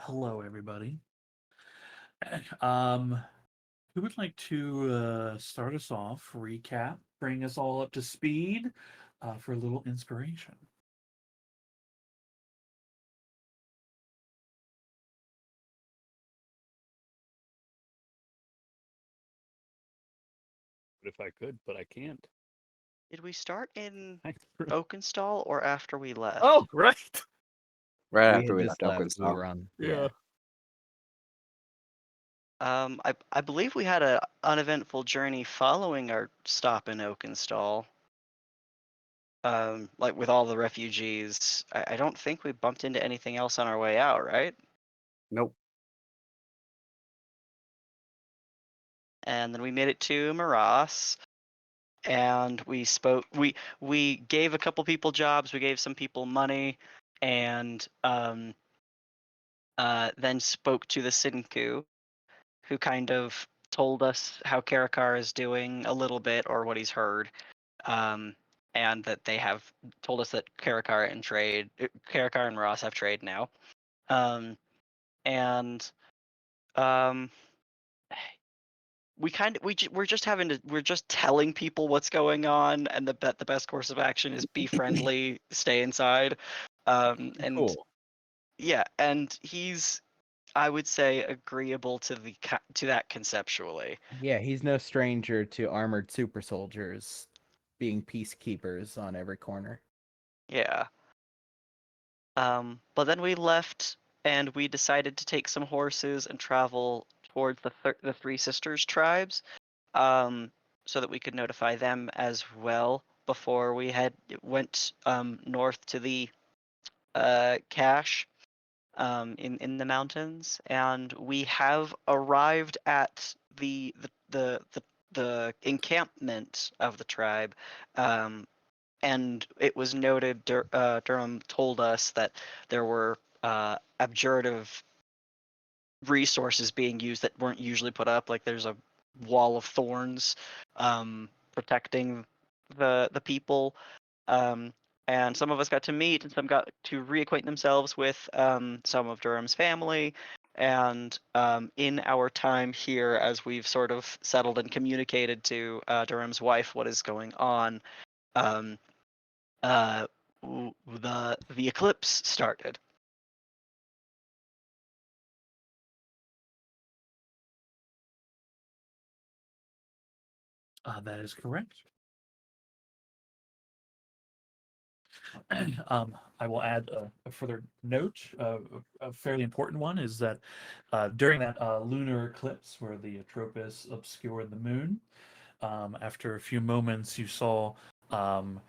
Hello, everybody. Um, who would like to start us off, recap, bring us all up to speed for a little inspiration? If I could, but I can't. Did we start in Thanks. Oakenstall or after we left? Oh, right. Right We after had we just left left. We Oakenstall. were on. Yeah. I believe we had an uneventful journey following our stop in Oakenstall. Like with all the refugees. I don't think we bumped into anything else on our way out, right? Nope. And then we made it to Maras, and we spoke. We gave a couple people jobs. We gave some people money, and then spoke to the Sinku, who kind of told us how Karakar is doing a little bit, or what he's heard, um, and that they have told us that Karakar and Ross have trade now, and um, we're just telling people what's going on, and the best course of action is be friendly, stay inside, and Cool. yeah, and he's, I would say, agreeable to that conceptually. Yeah, he's no stranger to armored super soldiers being peacekeepers on every corner. Yeah. But then we left and we decided to take some horses and travel towards the Three Sisters tribes, so that we could notify them as well before we went north to the cache in the mountains. And we have arrived at the encampment of the tribe. And it was noted, Durham told us that there were abjurative resources being used that weren't usually put up. Like there's a wall of thorns protecting the people. Um, and some of us got to meet, and some got to reacquaint themselves with some of Durham's family. And in our time here, as we've sort of settled and communicated to Durham's wife what is going on, um, uh, the eclipse started. That is correct. I will add a further note. A fairly important one is that during that lunar eclipse where the Atropos obscured the moon, after a few moments, you saw um,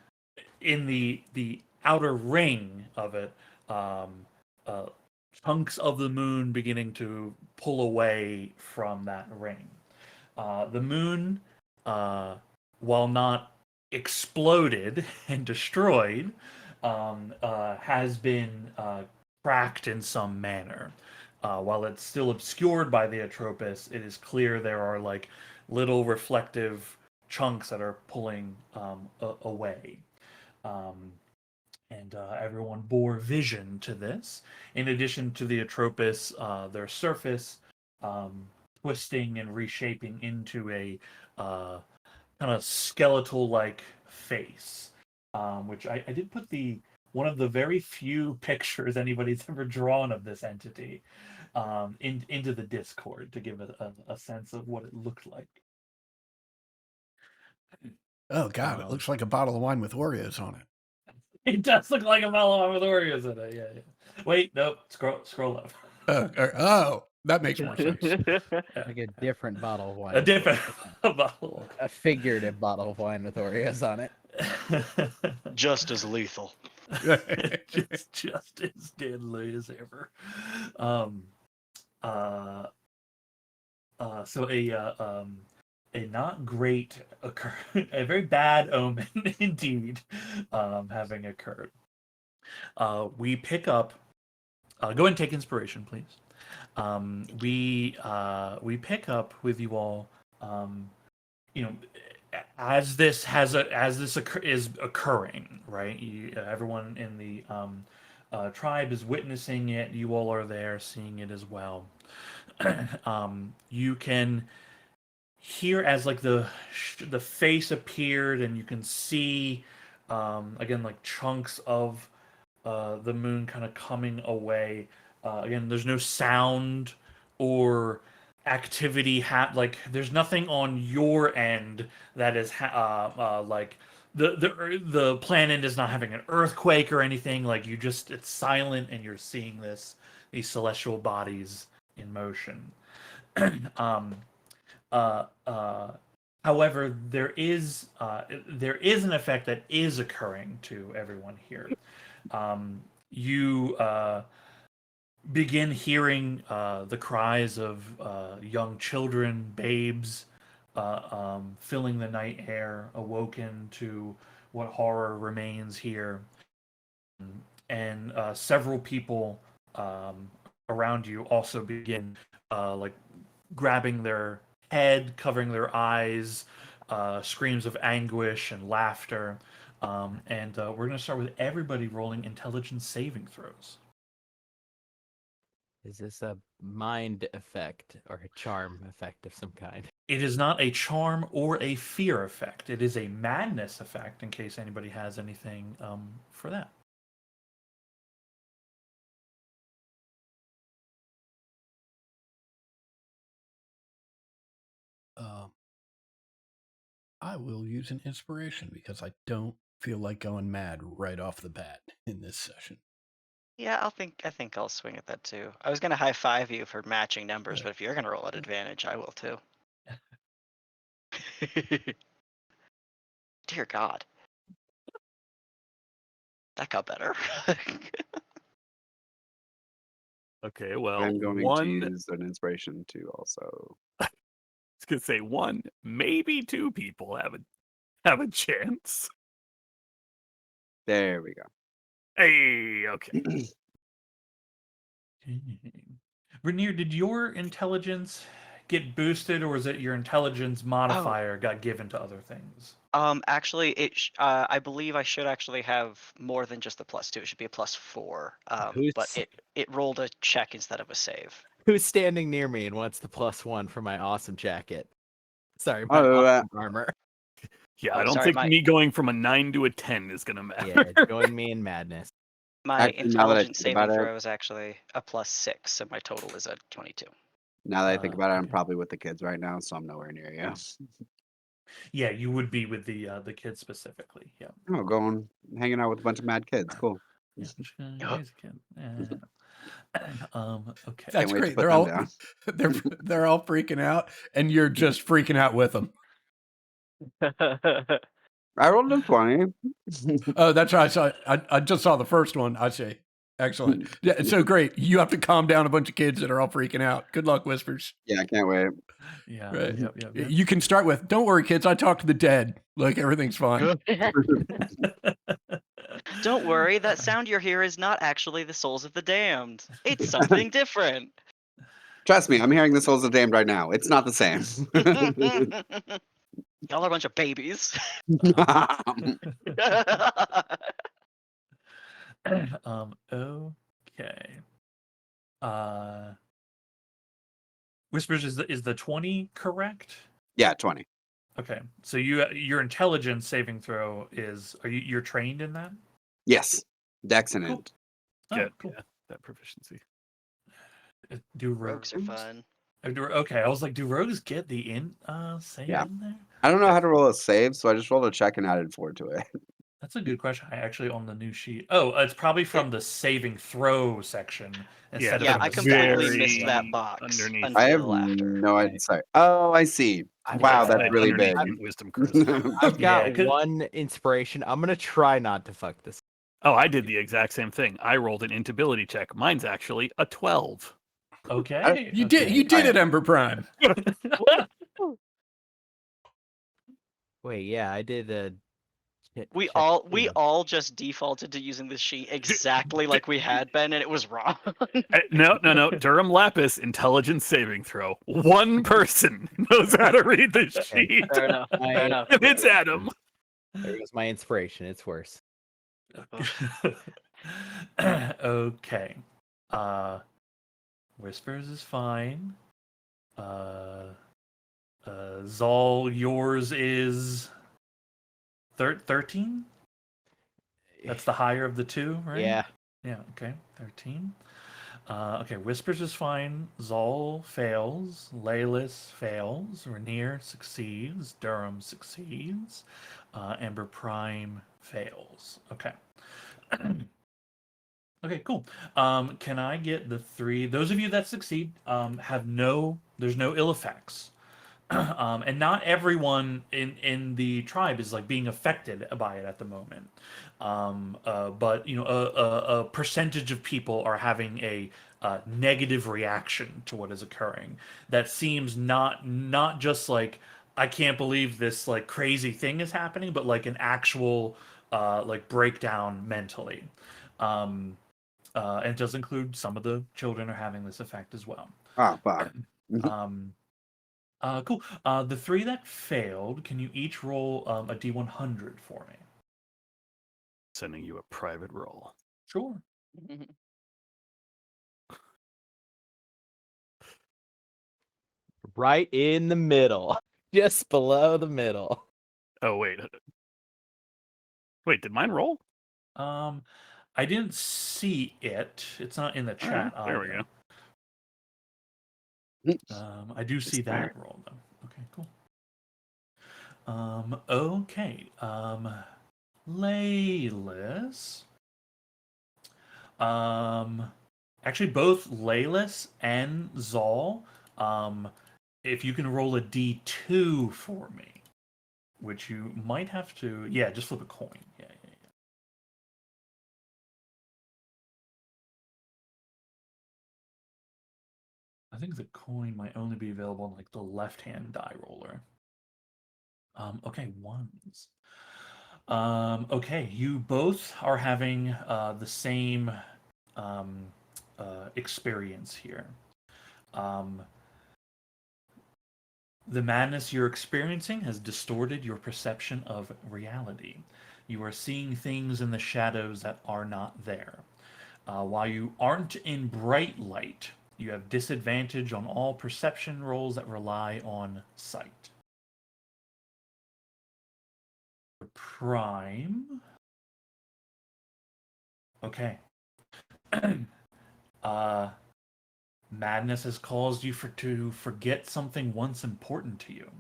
in the outer ring of it, um, uh, chunks of the moon beginning to pull away from that ring. The moon, uh, while not exploded and destroyed, has been cracked in some manner. While it's still obscured by the Atropos, it is clear there are like little reflective chunks that are pulling away. Um, and everyone bore vision to this. In addition to the Atropos, their surface um, twisting and reshaping into a kind of skeletal-like face, which I did put the one of the very few pictures anybody's ever drawn of this entity into the Discord to give a sense of what it looked like. Oh God, it looks like a bottle of wine with Oreos on it. It does look like a melon with Oreos in it. Yeah, yeah. Wait, nope. Scroll up. Oh, that makes more sense. Like a different bottle of wine. A different bottle. A figurative bottle of wine with Oreos on it. Just as lethal. just as deadly as ever. Um, so a not great a very bad omen indeed, having occurred. We pick up. Go ahead and take inspiration, please. We pick up with you all. You know, as this is occurring, right? Everyone in the tribe is witnessing it. You all are there, seeing it as well. You can hear as like the face appeared, and you can see again like chunks of the moon kind of coming away. Again, there's no sound or activity. Like there's nothing on your end that is like the planet is not having an earthquake or anything. Like it's silent, and you're seeing these celestial bodies in motion. um, uh, uh, However, there is an effect that is occurring to everyone here. You begin hearing the cries of young children, babes, filling the night air, awoken to what horror remains here, and several people around you also begin like grabbing their head, covering their eyes, screams of anguish and laughter. And we're going to start with everybody rolling intelligence saving throws. Is this a mind effect or a charm effect of some kind? It is not a charm or a fear effect. It is a madness effect, in case anybody has anything for that. I will use an inspiration because I don't feel like going mad right off the bat in this session. Yeah, I think I'll swing at that too. I was gonna high five you for matching numbers, Yeah. but if you're gonna roll at advantage, I will too. Dear God. That got better. Okay, well, I'm going to one. use an inspiration to also. I was gonna say one, maybe two people have a chance. There we go. Hey, okay. Rainier, did your intelligence get boosted, or was it your intelligence modifier got given to other things? Actually, I believe I should actually have more than just a +2. It should be a +4. But it rolled a check instead of a save. Who's standing near me and wants the +1 for my awesome jacket? Sorry, my Oh, awesome armor. Yeah, Oh, I don't sorry, think my- me going from a 9 to a 10 is gonna matter. Yeah, join me in madness. My Actually, now that I intelligence think about saving it- throw is actually a +6, so my total is a 22. Now that I think about it, I'm Okay. probably with the kids right now, so I'm nowhere near you. Yeah, you would be with the kids specifically. Yeah. Oh, going hanging out with a bunch of mad kids. Cool. Yeah, just gonna raise a kid. Okay. That's wait to great. put They're them all down. they're all freaking out, and you're just freaking out with them. I rolled a 20. Oh, that's right. I saw. I just saw the first one. I see. Excellent. Yeah, it's so great. You have to calm down a bunch of kids that are all freaking out. Good luck, Whispers. Yeah, I can't wait. Yeah. Right. Yep. You can start with, "Don't worry, kids. I talked to the dead. Like everything's fine." Don't worry, that sound you hear is not actually the souls of the damned. It's something different. Trust me, I'm hearing the souls of damned right now. It's not the same. Y'all are a bunch of babies. Okay. Whispers, is the 20 correct? Yeah, 20. Okay. So your intelligence saving throw is you're trained in that? Yes. Dex and Cool. int. Oh, Get cool. that proficiency. Do Rogues are fun. Okay, I was like, do rogues get the int save Yeah. in there? I don't know how to roll a save, so I just rolled a check and added 4 to it. That's a good question. I actually on the new sheet. Oh, it's probably from the saving throw section instead Yeah, of I the completely stats. missed that box underneath. until I have after. no idea. Sorry. Oh, I see. Wow, got that's really big. Underneath wisdom crystal. I've got Yeah, 'cause- one inspiration. I'm gonna try not to fuck this. Oh, I did the exact same thing. I rolled an int ability check. Mine's actually a 12. Okay. You did it, Ember Prime. Wait, yeah, I did a. We all just defaulted to using this sheet exactly like we had been, and it was wrong. No. Durham Lapis intelligence saving throw. One person knows how to read this sheet. Fair enough. Fair enough. And it's Adam. There goes my inspiration. It's worse. Okay. Whispers is fine. Zol, yours is 13? That's the higher of the two, right? Yeah. Yeah, okay. 13. Okay, Whispers is fine. Zol fails. Laylis fails. Rainier succeeds. Durham succeeds. Ember Prime fails. Okay. Okay, cool. Can I get the three? Those of you that succeed there's no ill effects. And not everyone in the tribe is like being affected by it at the moment. But a percentage of people are having a negative reaction to what is occurring. That seems not just like I can't believe this like crazy thing is happening, but like an actual like breakdown mentally. Um, and it does include some of the children are having this effect as well. Oh, fuck. Um, cool. The three that failed, can you each roll a D100 for me? Sending you a private roll. Sure. Right in the middle. Just below the middle. Oh wait. Wait, did mine roll? I didn't see it. It's not in the All right, chat there we either. go. I do see that roll though. Okay, cool. Okay. Laylis. Actually, both Laylis and Zol. If you can roll a D2 for me, which you might have to. Yeah, just flip a coin. Yeah. I think the coin might only be available on like the left-hand die roller. Okay, ones. Okay, you both are having the same experience here. The madness you're experiencing has distorted your perception of reality. You are seeing things in the shadows that are not there. While you aren't in bright light, you have disadvantage on all perception rolls that rely on sight. Prime. Okay. Madness has caused you to forget something once important to you.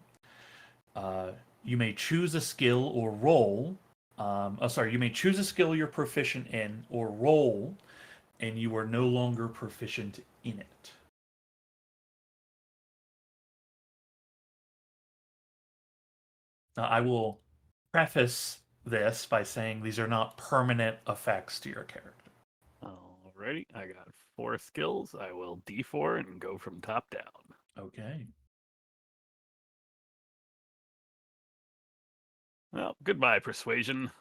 You may choose a skill or roll. You may choose a skill you're proficient in or roll, and you are no longer proficient in it. Now, I will preface this by saying these are not permanent effects to your character. Alrighty, I got 4 skills. I will D4 and go from top down. Okay. Well, goodbye, persuasion.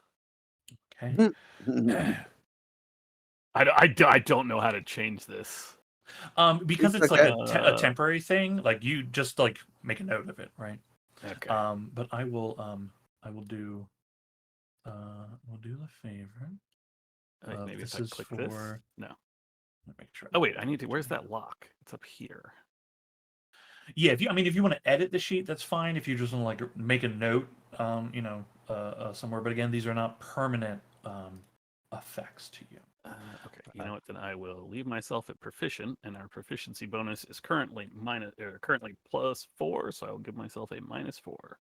Okay. I don't know how to change this. Because It's it's like okay. a temporary thing, like you just like make a note of it, right? Okay. But I will do we'll do the favor. I think maybe This if I is click for this. No. let me make sure. Oh wait, I need to. Where's that lock? It's up here. Yeah, if you want to edit the sheet, that's fine. If you just want to like make a note, somewhere. But again, these are not permanent effects to you. Okay, you know what? Then I will leave myself at proficient, and our proficiency bonus is currently +4, so I will give myself a -4.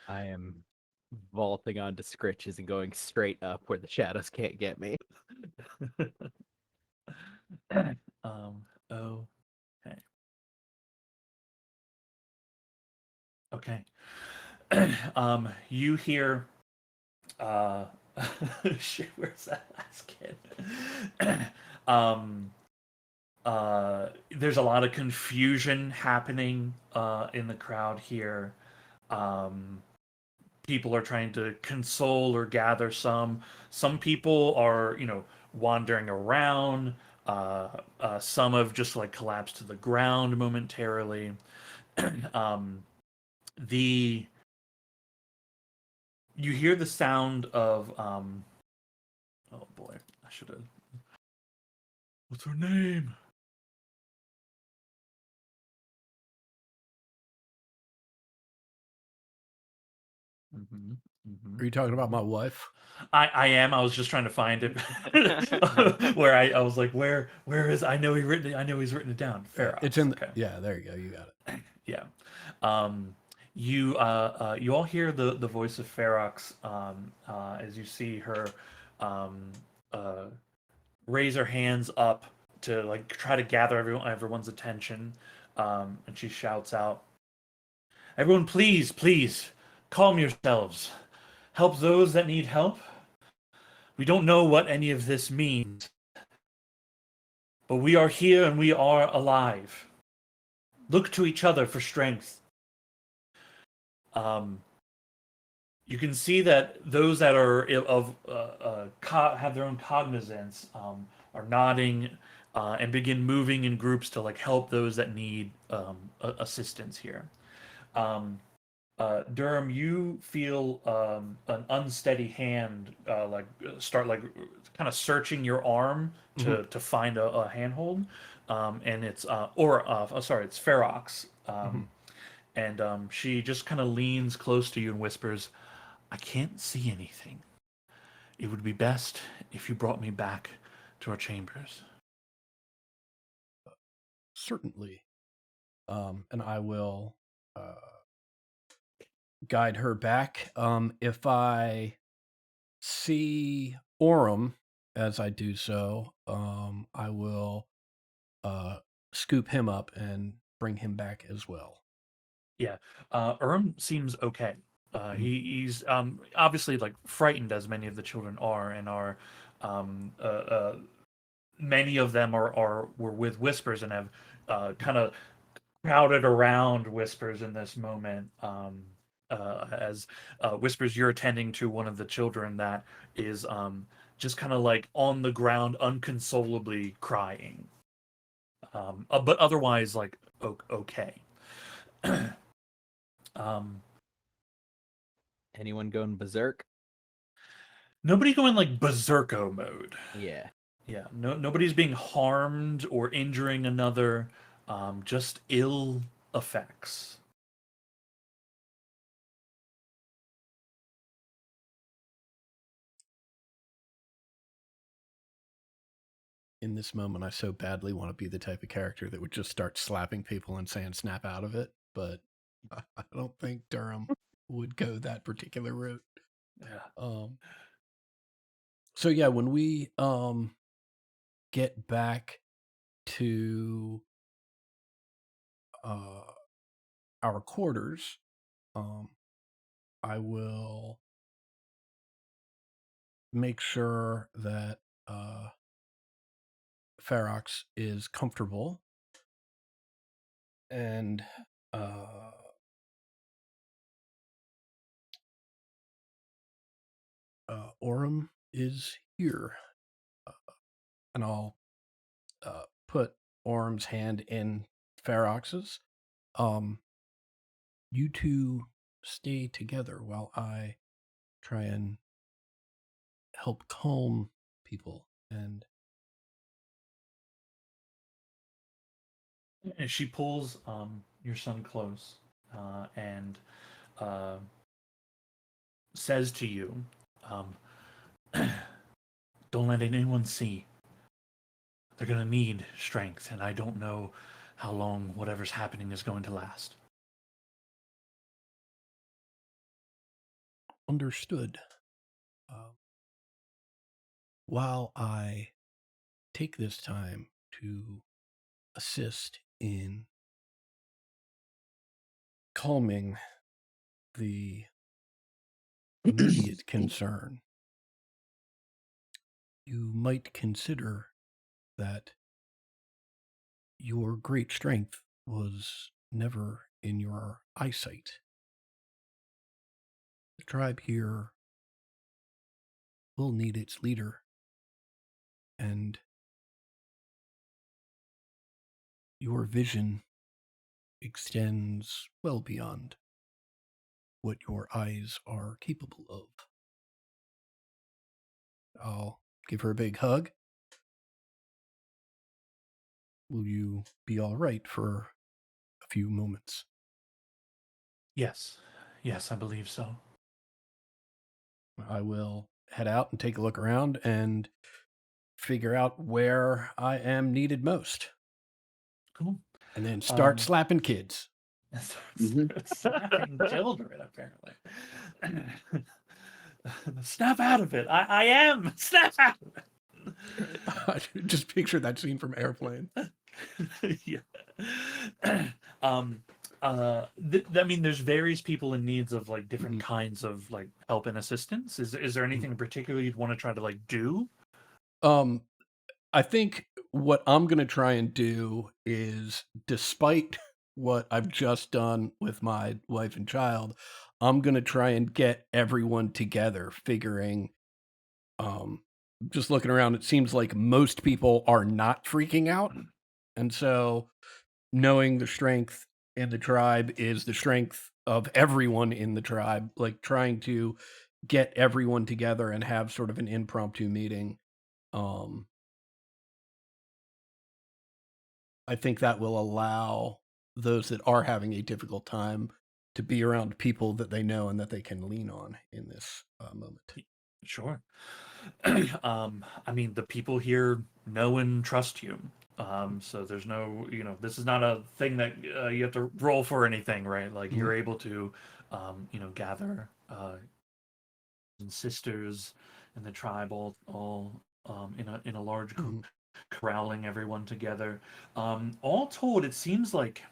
I am vaulting onto scritches and going straight up where the shadows can't get me. Okay. Okay. You hear shit, where's that last kid? There's a lot of confusion happening in the crowd here. People are trying to console or gather some people are wandering around. Some have just like collapsed to the ground momentarily. The You hear the sound of Oh boy, I should have. What's her name? Mm-hmm. Mm-hmm. Are you talking about my wife? I am. I was just trying to find it. Where I was like, where is? I know he's written it down. Ferox. It's in. Okay. Yeah, there you go. You got it. Yeah. You all hear the voice of Ferox as you see her um, raise her hands up to like try to gather everyone's attention, and she shouts out, "Everyone, please, please, calm yourselves. Help those that need help. We don't know what any of this means, but we are here and we are alive. Look to each other for strength." Um, you can see that those that are have their own cognizance are nodding and begin moving in groups to like help those that need assistance here. Durham, you feel an unsteady hand start like kind of searching your arm to find a handhold, and it's it's Ferox. And she just kind of leans close to you and whispers, "I can't see anything. It would be best if you brought me back to our chambers." Certainly. And I will guide her back. If I see Orem as I do so, I will scoop him up and bring him back as well. Yeah, seems okay. He's obviously like frightened, as many of the children are, and are many of them were with Whispers and have kind of crowded around Whispers in this moment. As Whispers, you're attending to one of the children that is just kind of like on the ground, unconsolably crying, but otherwise like okay. um, Anyone going berserk? Nobody going like berserko mode. Yeah. Yeah, nobody's being harmed or injuring another. Just ill effects. In this moment, I so badly want to be the type of character that would just start slapping people and saying snap out of it, but I don't think Durham would go that particular route. Yeah. So yeah, when we get back to our quarters, I will make sure that Ferox is comfortable and Orem is here, and I'll put Orm's hand in Ferox's. You two stay together while I try and help calm people. And She pulls your son close and says to you, um, "Don't let anyone see. They're gonna need strength, and I don't know how long whatever's happening is going to last." understood. While I take this time to assist in calming the immediate concern, you might consider that your great strength was never in your eyesight. The tribe here will need its leader, and your vision extends well beyond what your eyes are capable of. I'll give her a big hug. Will you be all right for a few moments? Yes. Yes, I believe so. I will head out and take a look around and figure out where I am needed most, Cool. and then start Um, slapping kids. Slapping children, apparently. Snap out of it. I am. Snap out of Just picture that scene from Airplane. it. Yeah. I mean, there's various people in needs of like different kinds of like help and assistance. Is there anything in particular you'd want to try to like do? I think what I'm going to try and do is, despite what I've just done with my wife and child, I'm going to try and get everyone together, figuring, just looking around, it seems like most people are not freaking out. And so knowing the strength in the tribe is the strength of everyone in the tribe, like trying to get everyone together and have sort of an impromptu meeting. I think that will allow those that are having a difficult time to be around people that they know and that they can lean on in this moment. Sure. I mean, the people here know and trust you. So there's no, this is not a thing that you have to roll for anything, right? Like you're able to, gather and sisters in the tribe all in a large group, corralling everyone together. All told, it seems like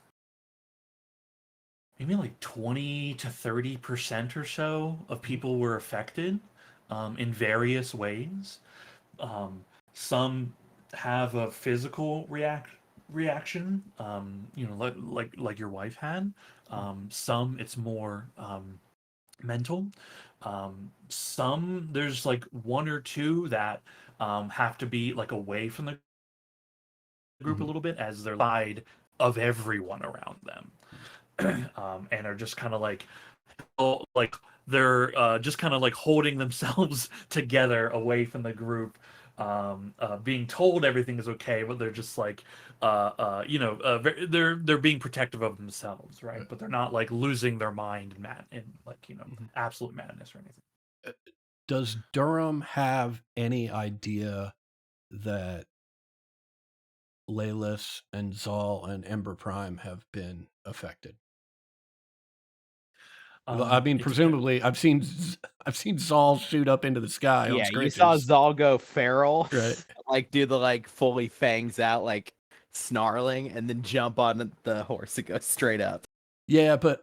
maybe like 20 to 30% or so of people were affected in various ways. Some have a physical reaction, like your wife had. Some it's more mental. Some there's like one or two that have to be like away from the group a little bit as they're side of everyone around them. And are just kind of like they're just kind of like holding themselves together away from the group, being told everything is okay, but they're just like they're being protective of themselves, right? But they're not like losing their mind in like absolute madness or anything. Does Durham have any idea that Laylis and Zal and Ember Prime have been affected? I mean, presumably, I've seen Zal shoot up into the sky on Yeah, you Scritches. saw Zal go feral, Right. like do the like fully fangs out, like snarling, and then jump on the horse and go straight up. Yeah, but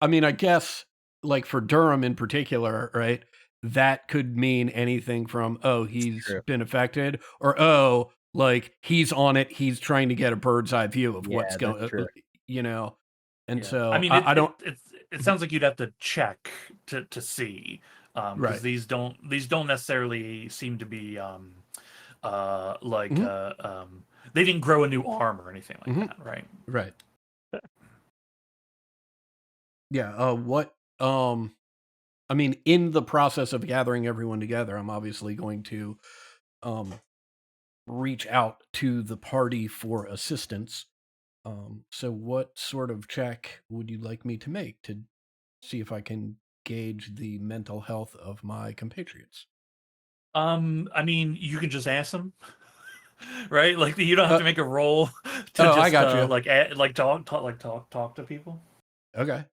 I mean, I guess like for Durham in particular, right? That could mean anything from, oh, he's true. been affected, or oh, like he's on it. He's trying to get a bird's eye view of what's Yeah, going, that's true. And Yeah. so I mean, I don't. it sounds like you'd have to check to see, because Right. these don't necessarily seem to be like they didn't grow a new arm or anything like that, right? Right. Yeah. What? I mean, in the process of gathering everyone together, I'm obviously going to reach out to the party for assistance. So what sort of check would you like me to make to see if I can gauge the mental health of my compatriots? I mean, you can just ask them, right? Like you don't have to make a roll to I just got you. talk to people. Okay.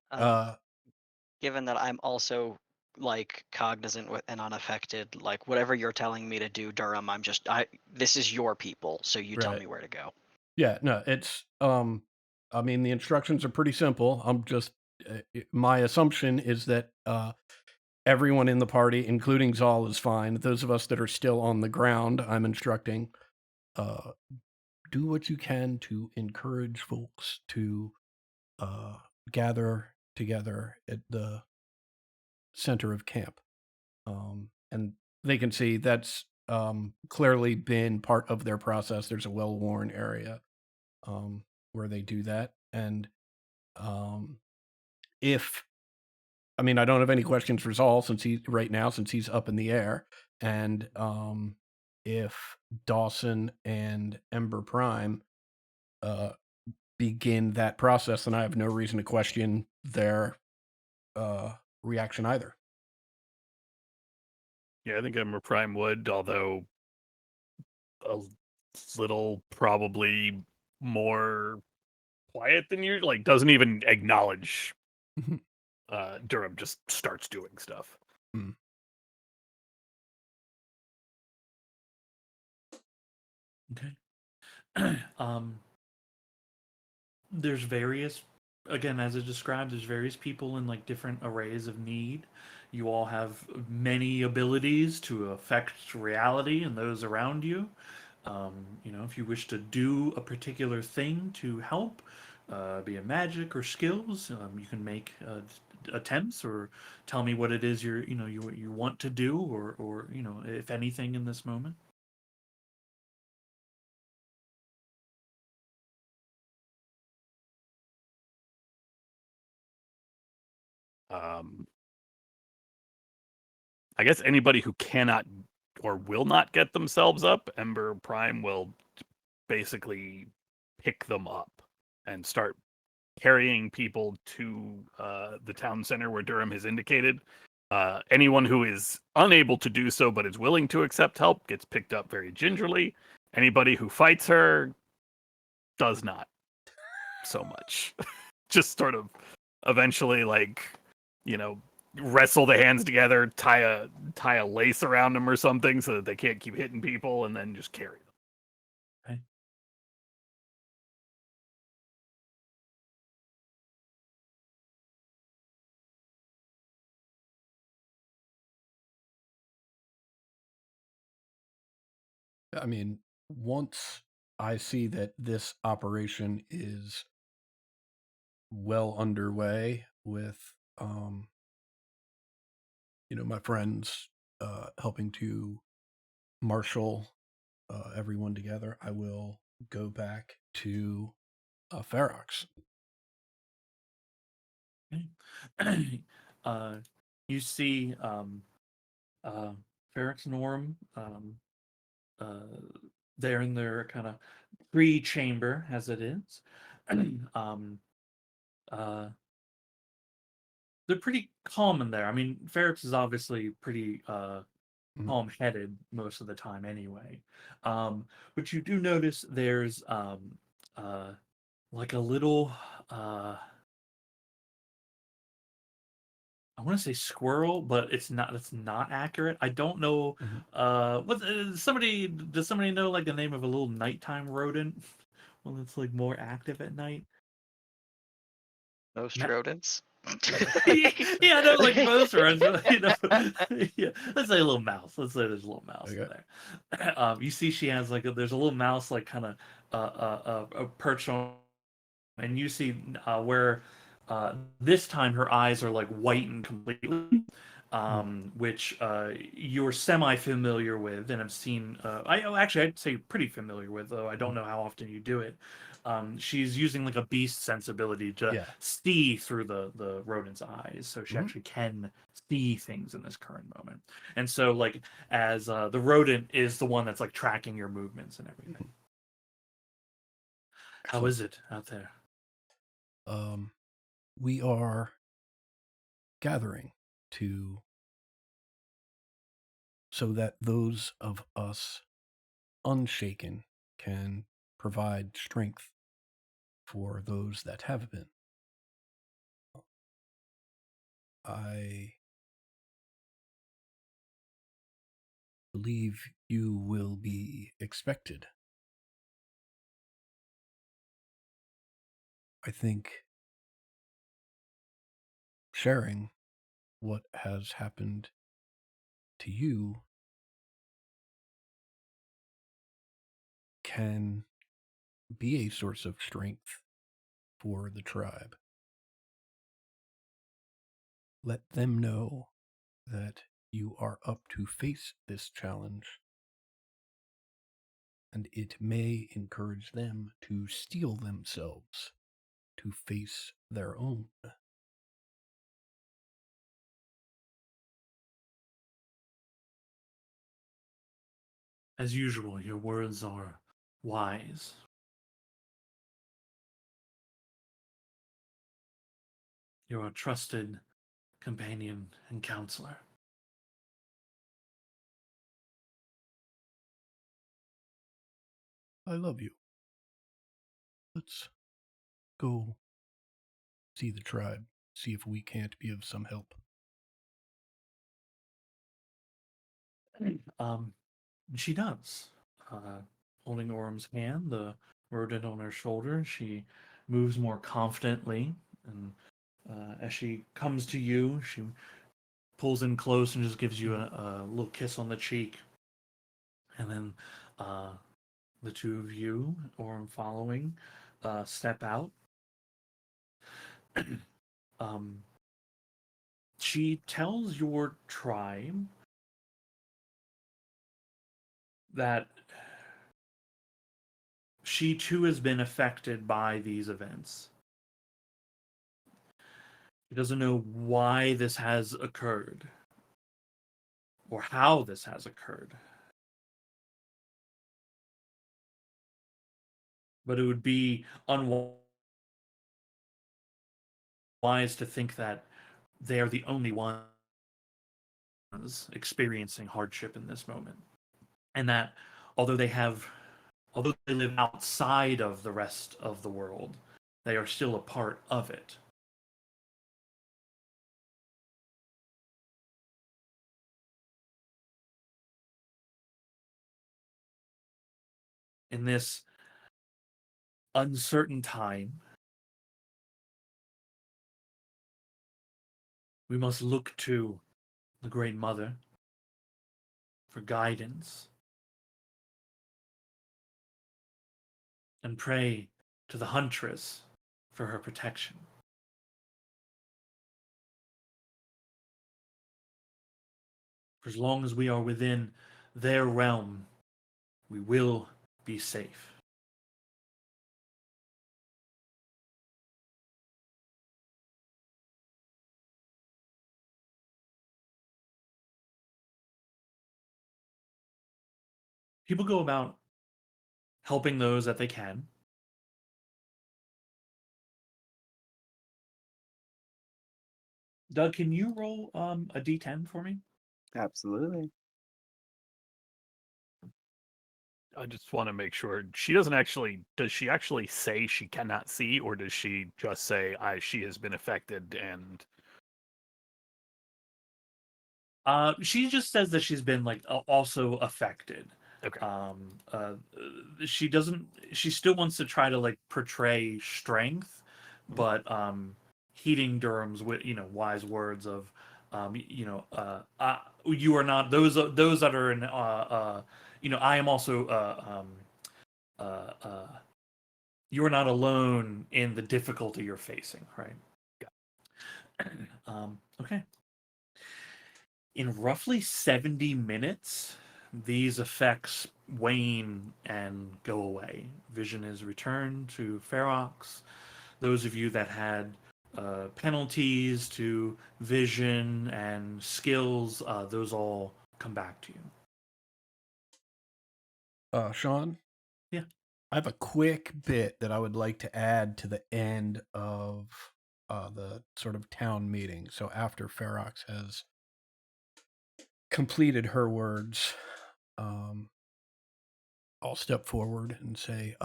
Given that I'm also like cognizant with and unaffected, like whatever you're telling me to do, Durham, this is your people, so you tell Right. me where to go. Yeah, no, it's I mean the instructions are pretty simple. I'm just my assumption is that everyone in the party, including Zal, is fine. Those of us that are still on the ground, I'm instructing, do what you can to encourage folks to gather together at the center of camp. And they can see that's clearly been part of their process. There's a well-worn area where they do that. And if, I mean, I don't have any questions for Zal since he's up in the air. And if Dawson and Ember Prime begin that process, then I have no reason to question their reaction either. Yeah, I think Ember Prime would, although a little probably more quiet than usual. Like, doesn't even acknowledge Mhm. Durham, just starts doing stuff. Mm. Okay. There's various, again, as it describes, there's various people in like different arrays of need. You all have many abilities to affect reality and those around you. If you wish to do a particular thing to help, be it magic or skills, you can make attempts or tell me what it is you want to do, or if anything in this moment. I guess anybody who cannot or will not get themselves up, Ember Prime will basically pick them up and start carrying people to the town center where Durham has indicated. Anyone who is unable to do so but is willing to accept help gets picked up very gingerly. Anybody who fights her does not so much. Just sort of eventually, like, wrestle the hands together, tie a lace around them or something so that they can't keep hitting people, and then just carry them. Okay. I mean, once I see that this operation is well underway with, my friends helping to marshal everyone together, I will go back to Ferox. Okay. You see Ferrex and Orm, they're in their kind of pre-chamber as it is. um, uh, they're pretty calm in there. I mean, Ferrex is obviously pretty Mhm. calm-headed most of the time anyway. But you do notice there's like a little I want to say squirrel, but it's not. That's not accurate. I don't know. Mhm. Does somebody know like the name of a little nighttime rodent? Well, it's like more active at night. Most Ma- rodents. yeah, no, like most rodents. Yeah. Let's say a little mouse. Let's say there's a little mouse in Okay. there. You see, she has like there's a little mouse like kind of perched on, and you see where this time her eyes are like whitened completely, which you're semi-familiar with and have seen. Actually, I'd say pretty familiar with, though I don't know how often you do it. She's using like a beast sensibility to Yeah. see through the rodent's eyes, so she Mhm. actually can see things in this current moment. And so, like, as the rodent is the one that's like tracking your movements and everything. How Excellent. is it out there? We are gathering to so that those of us unshaken can provide strength for those that have been. I believe you will be expected. I think sharing what has happened to you can be a source of strength for the tribe. Let them know that you are up to face this challenge, and it may encourage them to steel themselves to face their own. As usual, your words are wise. You're a trusted companion and counselor. I love you. Let's go see the tribe, see if we can't be of some help. Um, she does. Holding Orm's hand, the rodent on her shoulder, she moves more confidently, and as she comes to you, she pulls in close and just gives you a little kiss on the cheek, and then the two of you, Orm following, step out. um, she tells your tribe that she too has been affected by these events. She doesn't know why this has occurred or how this has occurred. But it would be unwise to think that they're the only ones experiencing hardship in this moment. And that although they have although they live outside of the rest of the world, they are still a part of it. In this uncertain time, we must look to the Great Mother for guidance and pray to the Huntress for her protection. For as long as we are within their realm, we will be safe. People go about helping those that they can. Doug, can you roll a d10 for me? Absolutely. I just want to make sure she doesn't actually. Does she actually say she cannot see, or does she just say she has been affected and? She just says that she's been like also affected. Okay. She doesn't. She still wants to try to like portray strength, but heeding Durham's wise words of, you are not those that are in I am also you are not alone in the difficulty you're facing, right? Okay. In roughly 70 minutes, these effects wane and go away. Vision is returned to Ferox. Those of you that had penalties to vision and skills, those all come back to you. Sean? Yeah. I have a quick bit that I would like to add to the end of the sort of town meeting. So after Ferox has completed her words, I'll step forward and say,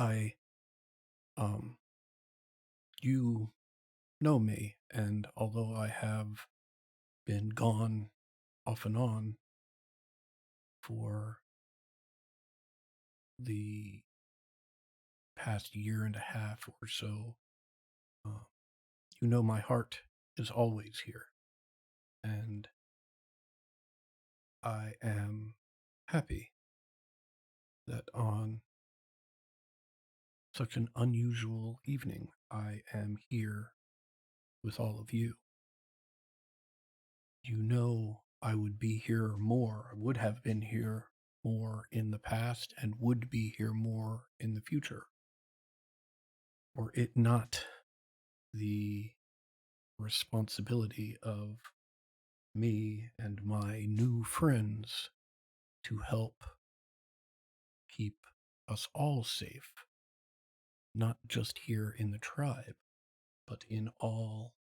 you know me, and although I have been gone off and on for the past year and a half or so, you know my heart is always here, and I am happy that on such an unusual evening, I am here with all of you. You know I would be here more, I would have been here more in the past, and would be here more in the future, were it not the responsibility of me and my new friends to help us all safe, not just here in the tribe, but in all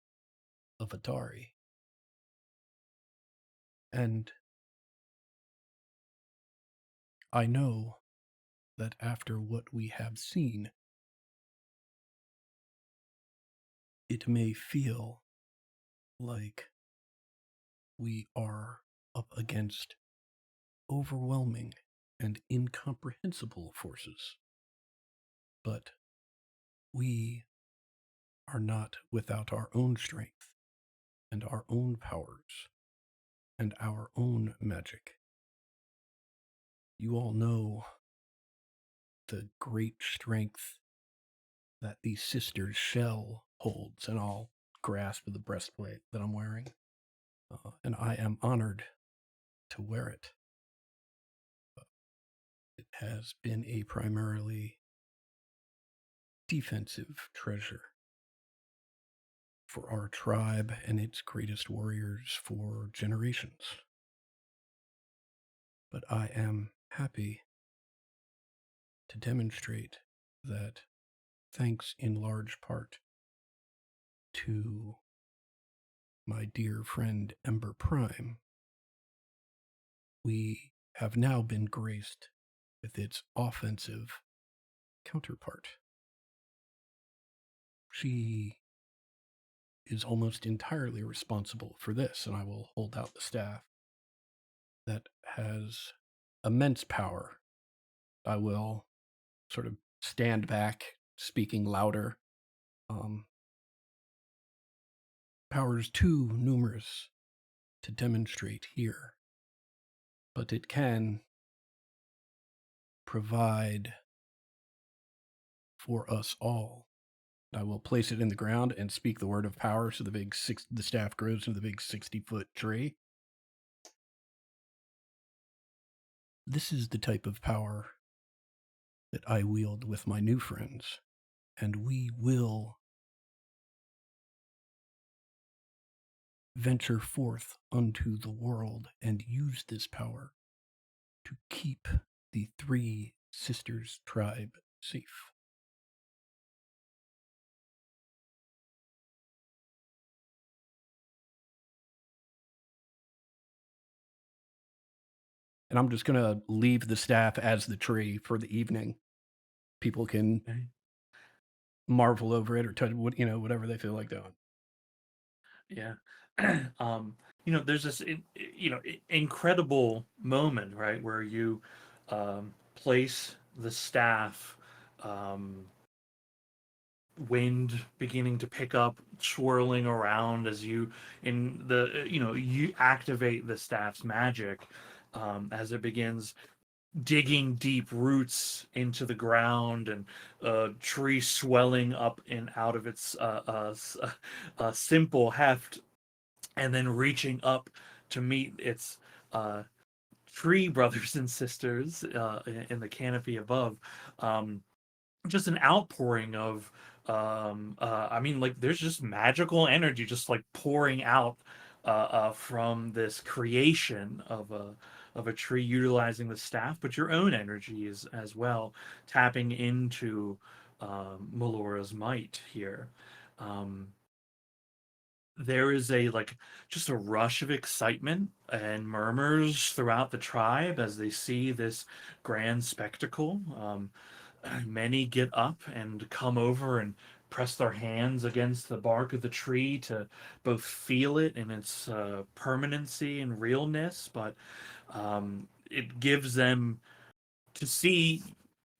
of Adari. And I know that after what we have seen, it may feel like we are up against overwhelming and incomprehensible forces. But we are not without our own strength and our own powers and our own magic. You all know the great strength that the sister's shell holds, and I'll grasp the breastplate that I'm wearing. And I am honored to wear it. It has been a primarily defensive treasure for our tribe and its greatest warriors for generations. But I am happy to demonstrate that, thanks in large part to my dear friend Ember Prime, we have now been graced with its offensive counterpart. She is almost entirely responsible for this, and I will hold out the staff that has immense power. I will sort of stand back, speaking louder. Powers too numerous to demonstrate here, but it can provide for us all. I will place it in the ground and speak the word of power, so the staff grows into the big 60-foot tree. This is the type of power that I wield with my new friends, and we will venture forth unto the world and use this power to keep the Three Sisters tribe safe. And I'm just going to leave the staff as the tree for the evening. People can marvel over it or touch, whatever they feel like doing. Yeah. There's this, incredible moment, right, where you place the staff, wind beginning to pick up, swirling around as you you activate the staff's magic, as it begins digging deep roots into the ground, and tree swelling up and out of its simple heft, and then reaching up to meet its tree brothers and sisters in the canopy above. Just an outpouring of there's just magical energy just like pouring out from this creation of a tree utilizing the staff, but your own energy is as well tapping into Melora's might here. There is just a rush of excitement and murmurs throughout the tribe as they see this grand spectacle. Many get up and come over and press their hands against the bark of the tree to both feel it in its permanency and realness, but it gives them to see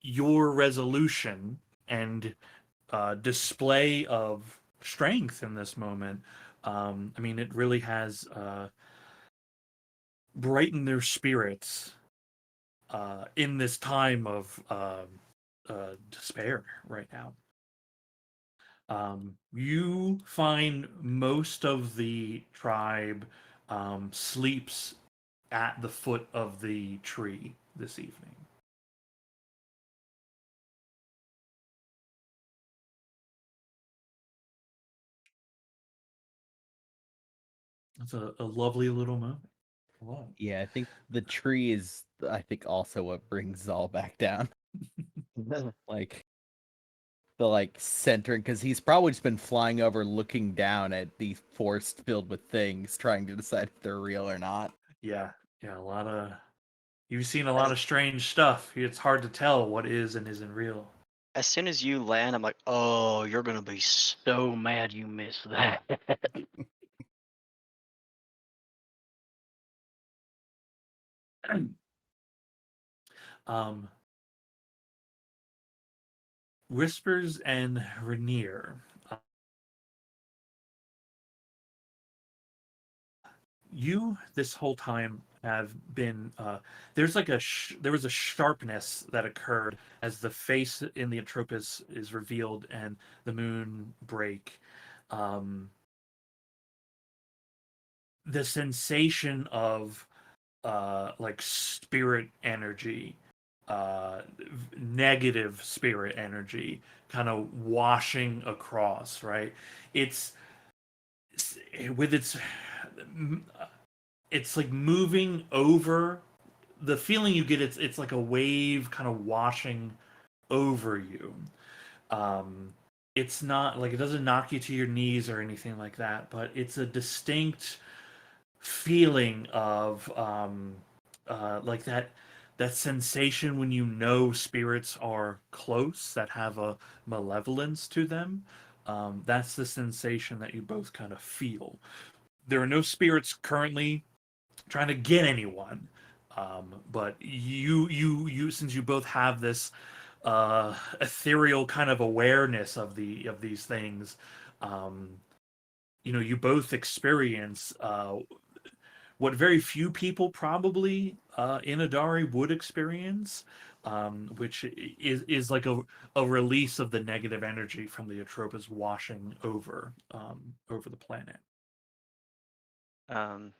your resolution and display of strength in this moment. It really has brightened their spirits in this time of despair right now. You find most of the tribe sleeps at the foot of the tree this evening. It's a lovely little moment. Wow. Yeah, I think the tree is, also what brings Zal back down. Like the centering, because he's probably just been flying over, looking down at the forest filled with things, trying to decide if they're real or not. Yeah, a lot of. You've seen a lot of strange stuff. It's hard to tell what is and isn't real. As soon as you land, I'm like, oh, you're gonna be so mad you missed that. um, Whispers and Rainier. You this whole time have been there's like there was a sharpness that occurred as the face in the Atropos is revealed and the moon break. The sensation of like spirit energy, negative spirit energy kind of washing across, right? It's with it's like moving over. The feeling you get, it's like a wave kind of washing over you. um it's not like, it doesn't knock you to your knees or anything like that, but it's a distinct feeling of like that sensation when you know spirits are close, that have a malevolence to them. That's the sensation that you both kind of feel. There are no spirits currently trying to get anyone, but you since you both have this ethereal kind of awareness of these things, um, you both experience what very few people probably in Adari would experience, which is like a release of the negative energy from the Atropas washing over the planet. um,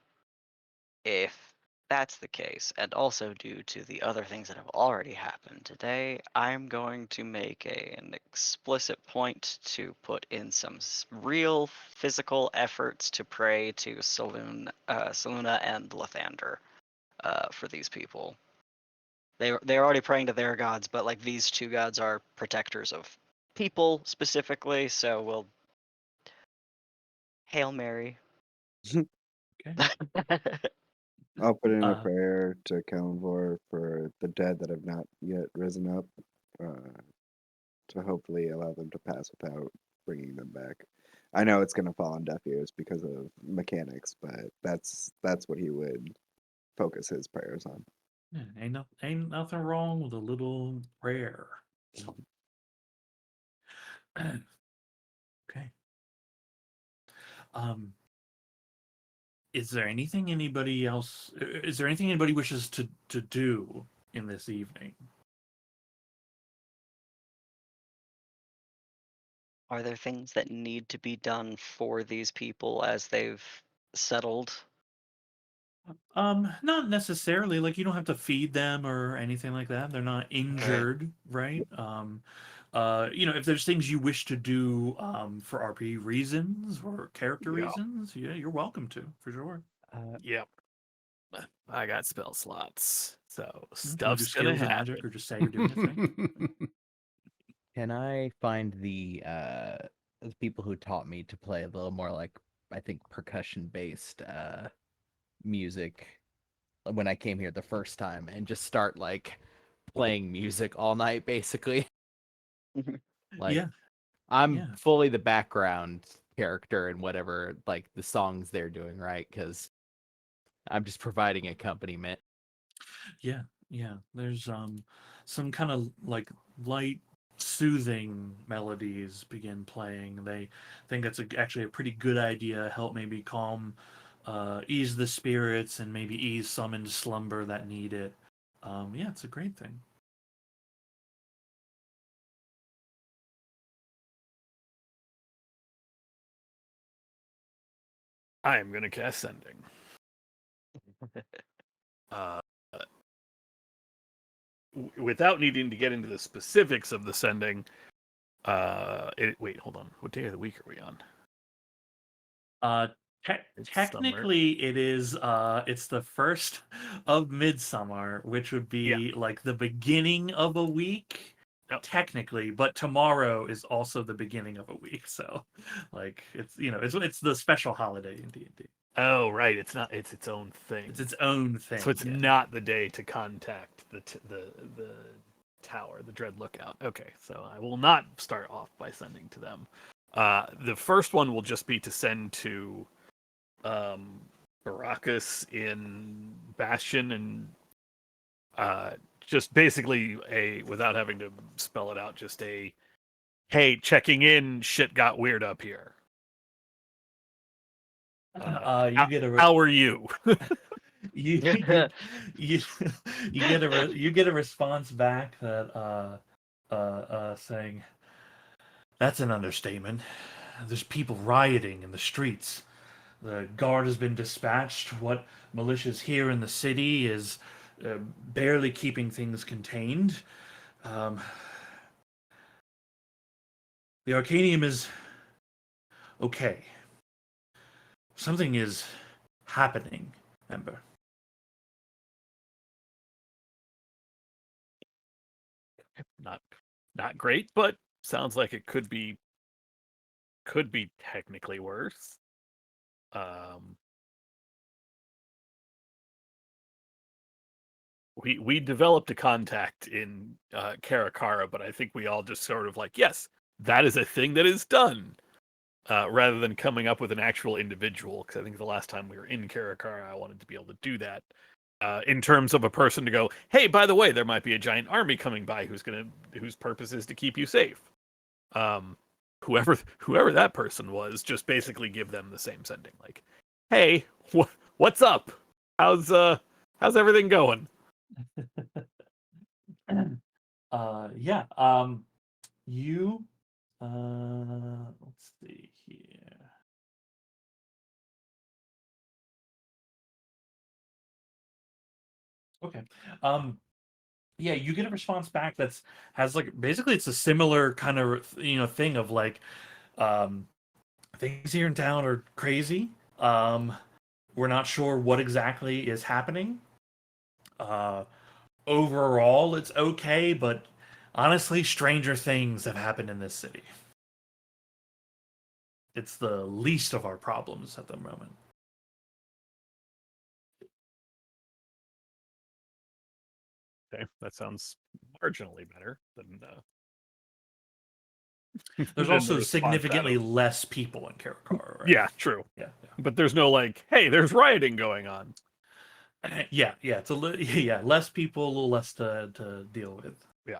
if that's the case, and also due to the other things that have already happened today, I'm going to make an explicit point to put in some real physical efforts to pray to Saluna and Lathander for these people. They're already praying to their gods, but like these two gods are protectors of people specifically, so we'll Hail Mary. Okay. I'll put in a Uh, prayer to Kalimvor for the dead that have not yet risen up, to hopefully allow them to pass without bringing them back. I know it's going to fall on deaf ears because of mechanics, but that's what he would focus his prayers on. yeah, ain't nothing wrong with a little prayer. Okay. Um, is there anything anybody else? Is there anything anybody wishes to do in this evening? Are there things that need to be done for these people as they've settled? Not necessarily. Like, you don't have to feed them or anything like that. They're not injured, right? If there's things you wish to do for RP reasons or character Yeah. reasons, yeah, you're welcome to, for sure. Yep. I got spell slots, so If you want to do stuff's gonna skills or happen. magic or just say you're doing a thing. Can I find the people who taught me to play a little more like, I think, percussion based music when I came here the first time, and just start like playing music all night basically? Like, Yeah, I'm yeah, fully the background character in whatever like the songs they're doing, right? Because I'm just providing accompaniment. yeah, yeah. There's some kind of like light soothing melodies begin playing. They think that's actually a pretty good idea. Help maybe calm, ease the spirits and maybe ease some into slumber that need it. Yeah, it's a great thing. I am gonna cast sending. Uh, without needing to get into the specifics of the sending. Wait, hold on. What day of the week are we on? It's summer. Technically, it is. It's the first of midsummer, which would be like the beginning of a week. Yep. Technically, but tomorrow is also the beginning of a week. So, like, it's it's the special holiday in D&D. Oh, right. It's not. It's its own thing. It's its own thing. So it's yeah. not the day to contact the tower, the Dread Lookout. Okay, so I will not start off by sending to them. The first one will just be to send to Baracus in Bastion, and just basically without having to spell it out, just a, hey, checking in, shit got weird up here. You get a how are you? you you you get a response back that saying, "That's an understatement. There's people rioting in the streets. The guard has been dispatched. What militia's here in the city is barely keeping things contained. Um, the Arcanium is okay. Something is happening, Ember." Not great, but sounds like it could be technically worse. We developed a contact in Karakara, but I think we all just sort of like, yes, that is a thing that is done, rather than coming up with an actual individual. Because I think the last time we were in Karakara, I wanted to be able to do that. In terms of a person to go, hey, by the way, there might be a giant army coming by whose purpose is to keep you safe. Whoever that person was, just basically give them the same sending. Like, hey, what's up? How's everything going? Yeah. You. Let's see here. Okay. Yeah, you get a response back that's has like basically it's a similar kind of thing of like things here in town are crazy. We're not sure what exactly is happening. Overall, it's okay, but honestly, stranger things have happened in this city. It's the least of our problems at the moment. Okay, that sounds marginally better than. There's than the also response significantly out of- less people in Karakara, right? Yeah, true. Yeah, But there's no like, hey, there's rioting going on. yeah. It's yeah, less people, a little less to deal with. Yeah.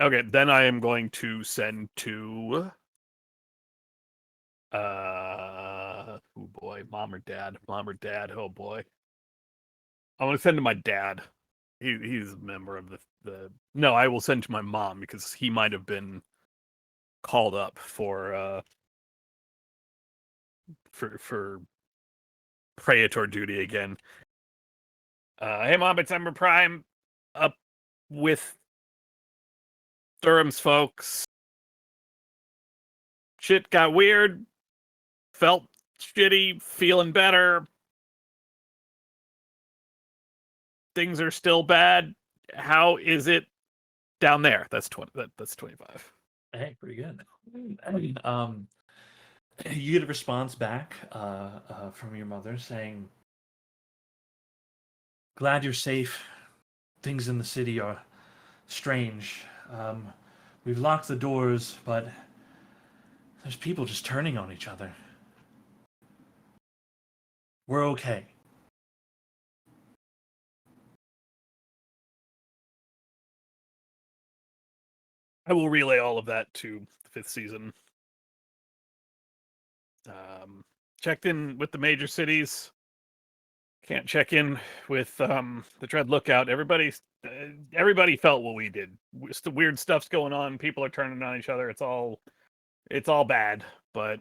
Okay, then I am going to send to oh boy, mom or dad, oh boy. I want to send to my dad. He's a member of the no, I will send to my mom because he might have been called up for Praetor duty again. Hey mom, it's Ember Prime up with Durham's folks. Shit got weird. Felt shitty, feeling better. Things are still bad. How is it down there? That's 20. That's 25. Hey, pretty good. You get a response back from your mother saying, "Glad you're safe. Things in the city are strange. We've locked the doors, but there's people just turning on each other. We're okay." I will relay all of that to the 5th season. Checked in with the major cities. Can't check in with the Dread Lookout. Everybody felt what we did. The weird stuff's going on. People are turning on each other. It's all bad. But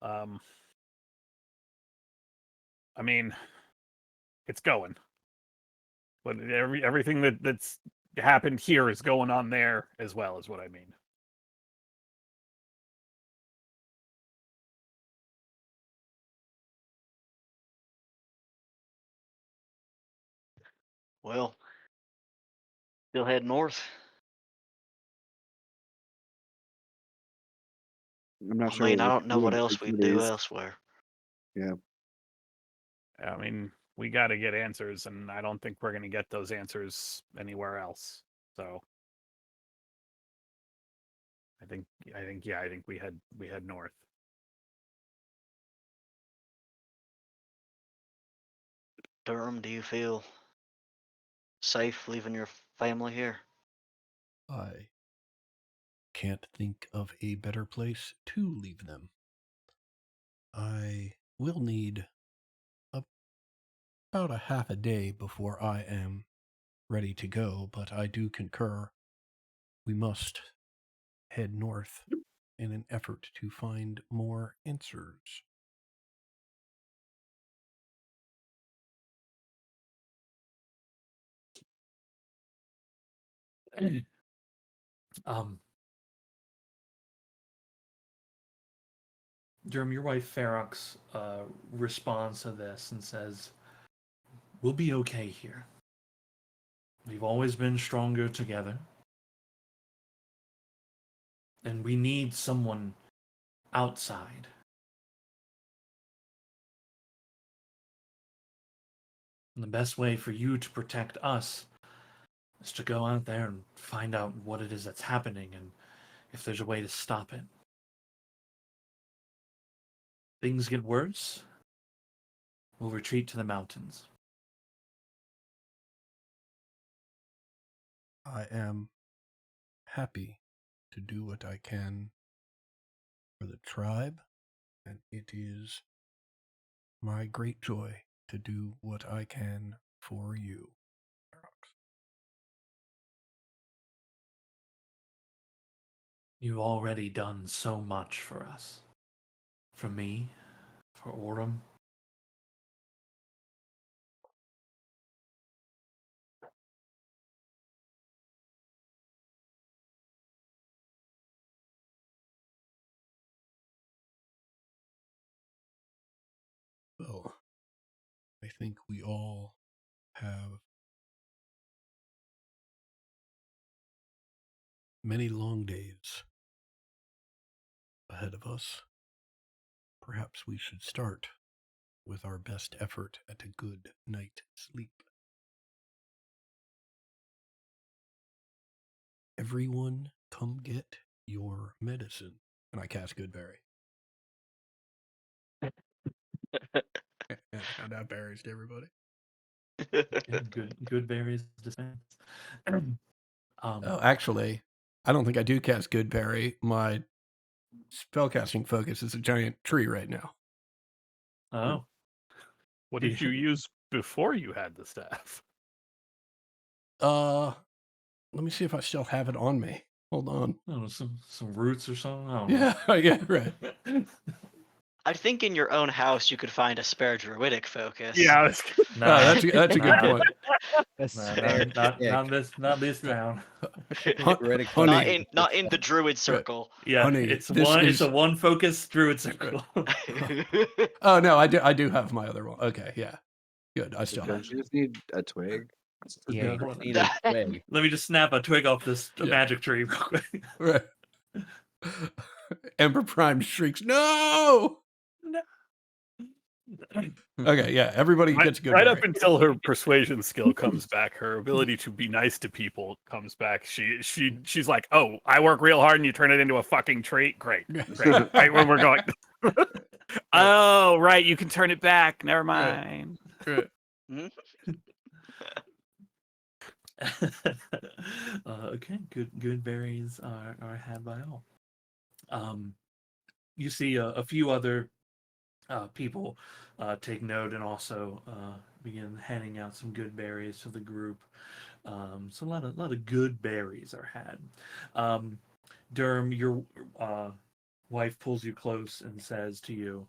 I mean, it's going. But everything that's happened here is going on there as well, is what I mean. Well, still head north. I'm not I sure mean, what I we don't can know do what in else like 2 we'd do days. elsewhere. Yeah. I mean, we got to get answers, and I don't think we're going to get those answers anywhere else. So, I think we head north. Durham, do you feel safe leaving your family here? I can't think of a better place to leave them. I will need about a half a day before I am ready to go, but I do concur we must head north in an effort to find more answers. Um, Durham, your wife Ferox responds to this and says, "We'll be okay here. We've always been stronger together. And we need someone outside. And the best way for you to protect us is to go out there and find out what it is that's happening and if there's a way to stop it. Things get worse, we'll retreat to the mountains." I am happy to do what I can for the tribe, and it is my great joy to do what I can for you. You've already done so much for us. For me, for Orem. Well, I think we all have many long days ahead of us. Perhaps we should start with our best effort at a good night's sleep. Everyone, come get your medicine. And I cast Goodberry. And hand out berries to everybody. And good berries dispensed. Oh, actually, I don't think I do cast Goodberry. My spellcasting focus is a giant tree right now. Oh. What Do did you use before you had the staff? Let me see if I still have it on me. Hold on. I don't know, some roots or something? I don't Yeah, yeah, right. know. I think in your own house you could find a spare druidic focus. Yeah, Nah, that's a good nah. point. A Nah, spare not this town. Druidic Honey. Not in the druid circle. Yeah, Honey, it's this it's a is- one focus druid circle. Oh no, I do have my other one. Okay, yeah, good. I still have Don't you just need a twig? Yeah, you hold just on. need a twig. Let me just snap a twig off this Yeah. magic tree real quick. right. Ember Prime shrieks, "No!" Okay, yeah, everybody gets a good right berry. up until her persuasion skill comes back, her ability to be nice to people comes back. She's like, "Oh, I work real hard and you turn it into a fucking trait. Great. Right where we're going." Oh, right, you can turn it back. Never mind. Right. Okay, good berries are had by all. You see a few other people take note and also begin handing out some good berries to the group. So a lot of good berries are had. Durham, your wife pulls you close and says to you,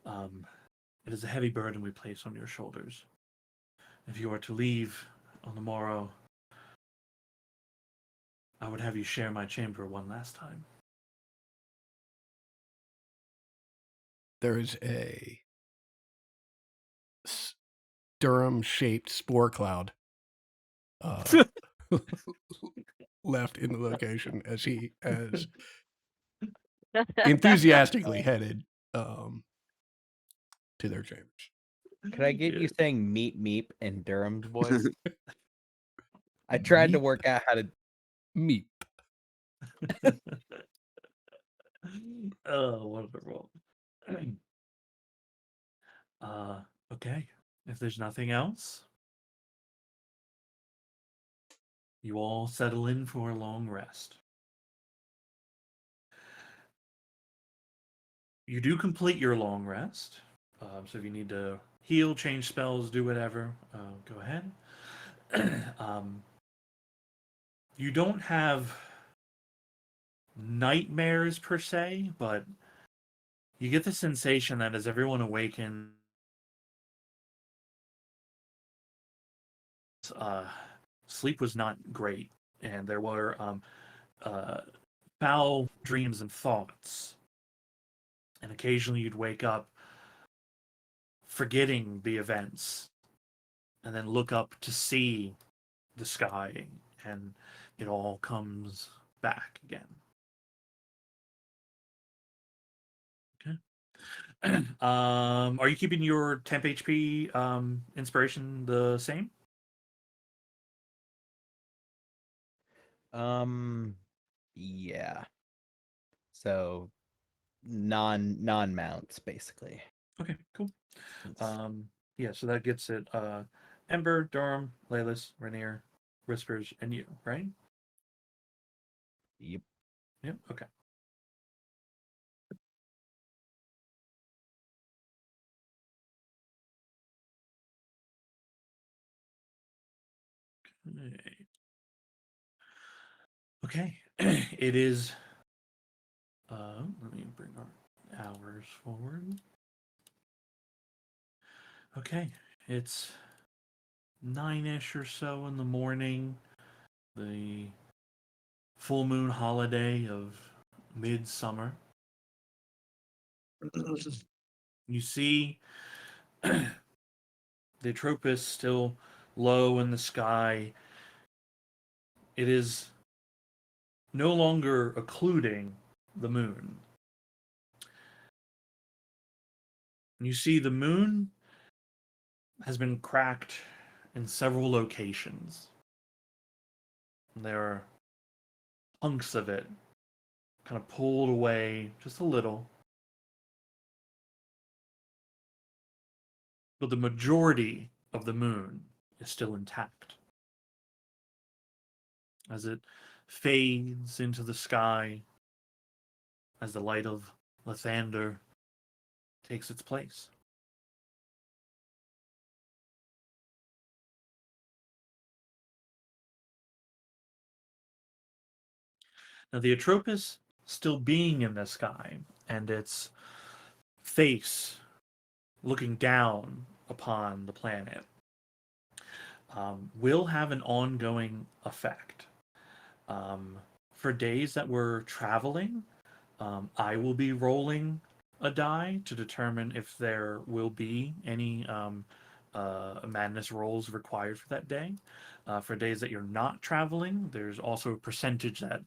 "It is a heavy burden we place on your shoulders. If you are to leave on the morrow, I would have you share my chamber one last time." There is a Durham-shaped spore cloud left in the location as he as enthusiastically headed to their chambers. Could I get you Good. saying meep meep in Durham's voice? I tried to Meep. work out how to. Meep. Oh, wonderful. Okay. If there's nothing else, you all settle in for a long rest. You do complete your long rest. So if you need to heal, change spells, do whatever, go ahead. You don't have nightmares per se, but you get the sensation that as everyone awakens, sleep was not great, and there were uh, foul dreams and thoughts. And occasionally you'd wake up forgetting the events and then look up to see the sky, and it all comes back again. Okay. Are you keeping your temp HP inspiration the same? Yeah. So non mounts basically. Okay, cool. Since- Yeah, so that gets it Ember, Durham, Laylis, Rainier, Whispers, and you, right? Yep. Yep, okay. Okay. It is let me bring our hours forward. Okay. It's 9-ish or so in the morning. The full moon holiday of midsummer. You see the Atropos still low in the sky. It is no longer occluding the moon. You see the moon has been cracked in several locations. There are hunks of it kind of pulled away just a little. But the majority of the moon is still intact. As it fades into the sky, as the light of Lathander takes its place. Now, the Atropos still being in the sky, and its face looking down upon the planet, will have an ongoing effect. For days that we're traveling, I will be rolling a die to determine if there will be any madness rolls required for that day. For days that you're not traveling, there's also a percentage that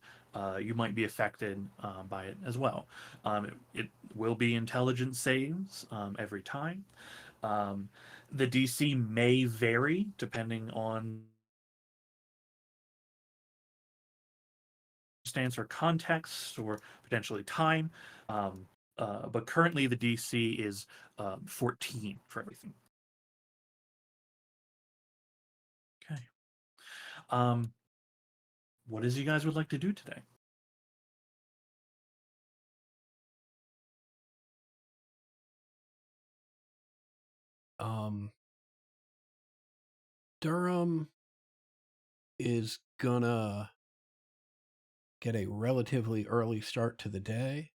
you might be affected by it as well. It will be intelligence saves every time. The DC may vary depending on circumstance or context or potentially time. But currently the DC is 14 for everything. Okay. What is you guys would like to do today? Durham is gonna get a relatively early start to the day,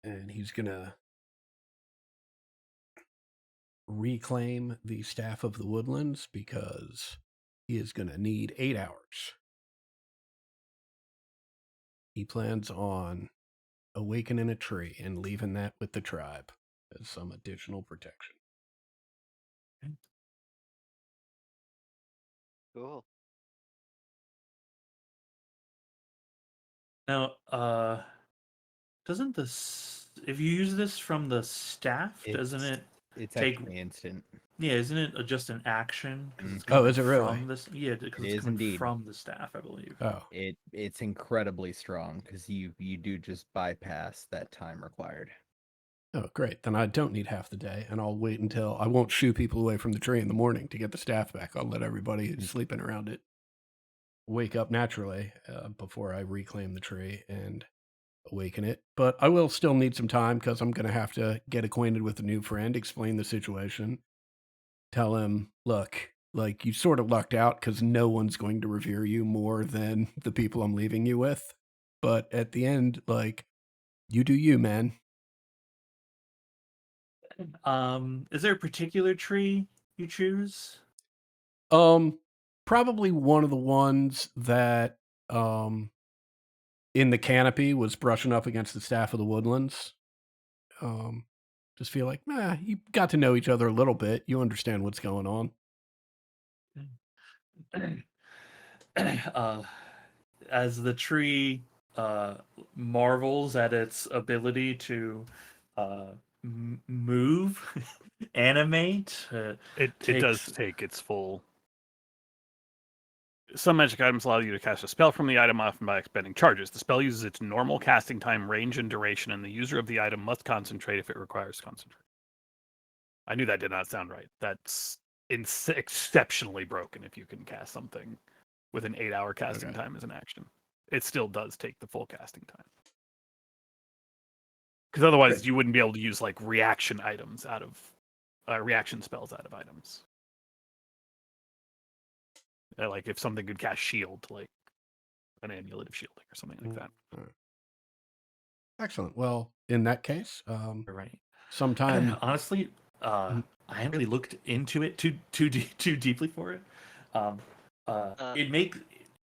and he's gonna reclaim the staff of the woodlands because he is gonna need 8 hours. He plans on awakening a tree and leaving that with the tribe as some additional protection. Cool. Now, doesn't this if you use this from the staff, doesn't It's it it's take? actually instant. Yeah, isn't it just an action because it's Oh, coming is it really? from this? Yeah, because It it's is coming indeed. from the staff, I believe. Oh, It's incredibly strong because you do just bypass that time required. oh, great. Then I don't need half the day, and I'll wait until I won't shoo people away from the tree in the morning to get the staff back. I'll let everybody who's sleeping around it wake up naturally before I reclaim the tree and awaken it. But I will still need some time because I'm going to have to get acquainted with a new friend, explain the situation, tell him, look, like you sort of lucked out because no one's going to revere you more than the people I'm leaving you with. But at the end, like, you do you, man. Is there a particular tree you choose? Probably one of the ones that um in the canopy was brushing up against the staff of the woodlands. Um, just feel like, you got to know each other a little bit. You understand what's going on. uh, as the tree marvels at its ability to move, animate, It does takes. take its full. Some magic items allow you to cast a spell from the item, often by expending charges. The spell uses its normal casting time, range, and duration, and the user of the item must concentrate if it requires concentration. I knew that did not sound right. That's exceptionally broken if you can cast something with an 8-hour casting Okay. time as an action. It still does take the full casting time. Because otherwise, you wouldn't be able to use like reaction items out of reaction spells out of items. Like if something could cast shield, like an amulet of shielding or something like that. All right. Excellent. Well, in that case, You're right. sometime. Honestly, Mhm. I haven't really looked into it too deeply for it. It make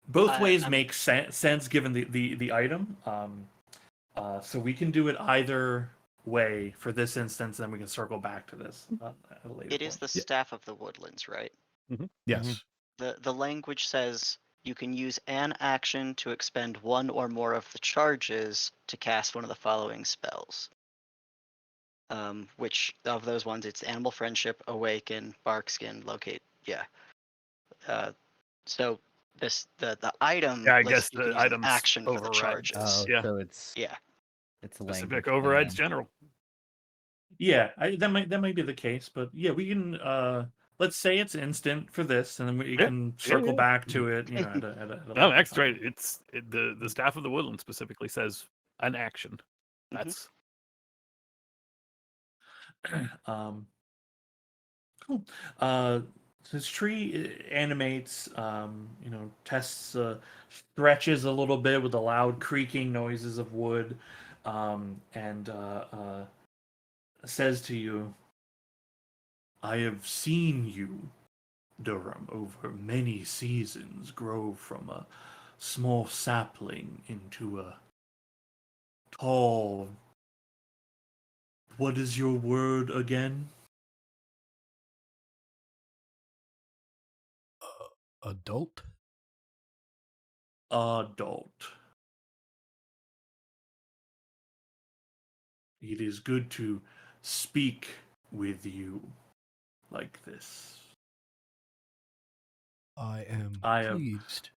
both ways I'm make sense given the item. So we can do it either way for this instance, and then we can circle back to this at a later It is point. the staff of the woodlands, right? Yes. The language says you can use an action to expend one or more of the charges to cast one of the following spells. Which of those ones? It's Animal Friendship, Awaken, Barkskin, Locate. Yeah. So the item Yeah, I lists guess you can the use an items action for the override. charges. Yeah. So it's Yeah. it's a Specific language overrides ban. general. Yeah, that might be the case, but yeah, we can let's say it's instant for this, and then we Yeah, can yeah, circle yeah. back to it, you know, at a No, later that's time. right. The staff of the woodland specifically says an action. That's um, cool. This tree animates, you know, tests, stretches a little bit with the loud creaking noises of wood, and says to you, "I have seen you, Durham, over many seasons, grow from a small sapling into a tall. What is your word again?" Adult. Adult. It is good to speak with you like this. I am I have pleased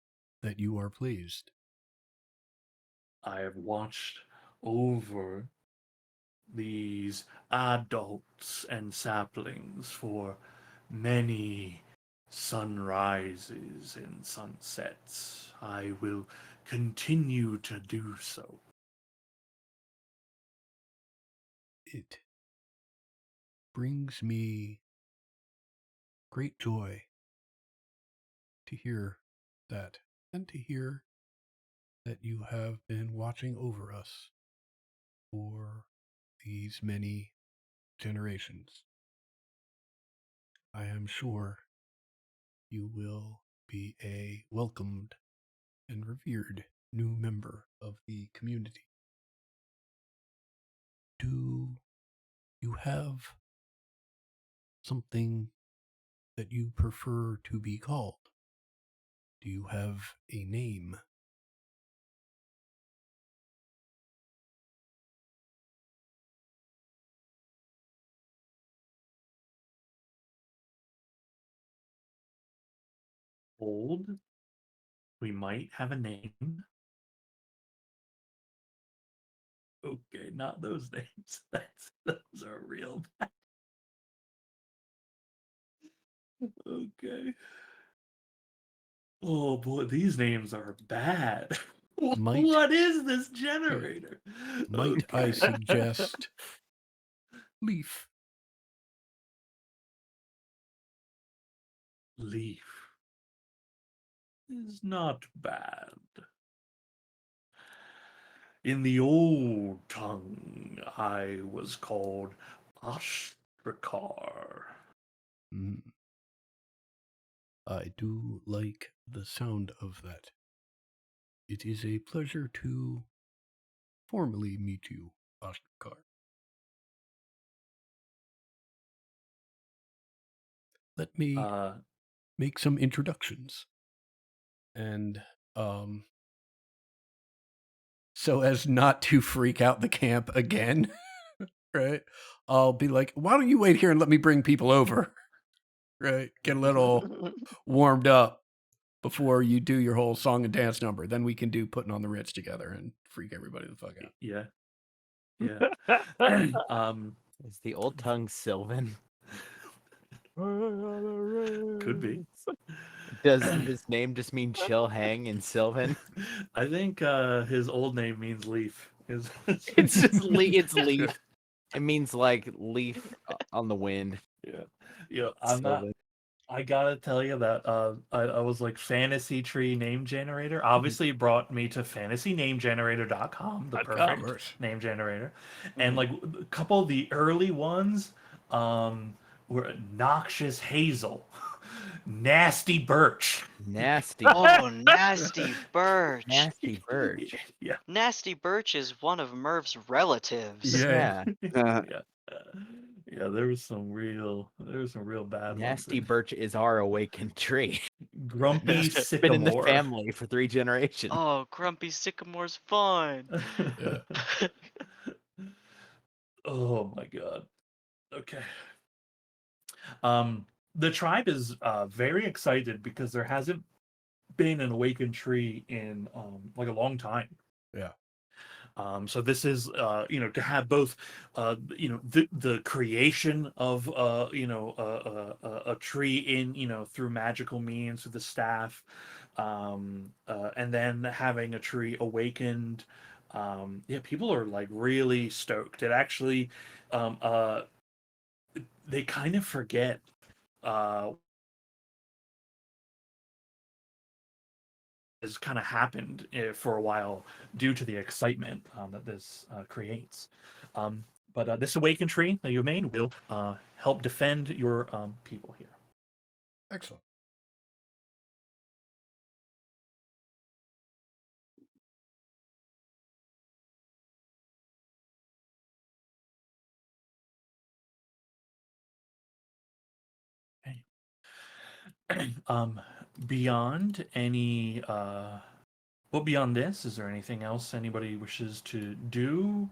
that you are pleased. I have watched over these adults and saplings for many sunrises and sunsets. I will continue to do so. It brings me great joy to hear that, and to hear that you have been watching over us for these many generations. I am sure you will be a welcomed and revered new member of the community. Do you have something that you prefer to be called? Do you have a name? old. We might have a name. Okay, not those names. Those are real bad. Okay. Oh boy, these names are bad. Might- What is this generator? Might I Okay. suggest Leaf? Leaf is not bad. In the old tongue, I was called Ostrikar. Mm. I do like the sound of that. It is a pleasure to formally meet you, Oscar. Let me make some introductions. And so as not to freak out the camp again, right? I'll be like, why don't you wait here and let me bring people over? Right? Get a little warmed up before you do your whole song and dance number. Then we can do putting on the Ritz together and freak everybody the fuck out. Yeah. Yeah. Is the old tongue Sylvan? Could be. Does his name just mean chill hang in Sylvan? I think his old name means leaf. It's just it's leaf. It means like leaf on the wind. Yeah. Yeah. I'm not. Sylvan. I gotta tell you that I was like Fantasy Tree Name Generator. Obviously, it brought me to fantasynamegenerator.com, the perfect Commerce. name generator. And like a couple of the early ones were Noxious Hazel, Nasty Birch. Nasty. Oh, Nasty Birch. Nasty birch. Yeah. Nasty Birch is one of Merv's relatives. Yeah. Yeah. Yeah, there was some real bad Nasty ones. birch is our awakened tree. Grumpy It's been in the Sycamore. family for 3 generations. Oh, Grumpy Sycamore's fine. Yeah. Oh my god. Okay. The tribe is very excited because there hasn't been an awakened tree in like a long time. Yeah. So this is to have both the creation of a tree in through magical means through the staff, and then having a tree awakened. Yeah, people are like really stoked. It actually they kind of forget has kind of happened for a while due to the excitement that this creates. But this awakened tree that you made will help defend your people here. Excellent. Beyond any well, beyond this, is there anything else anybody wishes to do?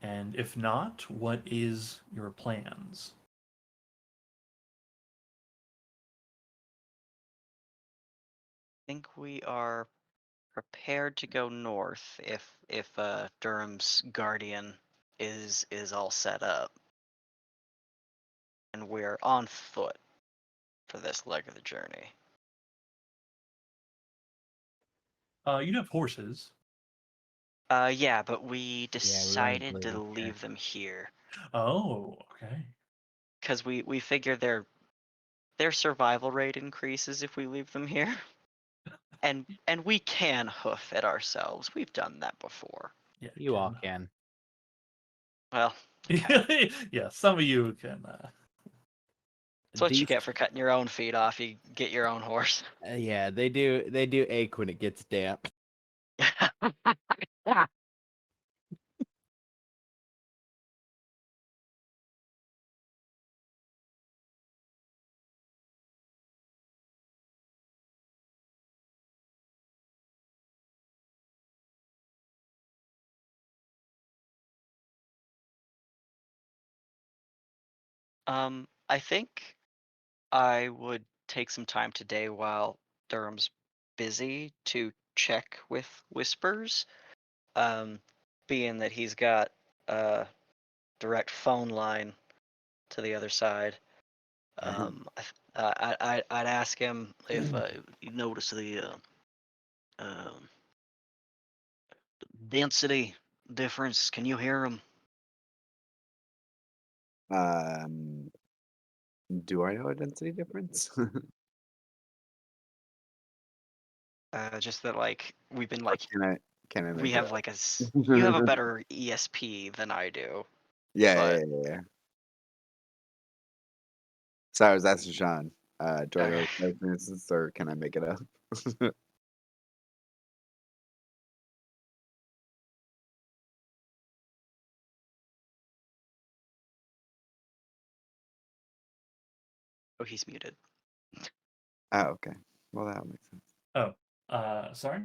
And if not, what is your plans? I think we are prepared to go north if Durham's guardian is all set up, and we're on foot for this leg of the journey. You have horses. Yeah, but we decided leave to them here. leave them here Oh, okay. because we figure their survival rate increases if we leave them here, and we can hoof it ourselves. We've done that before. Yeah, You all can. Well, yeah, some of you can. that's what you These- get for cutting your own feet off. You get your own horse. yeah, they do ache when it gets damp. I think I would take some time today while Durham's busy to check with whispers, being that he's got a direct phone line to the other side. I'd ask him if you notice the um, density difference. Can you hear him? Um, do I know a density difference? Just that like we've been Or like can I we make it have up? like you have a better ESP than I do. Yeah, But yeah. Sorry, I was asking Sean. Do I know okay. the differences or can I make it up? Oh, he's muted. Oh, okay. Well, that makes sense. Oh, sorry.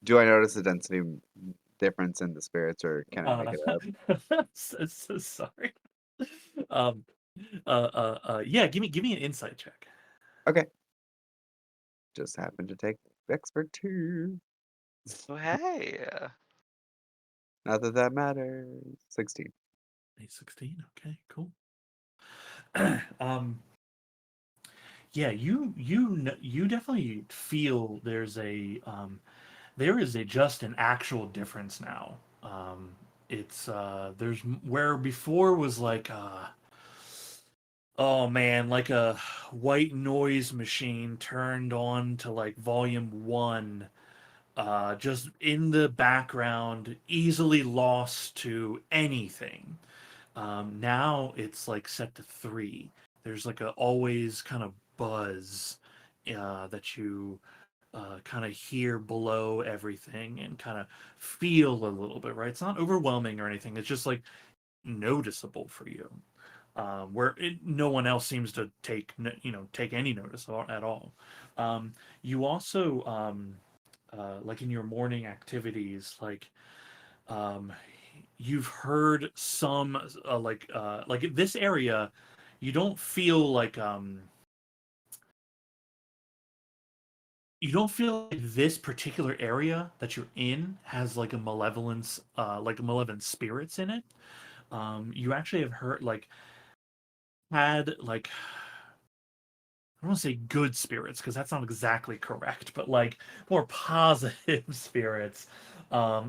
Do I notice a density difference in the spirits or can I make it up? So sorry. Um, yeah. Give me an insight check. Okay. Just happened to take expert 2. Oh hey. Not that that matters. 16. A 16. Okay, cool. um, yeah, you definitely feel there is a just an actual difference now. It's where before was like oh man, like a white noise machine turned on to like volume 1, just in the background, easily lost to anything. Now it's like set to 3. There's like a always kind of buzz that you kind of hear below everything and kind of feel a little bit, right? It's not overwhelming or anything. It's just like noticeable for you, no one else seems to take any notice at all. You also like in your morning activities, like um, you've heard some like this area, you don't feel like you don't feel like this particular area that you're in has like a malevolence, like malevolent spirits in it. You actually have heard like had like I don't want to say good spirits because that's not exactly correct, but like more positive spirits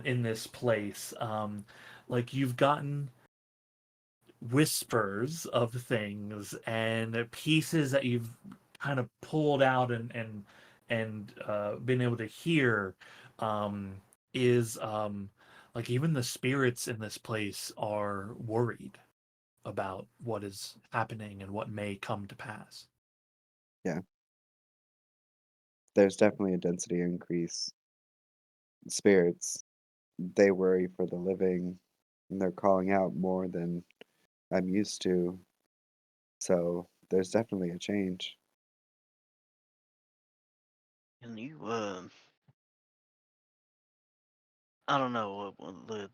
in this place. Like you've gotten whispers of things and pieces that you've kind of pulled out and been able to hear um, is like even the spirits in this place are worried about what is happening and what may come to pass. Yeah. There's definitely a density increase. Spirits, they worry for the living and they're calling out more than I'm used to. So there's definitely a change. And you I don't know the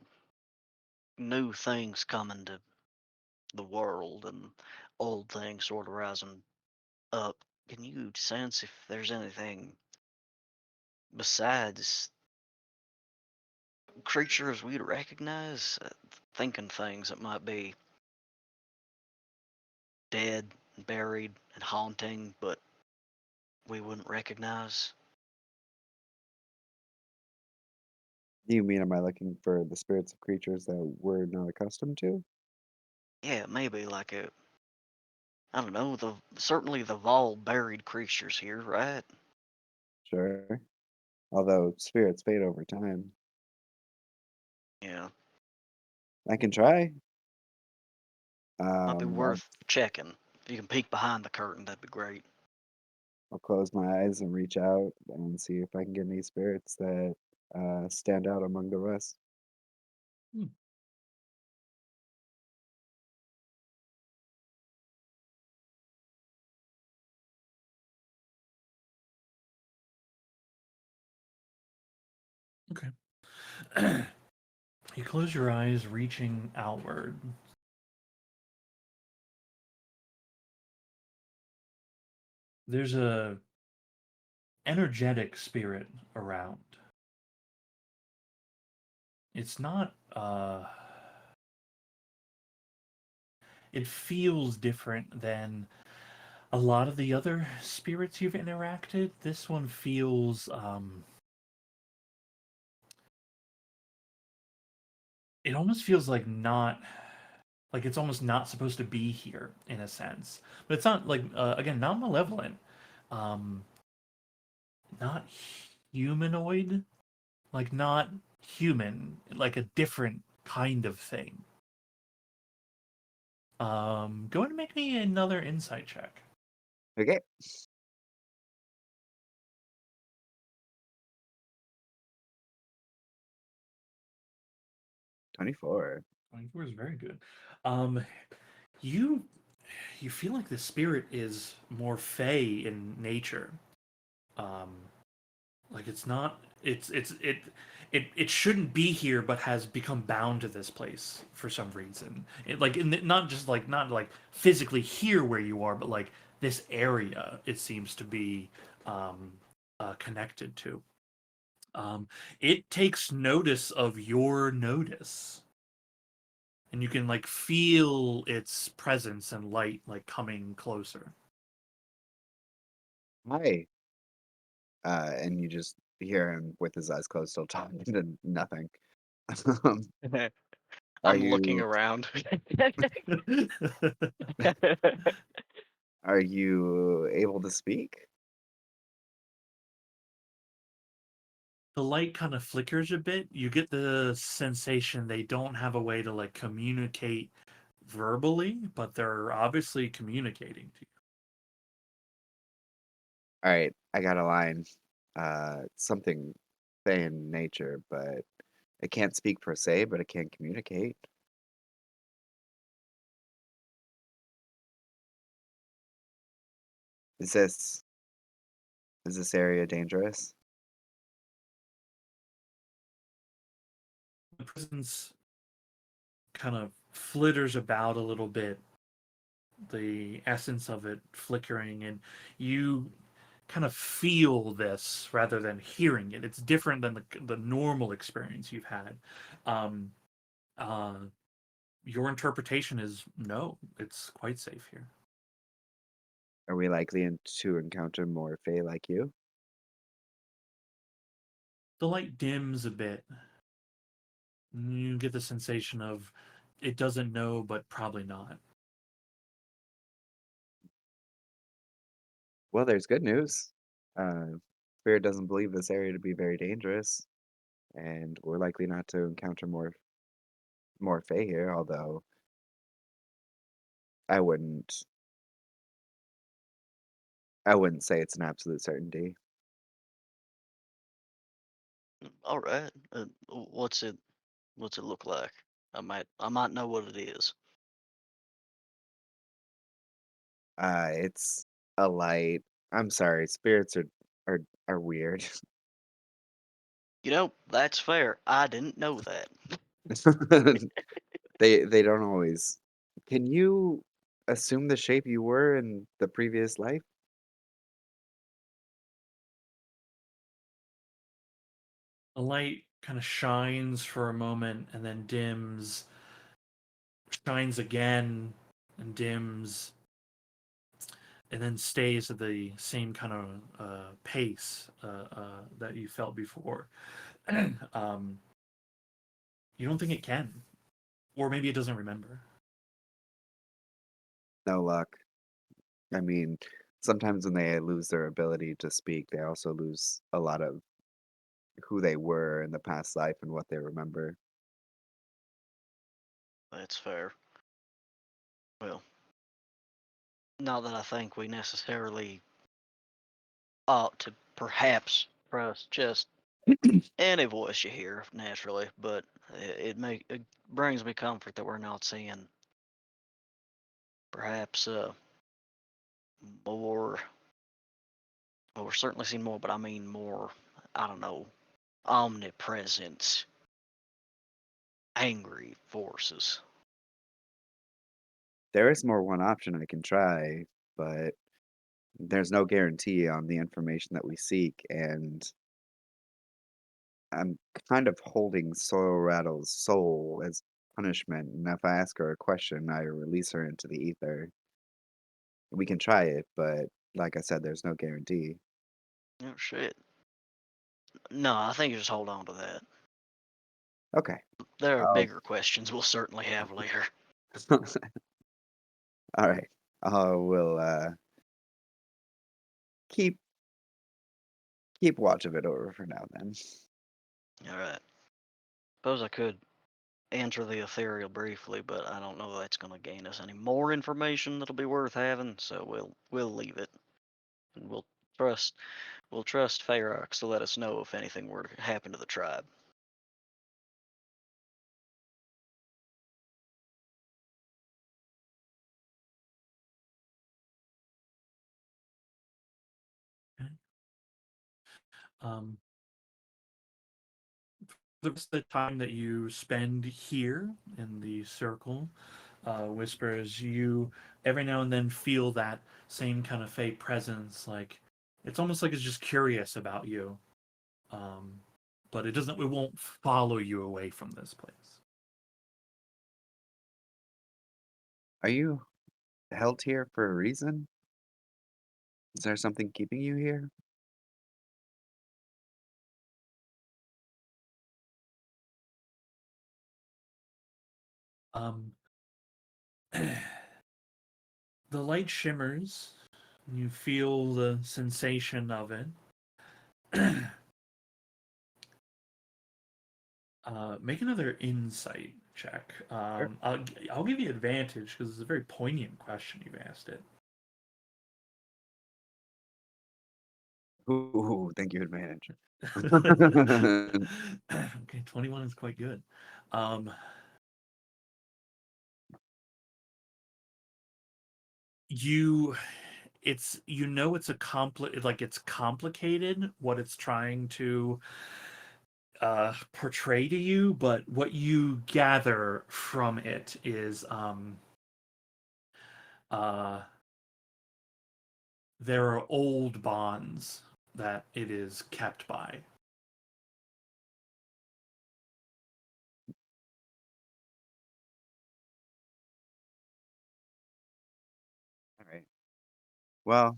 new things coming to the world and old things sort of rising up. Can you sense if there's anything besides creatures we'd recognize? Thinking things that might be dead and buried and haunting, but we wouldn't recognize. You mean, am I looking for the spirits of creatures that we're not accustomed to? Yeah, maybe like a I don't know, the certainly the all buried creatures here, right? Sure. Although spirits fade over time. Yeah. I can try. Might be I'll, worth checking. If you can peek behind the curtain, that'd be great. I'll close my eyes and reach out and see if I can get any spirits that stand out among the rest. Hmm. Okay. You close your eyes, reaching outward. There's a energetic spirit around. It's not it feels different than a lot of the other spirits you've interacted. This one feels it almost feels like not like it's almost not supposed to be here in a sense. But it's not like again, not malevolent. Um not humanoid, like not human, like a different kind of thing. Go ahead and make me another insight check. Okay. 24. 24 is very good. Um, you you feel like the spirit is more fey in nature. Um, like it's not. It shouldn't be here, but has become bound to this place for some reason. Not just like not like physically here where you are, but like this area. It seems to be um, connected to. Um, it takes notice of your notice, and you can like feel its presence and light like coming closer. Hi. And you just hear him with his eyes closed, still talking to nothing. Um, are I'm looking you around. are you able to speak? The light kind of flickers a bit. You get the sensation they don't have a way to like communicate verbally, but they're obviously communicating to you. All right, I got a line. Something in nature, but it can't speak per se, but it can communicate. Is this is this area dangerous? The presence kind of flitters about a little bit, the essence of it flickering, and you kind of feel this rather than hearing it. It's different than the normal experience you've had. Um, uh, your interpretation is no, it's quite safe here. Are we likely to encounter more Fae like you? The light dims a bit. You get the sensation of it doesn't know, but probably not. Well, there's good news. Spirit doesn't believe this area to be very dangerous, and we're likely not to encounter more Fae here, although I wouldn't I wouldn't say it's an absolute certainty. All right. What's it look like? I might know what it is. It's a light. I'm sorry, spirits are are weird. That's fair. I didn't know that. They don't always. Can you assume the shape you were in the previous life? The light kind of shines for a moment and then dims, shines again and dims, and then stays at the same kind of pace that you felt before. um, you don't think it can, or maybe it doesn't remember. No luck. I mean, sometimes when they lose their ability to speak, they also lose a lot of who they were in the past life and what they remember. That's fair. Well, not that I think we necessarily ought to perhaps trust just any voice you hear naturally, but it brings me comfort that we're not seeing perhaps more. Well, we're certainly seeing more, but I mean more. I don't know, omnipresent, angry forces. There is more one option I can try, but there's no guarantee on the information that we seek, and I'm kind of holding Soil Rattle's soul as punishment, and if I ask her a question, I release her into the ether. We can try it, but like I said, there's no guarantee. Oh shit. No, I think you just hold on to that. Okay. There are I'll bigger questions we'll certainly have later. all right. I will keep watch of it over for now then. All right. Suppose I could answer the ethereal briefly, but I don't know that's going to gain us any more information that'll be worth having. So we'll leave it, and trust we'll trust Ferox to let us know if anything were to happen to the tribe. Um, the rest of the time that you spend here in the circle, Whispers, you every now and then feel that same kind of fey presence. Like it's almost like it's just curious about you, um, but it doesn't. It won't follow you away from this place. Are you held here for a reason? Is there something keeping you here? Um, the light shimmers. You feel the sensation of it. Make another insight check. Sure. I'll give you advantage because it's a very poignant question you've asked it. Ooh, thank you, advantage. Okay, 21 is quite good. Um, you it's it's it's complicated what it's trying to portray to you, but what you gather from it is uh there are old bonds that it is kept by. All right. Well,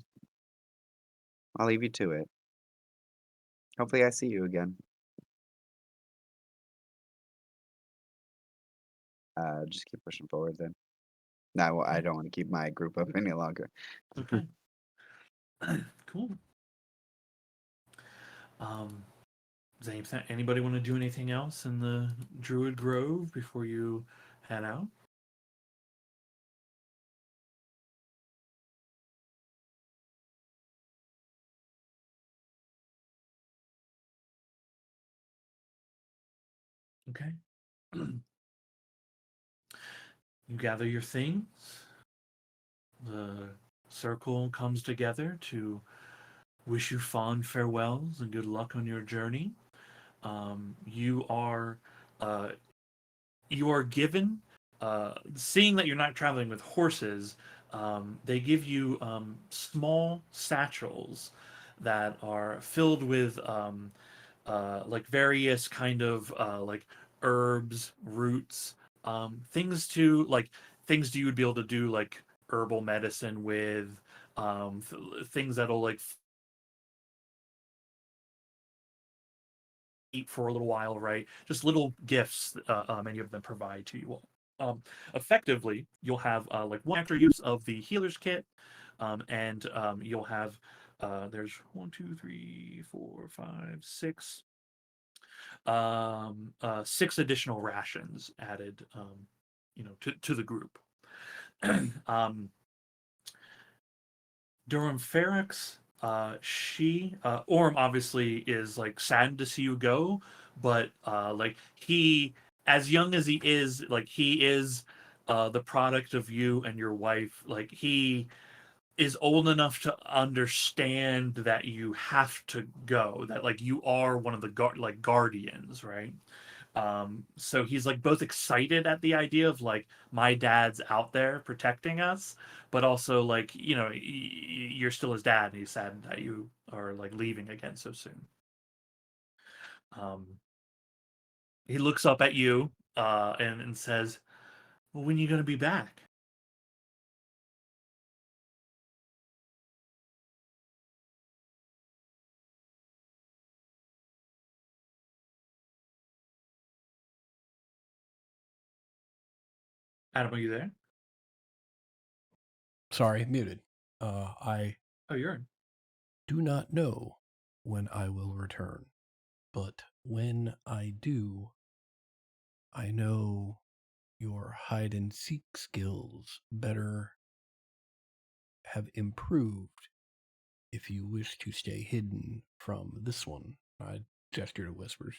I'll leave you to it. Hopefully I see you again. Just keep pushing forward then. No, I don't want to keep my group up any longer. Okay. Cool. um Anybody want to do anything else in the Druid Grove before you head out? Okay. You gather your things. The circle comes together to wish you fond farewells and good luck on your journey. Um, you are uh, you are given, seeing that you're not traveling with horses, they give you small satchels that are filled with like various kind of like herbs, roots, things you would be able to do like herbal medicine with, things that'll like eat for a little while, right? Just little gifts many of them provide to you all. Effectively, you'll have like one after use of the healer's kit, and you'll have there's 6 additional rations added, to the group. um, Durham Ferrex, Orm obviously is like saddened to see you go, but like he, as young as he is, like he is the product of you and your wife. Like he is old enough to understand that you have to go, that like you are one of the guardians, right? So he's like both excited at the idea of like my dad's out there protecting us, but also like you're still his dad, and he's sad that you are like leaving again so soon. He looks up at you and says, "Well, when are you gonna be back?" Adam, are you there? Sorry, muted. I Oh, you're in. do not know when I will return, but when I do, I know your hide and seek skills better have improved if you wish to stay hidden from this one. I gesture to Whispers.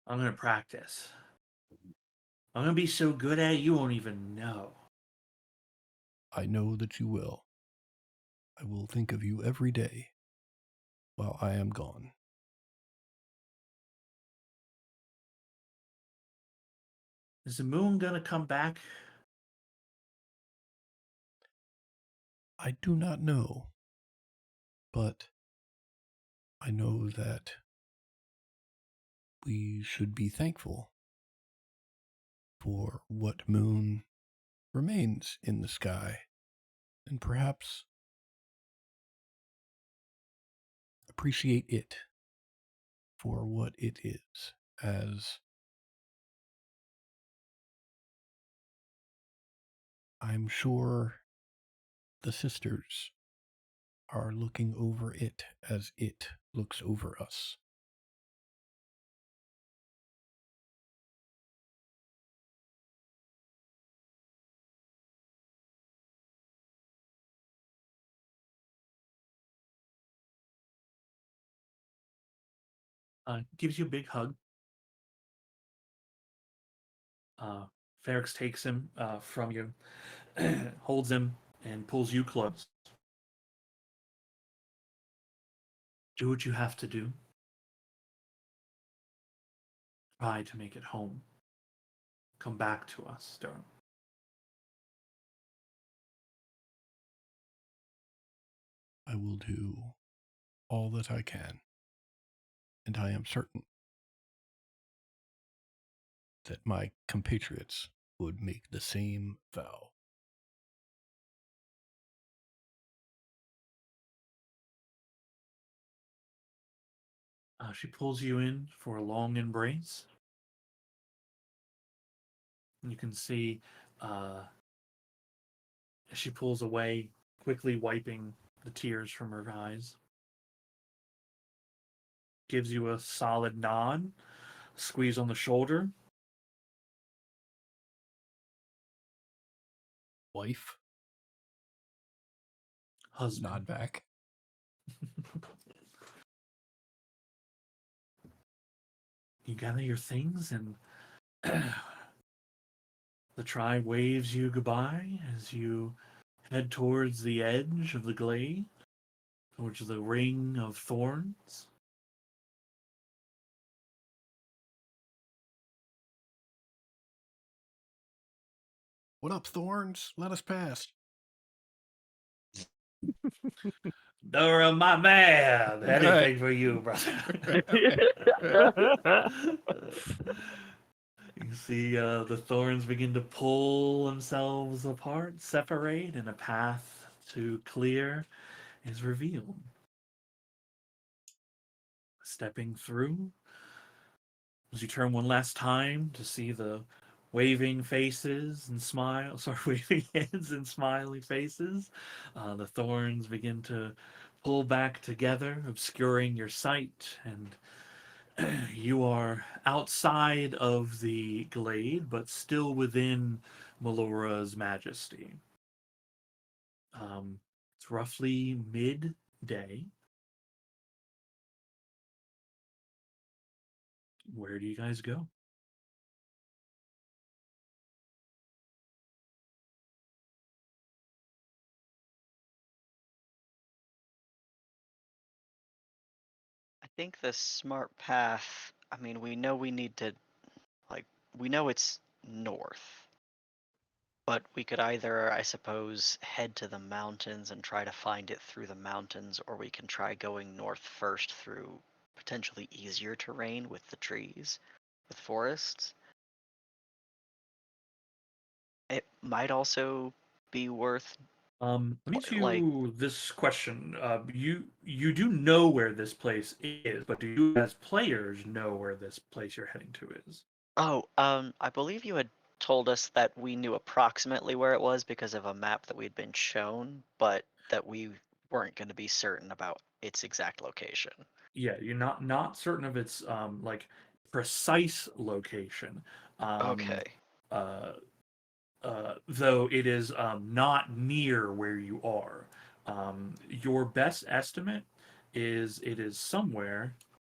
I'm gonna practice. I'm gonna be so good at it you won't even know. I know that you will. I will think of you every day while I am gone. Is the moon gonna come back? I do not know, but I know that we should be thankful for what moon remains in the sky, and perhaps appreciate it for what it is, as I'm sure the sisters are looking over it as it looks over us. Gives you a big hug. Ferrex takes him from you, holds him, and pulls you close. Do what you have to do. Try to make it home. Come back to us, Durham. I will do all that I can, and I am certain that my compatriots would make the same vow. She pulls you in for a long embrace. You can see as she pulls away, quickly wiping the tears from her eyes. Gives you a solid nod, squeeze on the shoulder. Wife, Husband. nod back. You gather your things, and the tribe waves you goodbye as you head towards the edge of the glade, towards the ring of thorns. What up, Thorns? Let us pass. Durham, my man, anything for you, brother. You see the thorns begin to pull themselves apart, separate, and a path to clear is revealed. Stepping through, as you turn one last time to see the waving faces and waving heads and smiley faces, the thorns begin to pull back together, obscuring your sight, and you are outside of the glade, but still within Melora's majesty. It's roughly midday. Where do you guys go? think the smart path, I mean, we know we need to, like, we know it's north, but we could either, I suppose, head to the mountains and try to find it through the mountains, or we can try going north first through potentially easier terrain with the trees, with forests. It might also be worth, Let me ask like, you this question. You do know where this place is, but do you, as players, know where this place you're heading to is? oh, I believe you had told us that we knew approximately where it was because of a map that we'd been shown, but that we weren't going to be certain about its exact location. Yeah, you're not certain of its like precise location. Okay. Uh, though it is not near where you are. Your best estimate is it is somewhere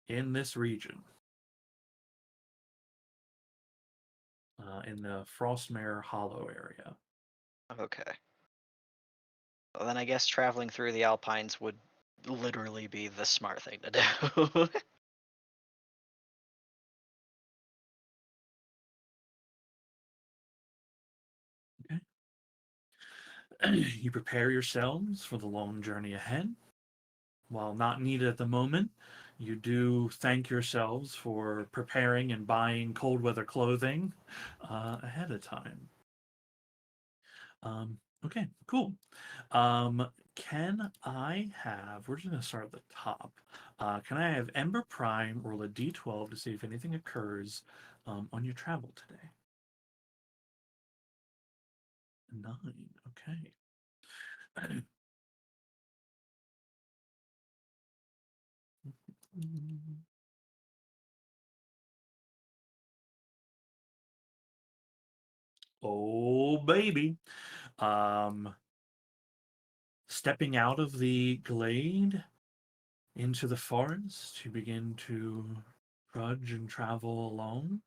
in this region, in the Frostmare Hollow area. Okay. Well, then I guess traveling through the Alpines would literally be the smart thing to do. You prepare yourselves for the long journey ahead. While not needed at the moment, you do thank yourselves for preparing and buying cold weather clothing ahead of time. Okay, cool. Can I have, we're just going to start at the top. Can I have Ember Prime roll a d12 to see if anything occurs on your travel today? 9, okay. Oh, baby. Um, Stepping out of the glade into the forest, you begin to trudge and travel along.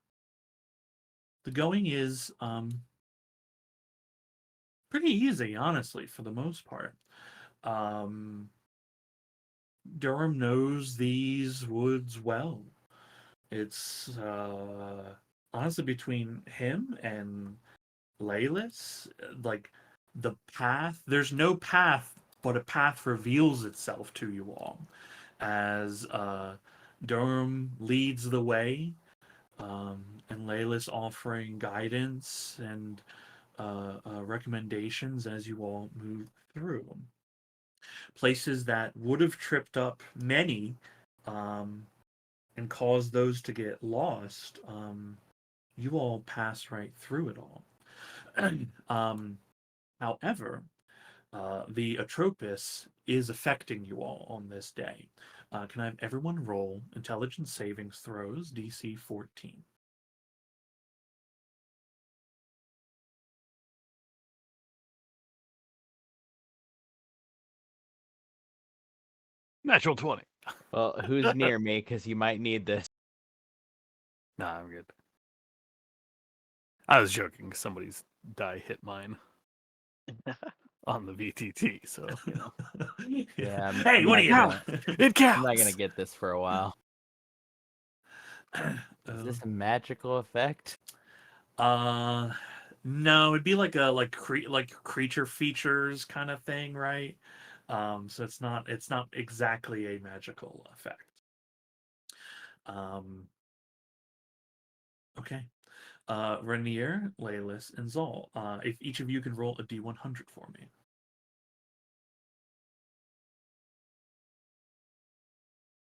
The going is pretty easy, honestly, for the most part. Um, Durham knows these woods well. It's honestly between him and Laylis, like the path, there's no path, but a path reveals itself to you all as Durham leads the way, and Laylis offering guidance and recommendations as you all move through. Places that would have tripped up many um, and caused those to get lost, you all pass right through it all. um, However, the Atropus is affecting you all on this day. Can I have everyone roll intelligence savings throws, DC 14? Natural 20. Well, who's near me? Because you might need this. Nah, I'm good. I was joking. Somebody's die hit mine on the VTT, so you know Yeah, Hey, I'm what are not you gonna. doing? it I'm not gonna counts. get this for a while. Is this a magical effect? Uh, no, it'd be like a like creature features kind of thing, right? So it's not exactly a magical effect. Um, okay. Rainier, Laylis, and Zol. If each of you can roll a D100 for me.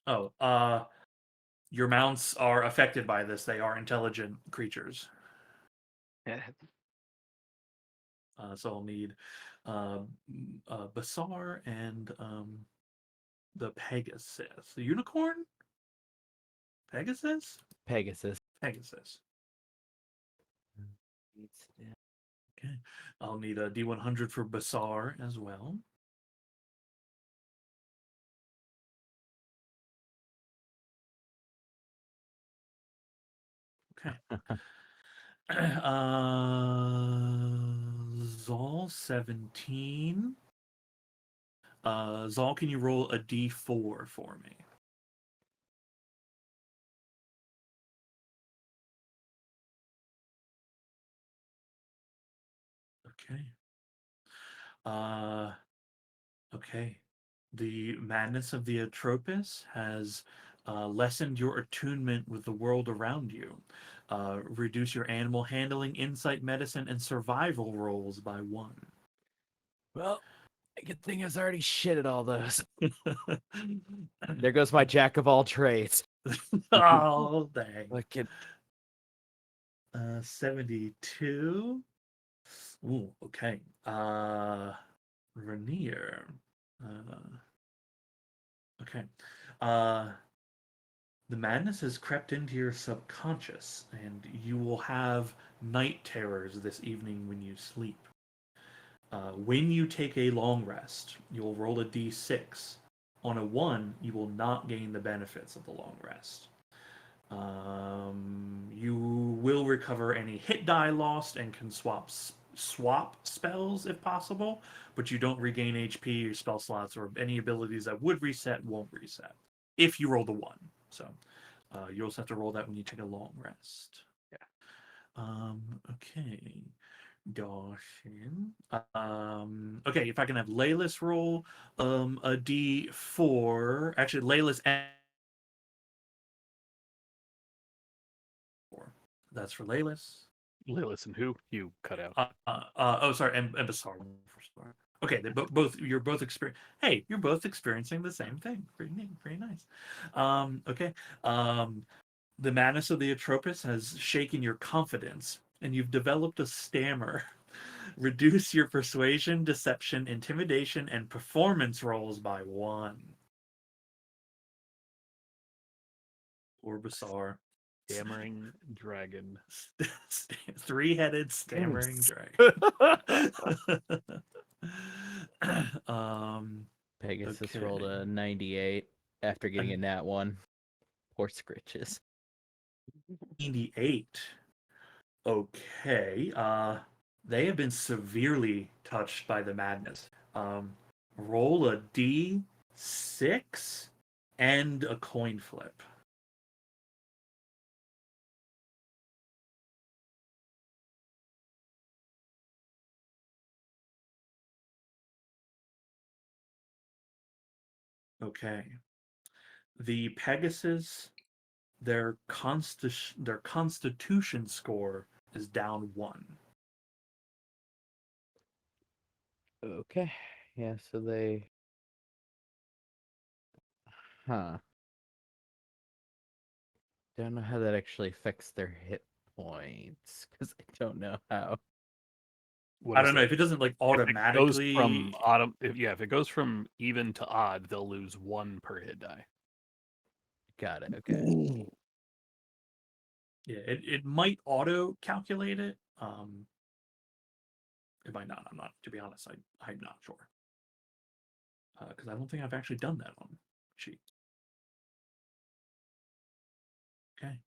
Oh, your mounts are affected by this. They are intelligent creatures. So I'll need uh, Basar and the Pegasus. The unicorn? Pegasus? Pegasus. Pegasus. Okay. I'll need a D100 for Basar as well. Okay. Zol 17. Zal, can you roll a D4 for me? Okay. Okay. The madness of the Atropos has lessened your attunement with the world around you. Reduce your animal handling, insight, medicine, and survival rolls by 1. Well, good thing I was already shit at all those. There goes my jack of all trades. Oh, dang. Look at 72. Ooh, okay. Rainier. Okay. Uh, the madness has crept into your subconscious, and you will have night terrors this evening when you sleep. When you take a long rest, you'll roll a d6. On a 1, you will not gain the benefits of the long rest. You will recover any hit die lost and can swap spells if possible, but you don't regain HP or spell slots, or any abilities that would reset won't reset if you roll the 1. So you also have to roll that when you take a long rest. Okay. Dawson. Okay, if I can have Laylis roll a d4. Actually, Laylis and 4. That's for Laylis. Listen, who you cut out? Oh, sorry, and Bassar. Okay, they both you're both Hey, you're both experiencing the same thing. Pretty neat, pretty nice. Okay. The madness of the Atropos has shaken your confidence, and you've developed a stammer. Reduce your persuasion, deception, intimidation, and performance rolls by 1. Or Bassar. Stammering dragon. 3-headed stammering dragon. Pegasus Okay. rolled a 98 after getting a nat 1. Poor Scritches. 98. Okay. They have been severely touched by the madness. Roll a d6 and a coin flip. Okay. The Pegasus, their constitution score is down 1. Okay. Yeah, so they. Huh. Don't know how that actually affects their hit points because I don't know how. What I is don't know it? if it doesn't like If it goes automatically. from autumn, if it goes from even to odd, they'll lose 1 per hit die. Got it. Okay. Yeah, it might auto calculate it. It might not. I'm not. To be honest, I'm not sure. Because I don't think I've actually done that on sheet. Okay.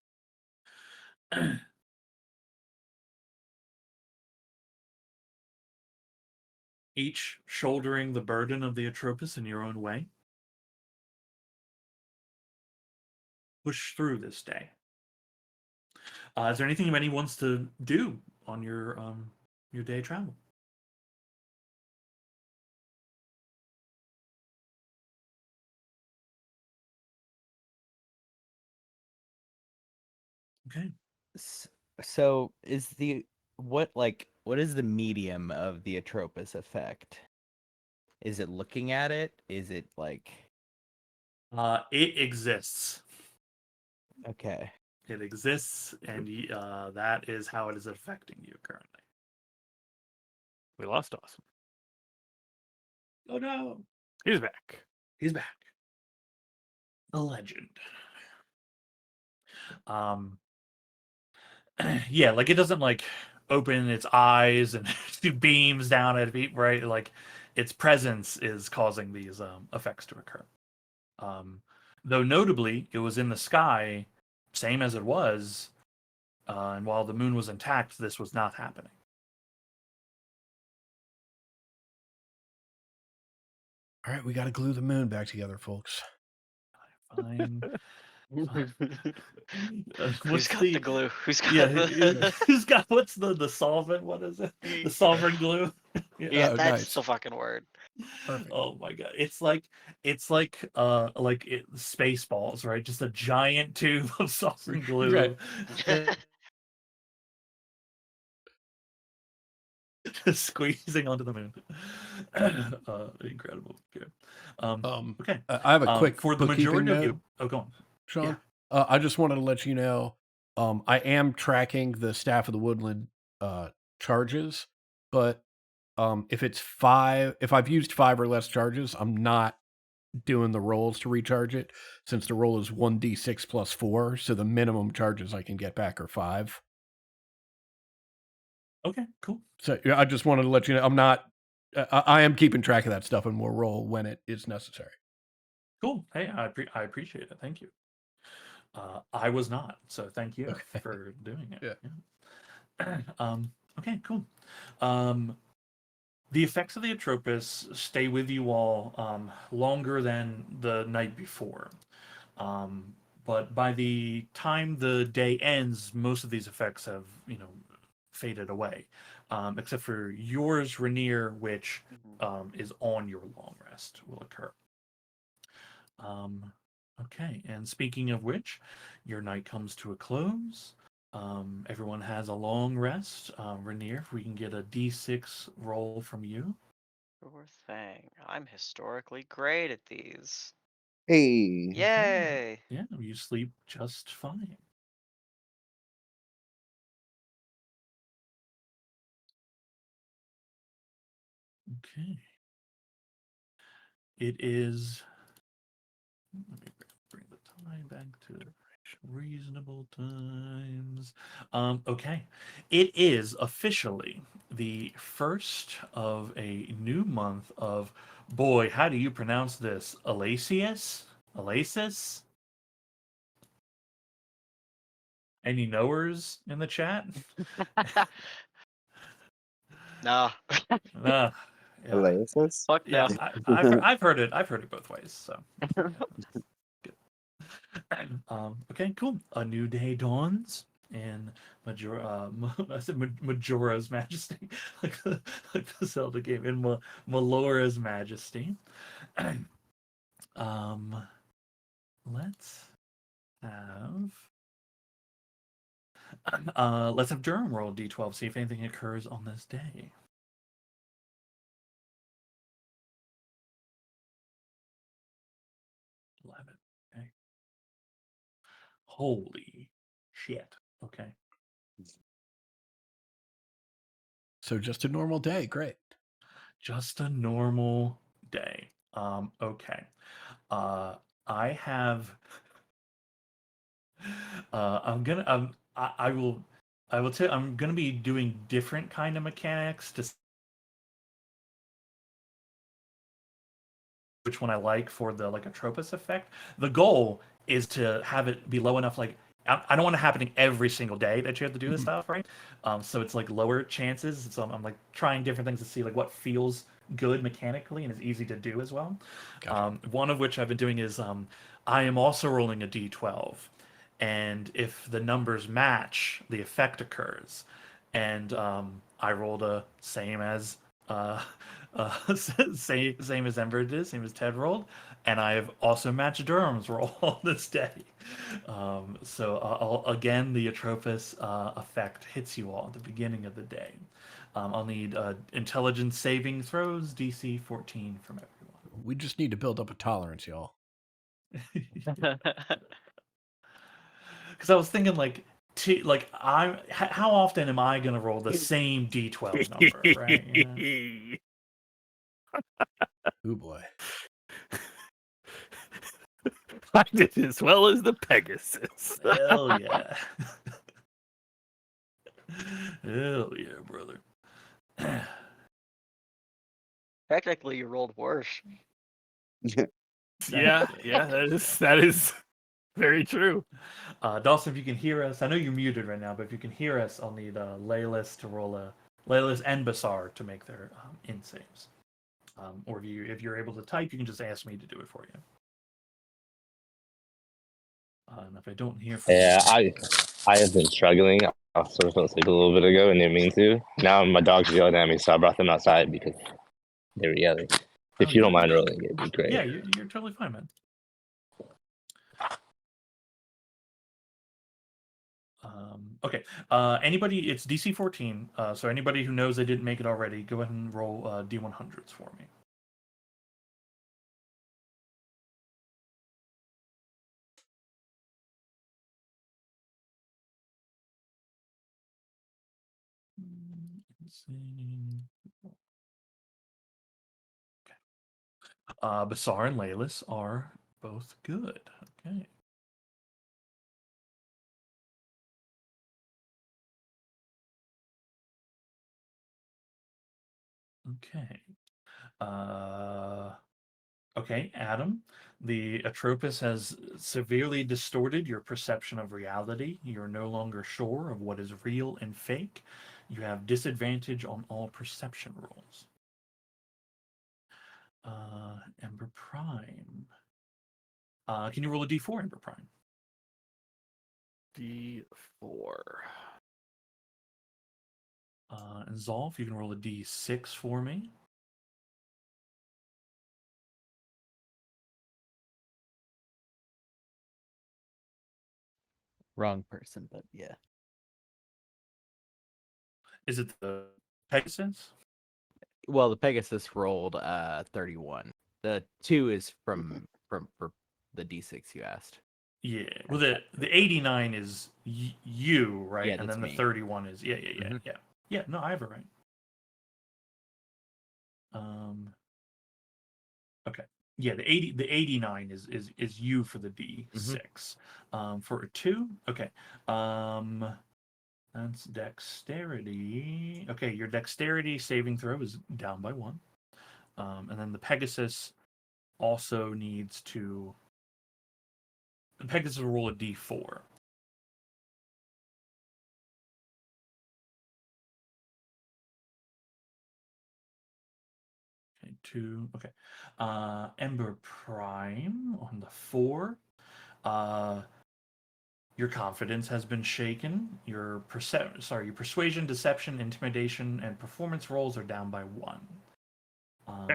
Each shouldering the burden of the Atropos in your own way. Push through this day. Is there anything anybody wants to do on your day travel? Okay. So is the what is the medium of the Atropos effect? Is it looking at it? Is it like It exists. okay? It exists, and that is how it is affecting you currently. We lost Awesome. Oh no, He's back. he's back. A legend. Um, yeah, like it doesn't like open its eyes and shoot beams down at people, right? Like its presence is causing these effects to occur. Though notably, it was in the sky, same as it was, and while the moon was intact, this was not happening. All right, we got to glue the moon back together, folks. Fine. Who's What's got the the glue? Who's got yeah? the? Who's got what's the solvent? What is it? The sovereign glue. Yeah, Oh, that's nice. the fucking word. Perfect. Oh my god, it's like space balls, right? Just a giant tube of sovereign glue. Just squeezing onto the moon. Incredible. Okay. Okay. I have a quick For the bookkeeping majority of note, you. Oh, go on. Sean. I just wanted to let you know, I am tracking the Staff of the Woodland charges, but if I've used 5 or less charges, I'm not doing the rolls to recharge it, since the roll is 1d6 plus 4, so the minimum charges I can get back are 5. Okay, cool. So yeah, I just wanted to let you know I'm not. I am keeping track of that stuff, and will roll when it is necessary. Cool. Hey, I appreciate it. Thank you. I was not, so thank you Okay. for doing it. Yeah. Okay, cool. The effects of the Atropos stay with you all longer than the night before. But by the time the day ends, most of these effects have, faded away. Except for yours, Rainier, which is on your long rest, will occur. Okay, and speaking of which, your night comes to a close. Everyone has a long rest. Rainier, if we can get a d6 roll from you. Sure thing. I'm historically great at these. Hey. Okay. Yay! Yeah, you sleep just fine. Okay. It is. Let me bring the time back to reasonable times. Okay. It is officially the first of a new month of, boy, how do you pronounce this? Alacius? Alacis? Any knowers in the chat? Nah. Yeah. Elasis? Fuck Yeah, no. I've heard it. I've heard it both ways. So, yeah. Okay, cool. A new day dawns, and I said Majora's Majesty, like the Zelda game, in Melora's Majesty. um, let's have Durham roll d12. See if anything occurs on this day. 11. Okay. Holy shit. Okay. So just a normal day. Great. Just a normal day. Okay. I have. I will tell. I'm gonna be doing different kind of mechanics to which one I like for the like Atropos effect. The goal is to have it be low enough. Like I don't want it happening every single day that you have to do this stuff, right? So it's like lower chances. So I'm like trying different things to see like what feels good mechanically and is easy to do as well. Gotcha. One of which I've been doing is I am also rolling a d12, and if the numbers match, the effect occurs. And I rolled a same as same as Ember did, same as Ted rolled, and I have also matched Durham's roll this day. Again, the Atropos effect hits you all at the beginning of the day. I'll need intelligence saving throws, DC 14 from everyone. We just need to build up a tolerance, y'all. Because I was thinking how often am I gonna roll the same D12 number, right? Yeah. Oh boy. I did as well as the Pegasus. Hell yeah. Hell yeah, brother. Technically, you rolled worse. Yeah, that is very true. Dawson, if you can hear us, I know you're muted right now, but if you can hear us, I'll need Laylis to roll Laylis and Basar to make their in saves. Or if you're able to type, you can just ask me to do it for you. And if I don't hear from Yeah, you, I have been struggling. I sort of fell asleep a little bit ago and didn't mean to. Now my dogs are yelling at me, so I brought them outside because they were yelling. If you don't mind rolling, it'd be great. Yeah, you're totally fine, man. Okay. Anybody? It's DC 14. So anybody who knows they didn't make it already, go ahead and roll D100s for me. Let's see. Okay. Basar and Laylis are both good. Okay. Okay. Okay, Adam. The Atropus has severely distorted your perception of reality. You're no longer sure of what is real and fake. You have disadvantage on all perception rolls. Ember Prime. Can you roll a d4, Ember Prime? D4. And Zolf, you can roll a d6 for me. Wrong person, but yeah. Is it the Pegasus? Well, the Pegasus rolled 31. The 2 is from for the D6 you asked. Yeah. Well, the 89 is you, right? Yeah, And that's then the me. 31 is yeah. Mhm. Yeah. No, I have it right. Okay. Yeah, the 89 is you for the D6. For a 2, okay. That's dexterity. Okay, your dexterity saving throw is down by 1. And then the Pegasus also needs to. The Pegasus will roll a d4. Okay, 2. Okay. Ember Prime on the 4. Your confidence has been shaken. Your persuasion, deception, intimidation, and performance rolls are down by 1.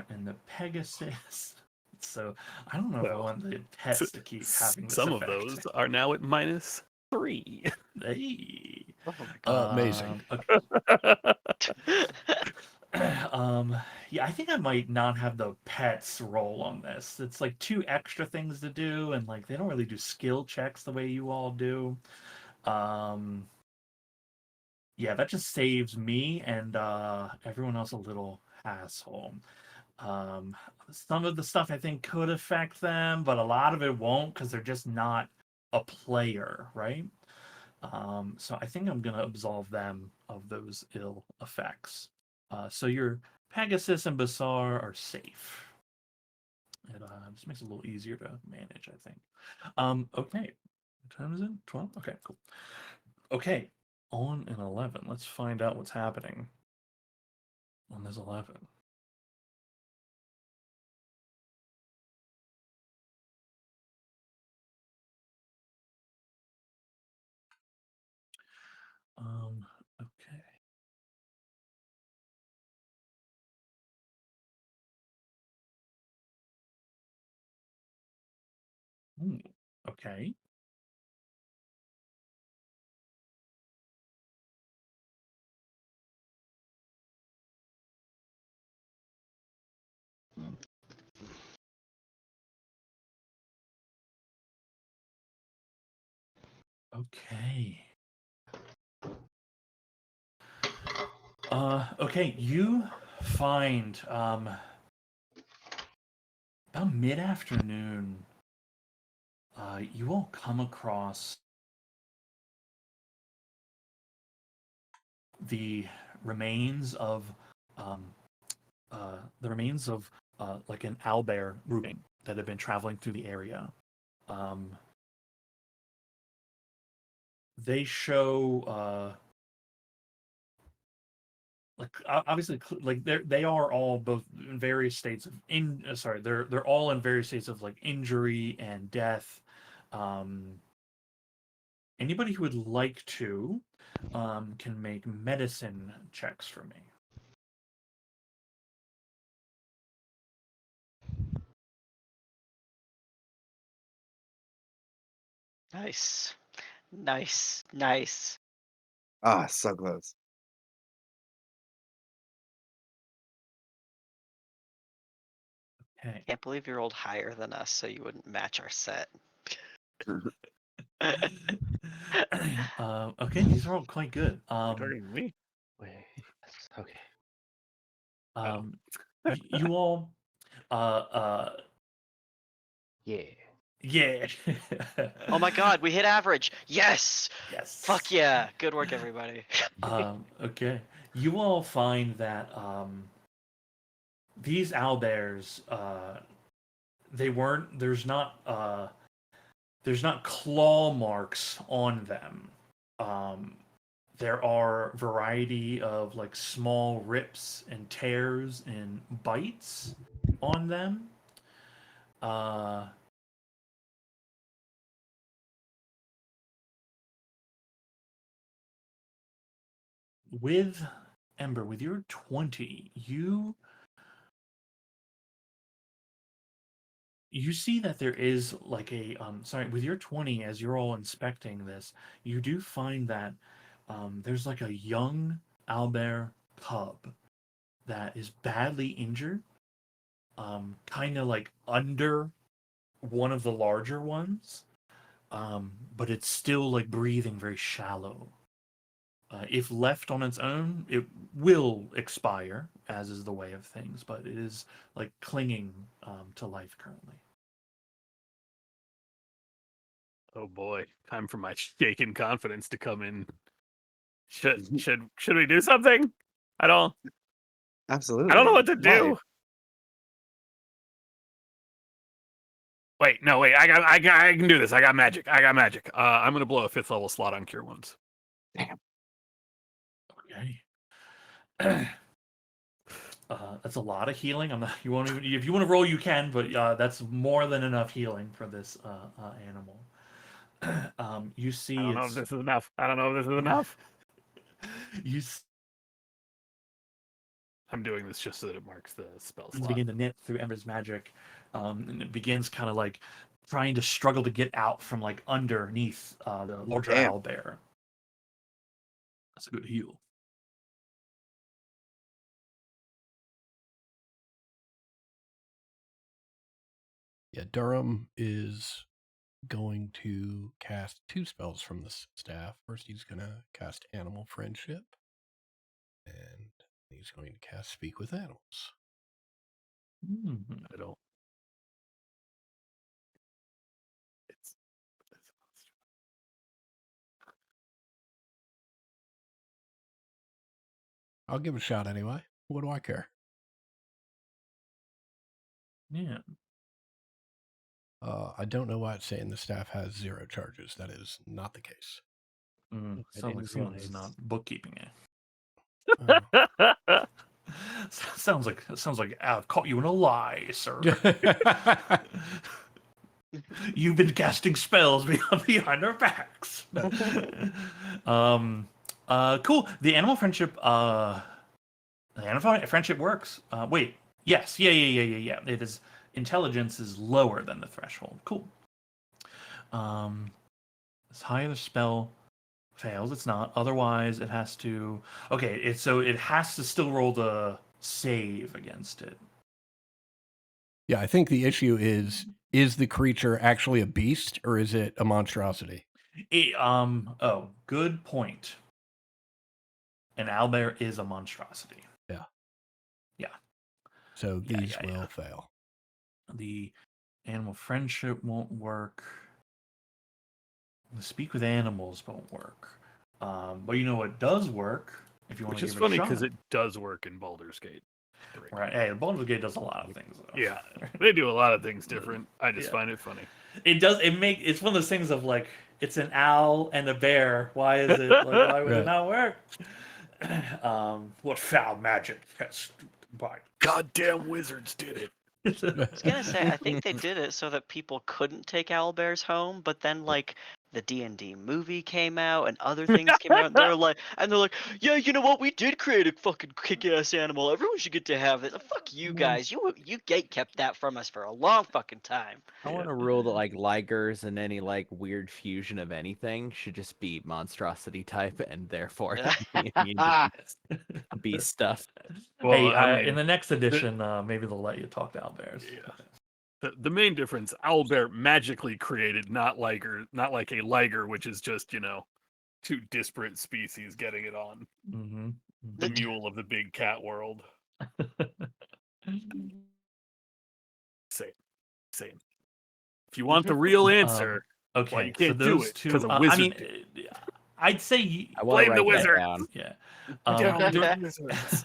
And the Pegasus. So I don't know if I Well, want the pets to keep having this Some effect. of those are now at -3. Hey. Oh my god. Amazing. Okay. Yeah, I think I might not have the pets roll on this. It's like 2 extra things to do, and like they don't really do skill checks the way you all do. Yeah, that just saves me and everyone else a little asshole. Some of the stuff I think could affect them, but a lot of it won't because they're just not a player, right? So I think I'm gonna absolve them of those ill effects. So your Pegasus and Basar are safe. It just makes it a little easier to manage, I think. Okay. What time is it? 12? Okay, cool. Okay, on an 11. Let's find out what's happening on this 11. Okay. Okay. Okay. Okay, you find about mid-afternoon, you all come across the remains of um, like an owlbear grouping that have been traveling through the area. Um, they show like obviously like they are all both in various states of they're all in various states of like injury and death. Anybody who would like to can make medicine checks for me. Nice. Nice. Nice. Ah, so close. Okay. Can't believe you rolled higher than us, so you wouldn't match our set. Okay, these are all quite good. You're talking to me. Wait. Okay. You all, uh, Yeah. yeah. Oh my god, we hit average! Yes! Yes. Fuck yeah! Good work, everybody. Okay. You all find that these owlbears, there's not claw marks on them. There are variety of like small rips and tears and bites on them. With Ember, with your 20, you see that there is like a sorry, with your 20, as you're all inspecting this, you do find that there's like a young owlbear cub that is badly injured, kind of like under one of the larger ones, but it's still like breathing very shallow. If left on its own, it will expire, as is the way of things, but it is like clinging to life currently. Oh boy, time for my shaken confidence to come in. Should we do something? I don't Absolutely. know what to Why? do. Wait, no, wait. I can do this. I got magic. I'm gonna blow a 5th level slot on Cure Wounds. Okay. That's a lot of healing. I'm not. You won't even. If you want to roll, you can, but that's more than enough healing for this animal. You see, I don't know if this is enough. You I'm doing this just so that it marks the spell slot. begin to knit through Ember's magic, and it begins kind of like trying to struggle to get out from like underneath the larger Damn. owlbear. That's a good heal. Yeah, Durham is going to cast 2 spells from the staff. First, he's going to cast Animal Friendship, and he's going to cast Speak with Animals. I don't. I'll give it a shot anyway. What do I care? Yeah. I don't know why it's saying the staff has 0 charges. That is not the case. Sounds like someone's not bookkeeping it. Oh. sounds like I've caught you in a lie, sir. You've been casting spells behind our backs. Cool. The animal friendship works. Wait. Yes. Yeah. It is intelligence is lower than the threshold. Cool. As high the spell fails, it's not. Otherwise, it has to. Okay. It has to still roll the save against it. Yeah, I think the issue is the creature actually a beast or is it a monstrosity? Oh, good point. An owlbear is a monstrosity. Yeah. Yeah. So these will fail. The animal friendship won't work. The speak with animals won't work. But you know what does work if you want to give it a shot. Which is funny because it does work in Baldur's Gate 3. Right. Hey, Baldur's Gate does a lot of things, though. Yeah, they do a lot of things different. I just find it funny. It's one of those things of like, it's an owl and a bear. Why is it? Like, why would it not work? What foul magic has by goddamn wizards did it. I was gonna say, I think they did it so that people couldn't take owlbears home, but then like the D&D movie came out and other things came out, and they're like, yeah, you know what? We did create a fucking kick-ass animal. Everyone should get to have it. Fuck you guys. You gate kept that from us for a long fucking time. I want to rule that like Ligers and any like weird fusion of anything should just be monstrosity type and therefore be immune to beast stuff. Hey, I in mean, the next edition, maybe they'll let you talk to owlbears. yeah. The main difference, owlbear magically created, not like a liger, which is just, two disparate species getting it on. Mm-hmm. The mule of the big cat world. Same. If you want the real answer, okay, well, you so can't do those it two. because a I wizard. mean, I'd say I want to Blame the write that wizard. down. yeah. Down there- the wizards.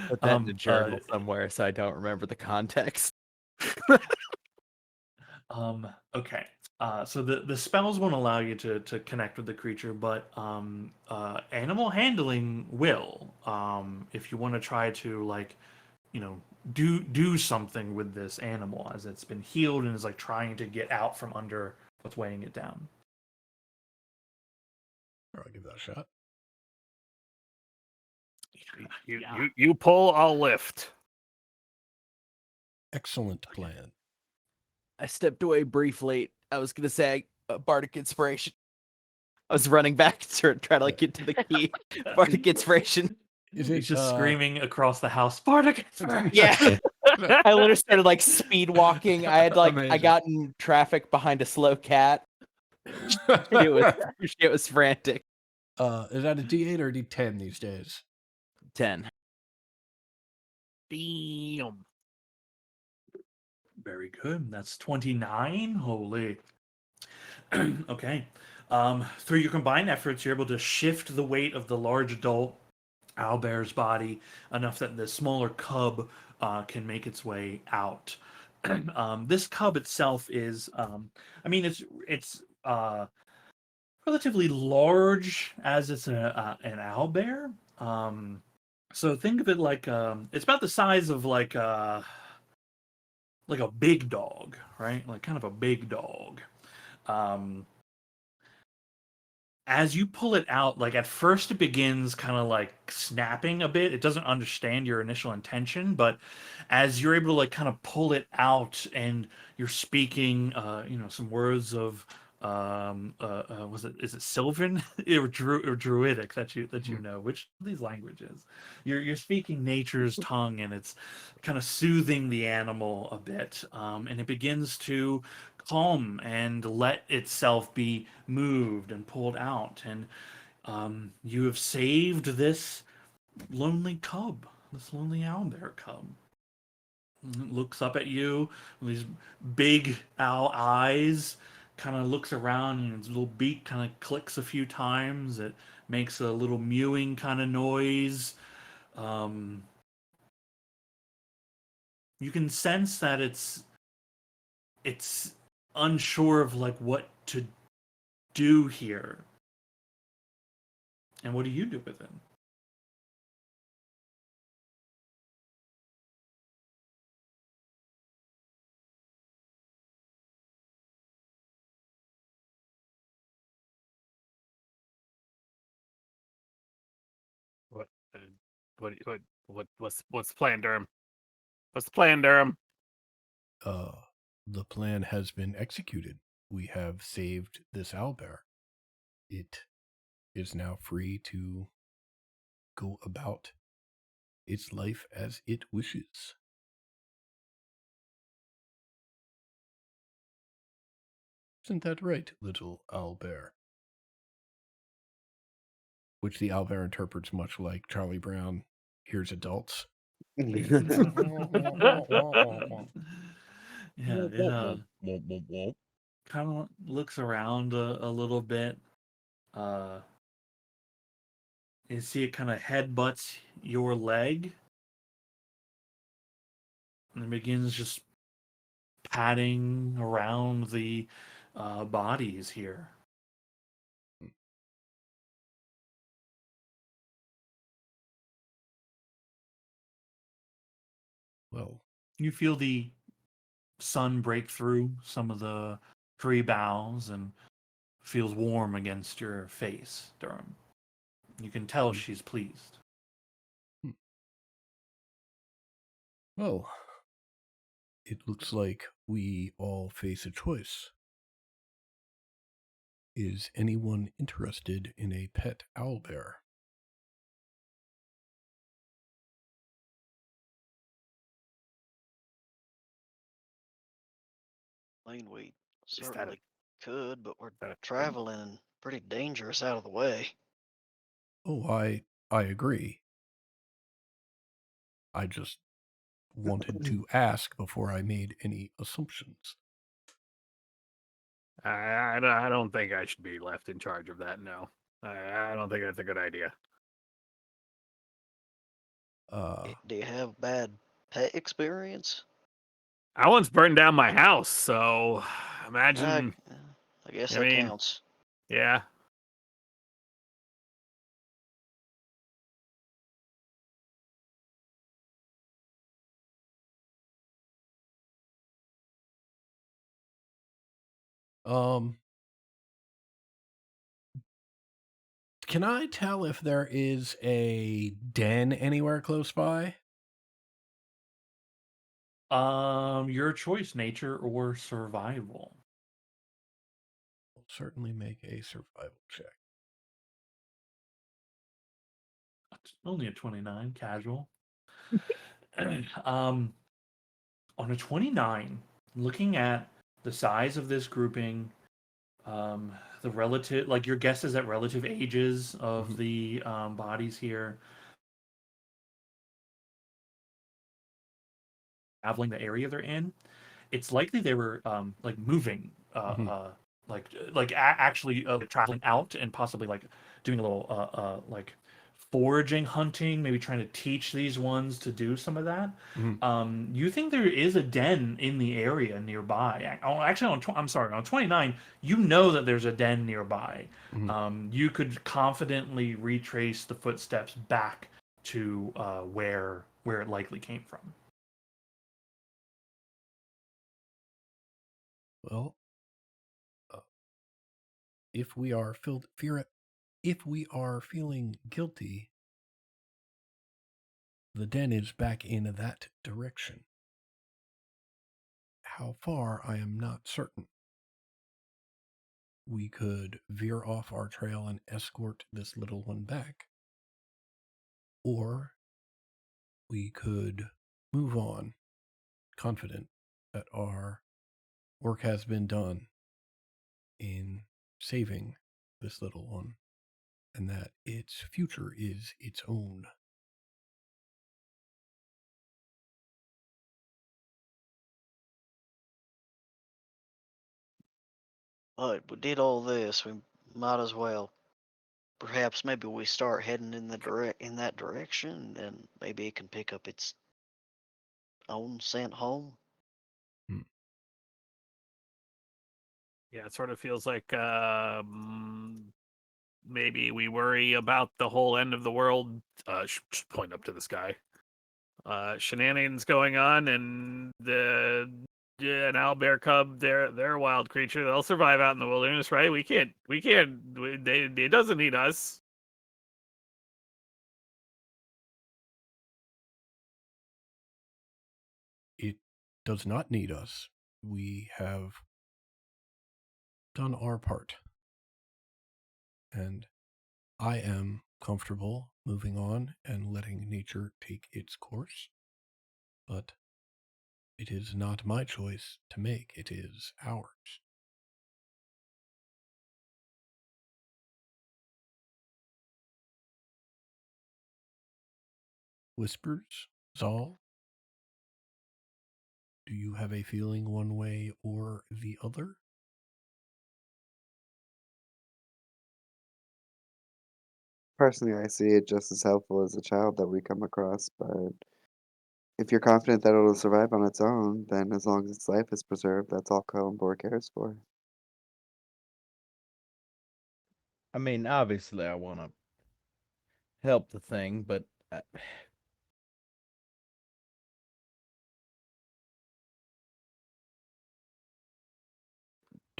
Put that in a journal somewhere so I don't remember the context. Okay. So the spells won't allow you to connect with the creature, but animal handling will. If you want to try to like, do something with this animal as it's been healed and is like trying to get out from under what's weighing it down. I'll give that a shot. You pull, I'll lift. Excellent plan. I stepped away briefly. I was gonna say bardic inspiration. I was running back to try to like get to the key. Bardic inspiration. Is He's it just screaming across the house, Spartacus! Yeah. I literally started like speed walking. I had like I Amazing. got in traffic behind a slow cat. It was frantic. Is that a D8 or a D10 these days? 10. Damn. Very good. That's 29. Holy. Okay. Through your combined efforts, you're able to shift the weight of the large adult owlbear's body enough that the smaller cub can make its way out. This cub itself is, it's relatively large as it's an owlbear. So think of it like it's about the size of like a big dog, right? Like kind of a big dog. As you pull it out, like at first it begins kind of like snapping a bit. It doesn't understand your initial intention, but as you're able to like kind of pull it out and you're speaking, some words of, is it Sylvan or Druidic that you know? Which of these languages? You're speaking nature's tongue, and it's kind of soothing the animal a bit, and it begins to calm and let itself be moved and pulled out. And you have saved this lonely cub, this lonely owlbear cub. And it looks up at you with these big owl eyes, kind of looks around, and its little beak kind of clicks a few times. It makes a little mewing kind of noise. You can sense that it's unsure of like what to do here. And what do you do with it? What? What's the plan, Durham? What's the plan, Durham? The plan has been executed. We have saved this owlbear. It is now free to go about its life as it wishes. Isn't that right, little owlbear? Which the owlbear interprets much like Charlie Brown hears adults. Yeah, it kind of looks around a little bit. You see it kind of headbutts your leg, and it begins just patting around the bodies here. Well, You feel the sun break through some of the tree boughs, and feels warm against your face, Durham. You can tell she's pleased. Well, it looks like we all face a choice. Is anyone interested in a pet owlbear? I mean, we Is that certainly could, but we're that a thing? traveling pretty dangerous out of the way. Oh, I agree. I just wanted to ask before I made any assumptions. I don't think I should be left in charge of that. No, I don't think that's a good idea. Do you have bad pet experience? I once burned down my house, so imagine. I guess I that mean, counts. yeah. Um, can I tell if there is a den anywhere close by? Your choice, nature or survival. I'll certainly make a survival check. It's only a 29, casual. On a 29, looking at the size of this grouping, the relative, like your guesses at relative ages of Mhm. the bodies here, traveling the area they're in, it's likely they were like moving, Mhm. actually traveling out and possibly like doing a little like foraging, hunting, maybe trying to teach these ones to do some of that. Mhm. You think there is a den in the area nearby? Oh, actually, I'm sorry, on 29, you know that there's a den nearby. Mhm. You could confidently retrace the footsteps back to where it likely came from. Well, uh, if we are feeling guilty, the den is back in that direction. How far, I am not certain. We could veer off our trail and escort this little one back. Or we could move on, confident that our work has been done in saving this little one and that its future is its own. But we did all this. We might as well. Perhaps maybe we start heading in that direction, and maybe it can pick up its own scent home. Yeah, it sort of feels like maybe we worry about the whole end of the world. Point up to the sky. Shenanigans going on, and an owlbear cub. They're a wild creature. They'll survive out in the wilderness, right? We can't. It doesn't need us. It does not need us. We have done our part. And I am comfortable moving on and letting nature take its course. But it is not my choice to make, it is ours. Whispers, Zal, do you have a feeling one way or the other? Personally, I see it just as helpful as a child that we come across, but if you're confident that it'll survive on its own, then as long as its life is preserved, that's all Kalambor cares for. I mean, obviously, I want to help the thing, but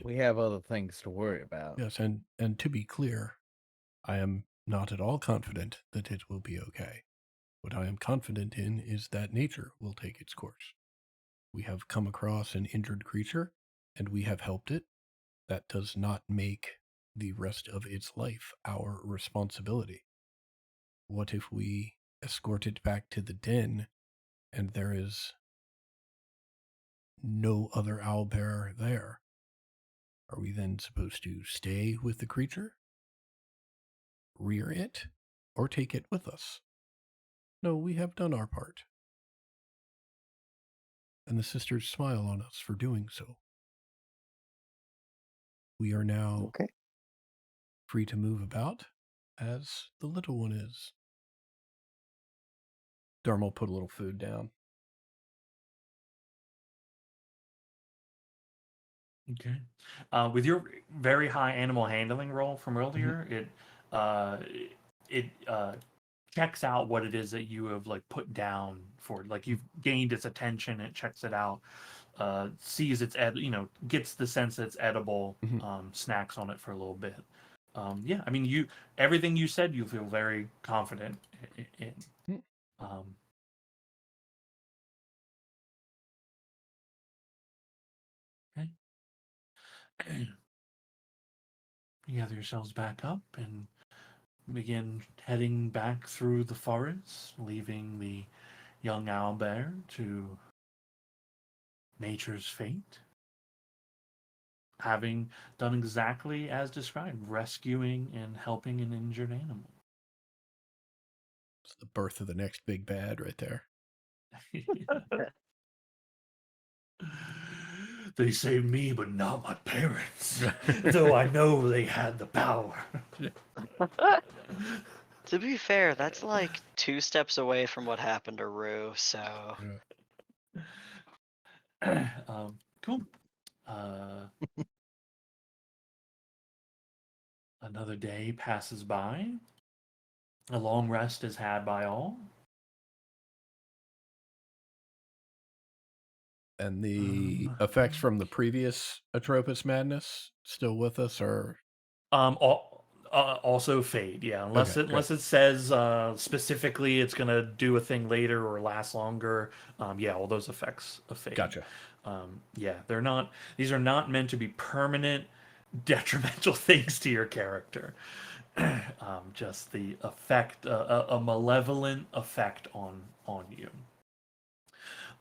We have other things to worry about. Yes, and to be clear, I am not at all confident that it will be okay. What I am confident in is that nature will take its course. We have come across an injured creature, and we have helped it. That does not make the rest of its life our responsibility. What if we escort it back to the den, and there is no other owlbear there? Are we then supposed to stay with the creature, rear it, or take it with us? No, we have done our part. And the sisters smile on us for doing so. We are now Okay. free to move about as the little one is. Dharma will put a little food down. Okay. With your very high animal handling roll from earlier, it checks out what it is that you have like put down for it. Like you've gained its attention, it checks it out, sees it's gets the sense that it's edible, snacks on it for a little bit. Yeah, I mean everything you said you feel very confident in. Okay. You gather yourselves back up and begin heading back through the forest, leaving the young owlbear to nature's fate, having done exactly as described, rescuing and helping an injured animal. It's the birth of the next big bad right there. They saved me, but not my parents, though I know they had the power. To be fair, that's like 2 steps away from what happened to Rue, so Cool. Another day passes by. A long rest is had by all. And the effects from the previous Atropos Madness still with us, or Also fade, yeah. Unless Okay, it says specifically it's gonna do a thing later or last longer. Yeah, all those effects fade. gotcha. Yeah, they're not. These are not meant to be permanent, detrimental things to your character. Just the effect, a malevolent effect on you,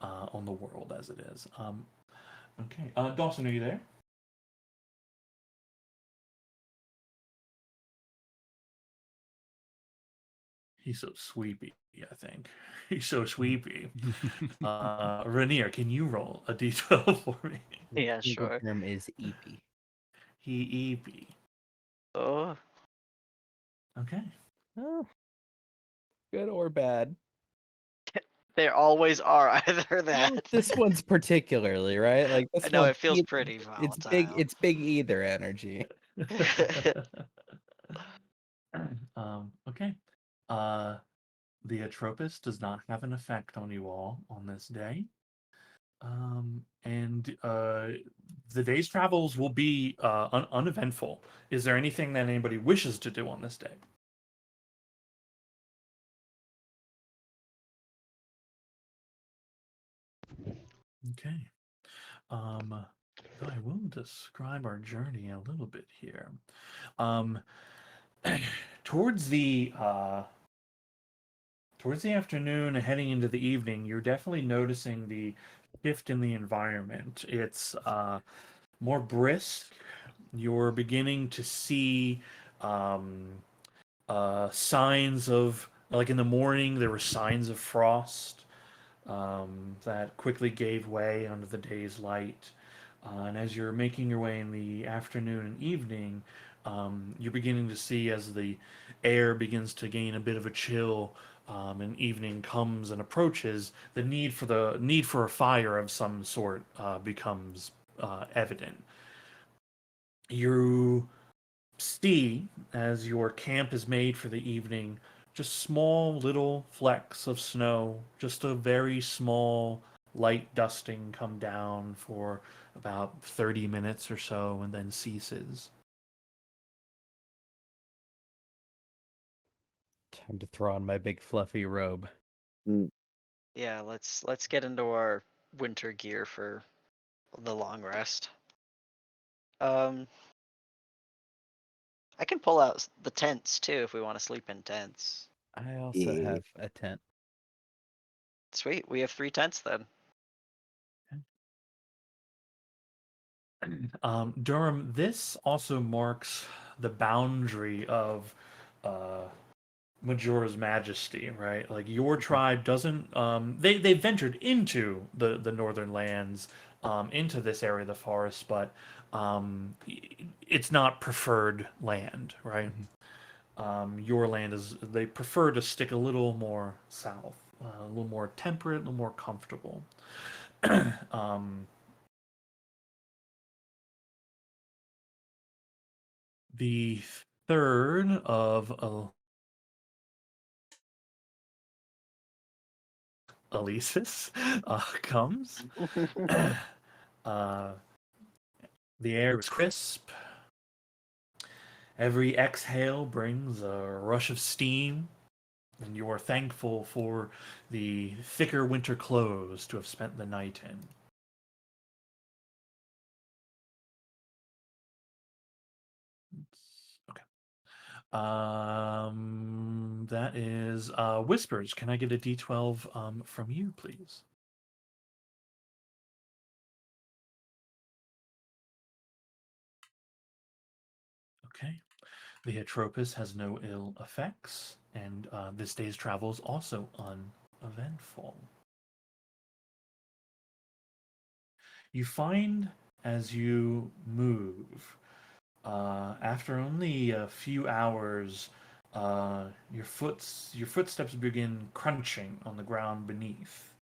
on the world as it is. Okay, Dawson, are you there? He's so sweepy, I think. He's so sweepy. Rainier, can you roll a d12 for me? yeah, Legal sure. term is EP. He Oh, Okay. Oh, good or bad. there always are either Well, that. this one's particularly right. Like I this know one, it feels pretty it's big. volatile. It's big either energy. Okay. Uh, the Atropos does not have an effect on you all on this day. And the day's travels will be uneventful. Is there anything that anybody wishes to do on this day? Okay. I will describe our journey a little bit here. Um, towards the afternoon, heading into the evening, you're definitely noticing the shift in the environment. It's more brisk. You're beginning to see um, signs of, like in the morning, there were signs of frost that quickly gave way under the day's light. And as you're making your way in the afternoon and evening, you're beginning to see as the air begins to gain a bit of a chill, and evening comes and approaches, the need for a fire of some sort becomes evident. You see, as your camp is made for the evening, just small little flecks of snow, just a very small light dusting come down for about 30 minutes or so and then ceases. Time to throw on my big fluffy robe. Yeah, let's get into our winter gear for the long rest. I can pull out the tents too if we want to sleep in tents. I also Yeah. have a tent. Sweet, we have 3 tents then. Durham, this also marks the boundary of Majora's Majesty, right? Like your tribe doesn't they ventured into the northern lands, into this area of the forest, but it's not preferred land, right? Your land is they prefer to stick a little more south, a little more temperate, a little more comfortable. um, the third of Alesis comes. uh, the air is crisp. Every exhale brings a rush of steam, and you are thankful for the thicker winter clothes to have spent the night in. Okay. That is Whispers. Can I get a D12 from you, please? Okay. The Atropus has no ill effects, and this day's travel is also uneventful. You find as you move, after only a few hours, your footsteps begin crunching on the ground beneath,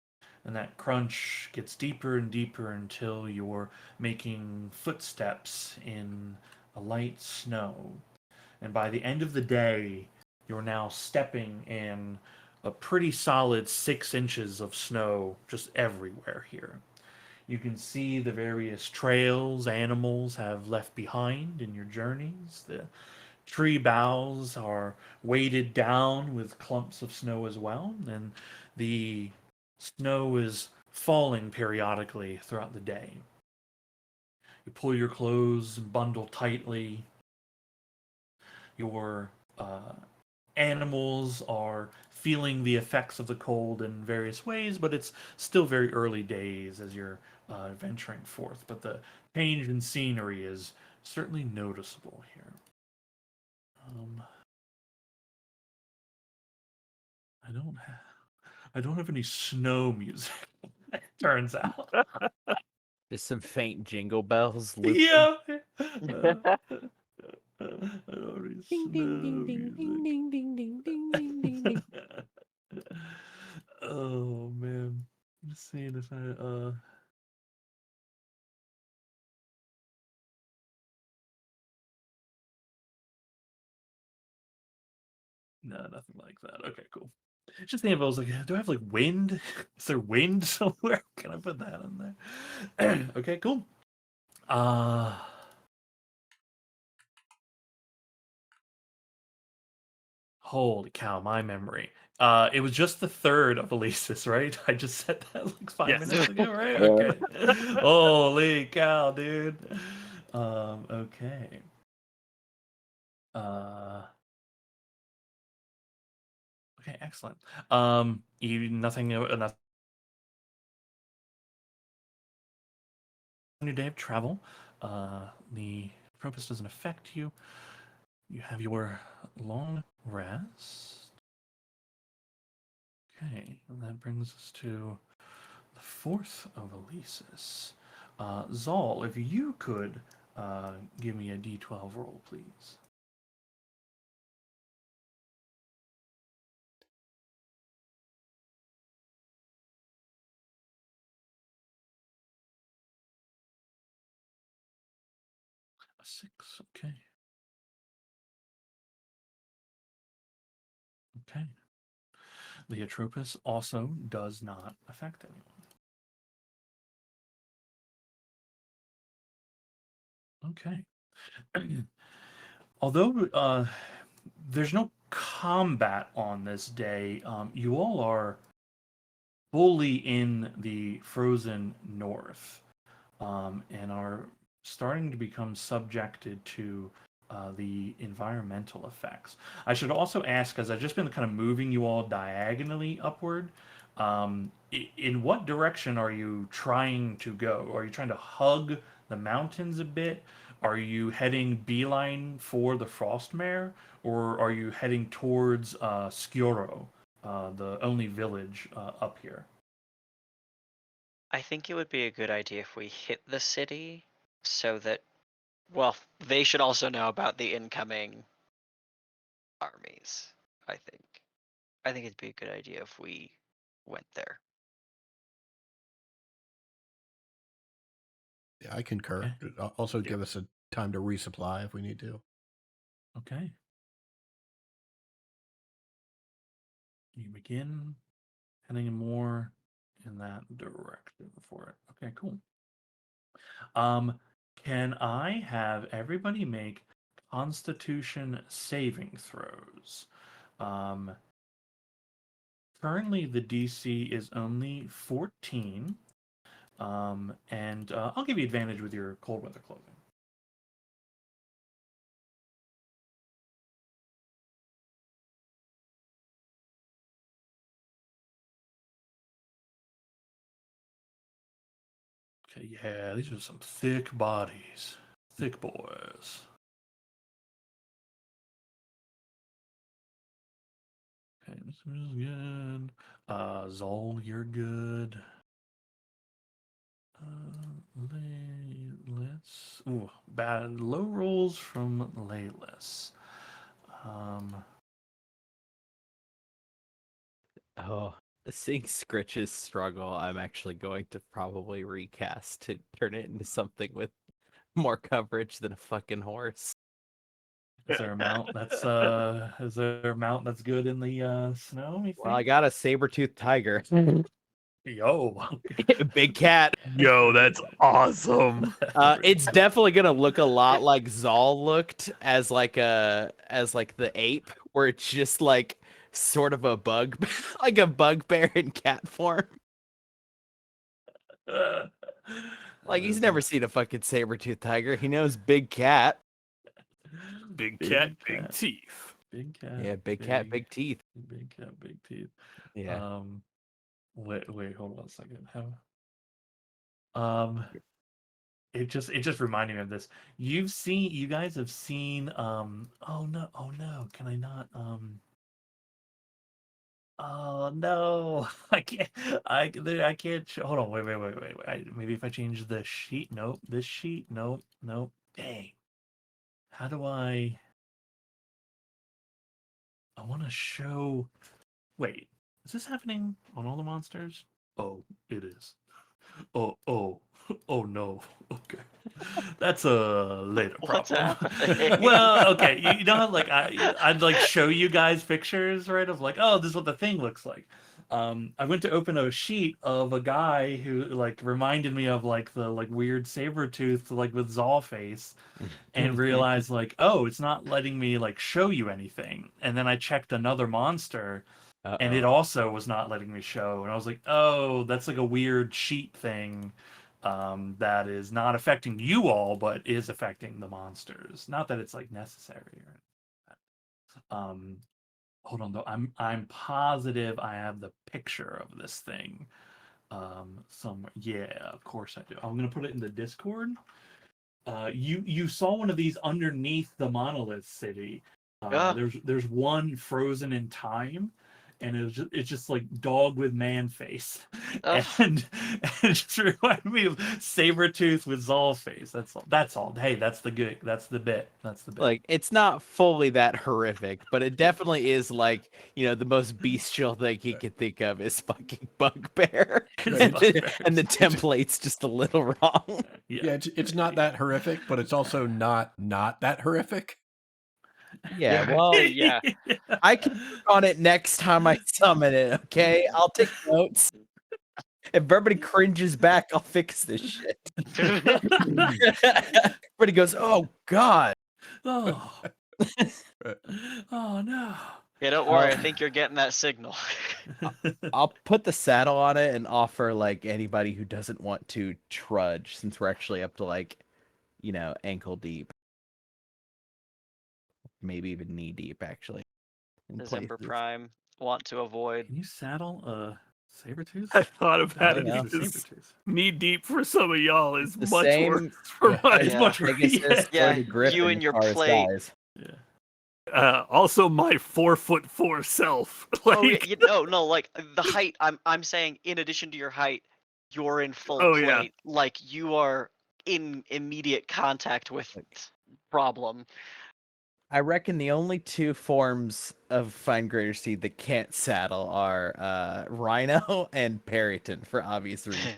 and that crunch gets deeper and deeper until you're making footsteps in a light snow. And by the end of the day, you're now stepping in a pretty solid 6 inches of snow just everywhere here. You can see the various trails animals have left behind in your journeys. The tree boughs are weighted down with clumps of snow as well, and the snow is falling periodically throughout the day. You pull your clothes and bundle tightly. Your animals are feeling the effects of the cold in various ways, but it's still very early days as you're venturing forth. But the change in scenery is certainly noticeable here. Um, I don't have any snow music. It turns out. Just some faint jingle bells looping. Yeah. I don't have any Ding ding snow ding ding ding music. ding ding ding ding ding ding ding. Oh man. Just seeing if I no, nothing like that. Okay, cool. Just thinking, I was like, do I have like wind? Is there wind somewhere? Can I put that in there? Okay, cool. Uh Holy cow, my memory. It was just the third of Alesis, right? I just said that like five Yes. minutes ago, right? Yeah. Okay. Holy cow, dude. Okay. Uh, okay, excellent. Nothing on your day of travel. The purpose doesn't affect you. You have your long rest. Okay, and that brings us to the fourth of Alesis. Zal, if you could give me a D12 roll, please. A 6, okay. Okay. The Atropus also does not affect anyone. Okay. Although there's no combat on this day, you all are fully in the frozen north, and are starting to become subjected to the environmental effects. I should also ask, because I've just been kind of moving you all diagonally upward, in what direction are you trying to go? Are you trying to hug the mountains a bit? Are you heading beeline for the Frostmare, or are you heading towards Skioro, the only village up here? I think it would be a good idea if we hit the city so that, well, they should also know about the incoming armies, I think. I think it'd be a good idea if we went there. Yeah, I concur. Okay. Also, give us a time to resupply if we need to. Okay. You begin heading more in that direction for it. Okay, cool. Can I have everybody make Constitution saving throws? Um, Currently the DC is only 14. And I'll give you advantage with your cold weather clothing. Okay, yeah, these are some thick bodies. Thick boys. Okay, this is good. Zol, you're good. Let's. Ooh, bad low rolls from Laylis. Oh, seeing Scritch's struggle, I'm actually going to probably recast to turn it into something with more coverage than a fucking horse. Is there a mount that's good in the snow? You Well, I think? got a saber-toothed tiger. Yo, Big cat. Yo, that's awesome. It's definitely gonna look a lot like Zal looked as like the ape, where it's just like sort of a bug, like a bugbear in cat form. Like he's never seen a fucking saber-toothed tiger. He knows big cat. Big cat, big teeth. Big cat. Yeah, big cat, big teeth. Big cat, big teeth. Yeah. Wait, hold on a second. It just reminded me of this. You guys have seen oh no, can I not oh no, I can't hold on, wait. Maybe if I change the sheet, nope, this sheet, nope, dang. How do I want to show, wait, is this happening on all the monsters? Oh, it is. Oh no. Okay. That's a later What's problem. happening? Well, okay. You know how like I'd like show you guys pictures, right? Of like, oh, this is what the thing looks like. I went to open a sheet of a guy who like reminded me of like the like weird saber tooth like with Zal face, and realized like, oh, it's not letting me like show you anything. And then I checked another monster, and it also was not letting me show. And I was like, oh, that's like a weird sheet thing that is not affecting you all, but is affecting the monsters. Not that it's like necessary or anything like that. Hold on though. I'm positive I have the picture of this thing somewhere. Yeah, of course I do. I'm gonna put it in the Discord. You saw one of these underneath the monolith city. Ah. There's one frozen in time, and it's just like dog with man face, Ugh. and it just reminded me of Sabretooth with Zal face. That's all. Hey, that's the bit. That's the bit. Like it's not fully that horrific, but it definitely is like, the most bestial thing he could think of is fucking bugbear. It's And the template's just a little wrong. Yeah, it's not that horrific, but it's also not that horrific. Yeah, well, Yeah. I can work on it next time I summon it, okay? I'll take notes. If everybody cringes back, I'll fix this shit. Everybody goes, "Oh God." Oh. Oh no. Yeah, don't worry. I think you're getting that signal. I'll put the saddle on it and offer like anybody who doesn't want to trudge, since we're actually up to like, ankle deep, maybe even knee deep actually. In Does Ember places. Prime want to avoid? Can you saddle a saber-tooth? I thought about I it know. because Saber-tooth. knee deep for some of y'all is The much same- worse for Yeah. mine. It's Yeah. much worse. Pegasus Yeah, or the Griffin you and as your far as plate. size. Yeah. Also, my 4'4" self. Oh, yeah, Like, no, like the height. I'm saying, in addition to your height, you're in full Oh, plate. yeah. Like you are in immediate contact with problem. I reckon the only two forms of fine greater seed that can't saddle are Rhino and Periton for obvious reasons.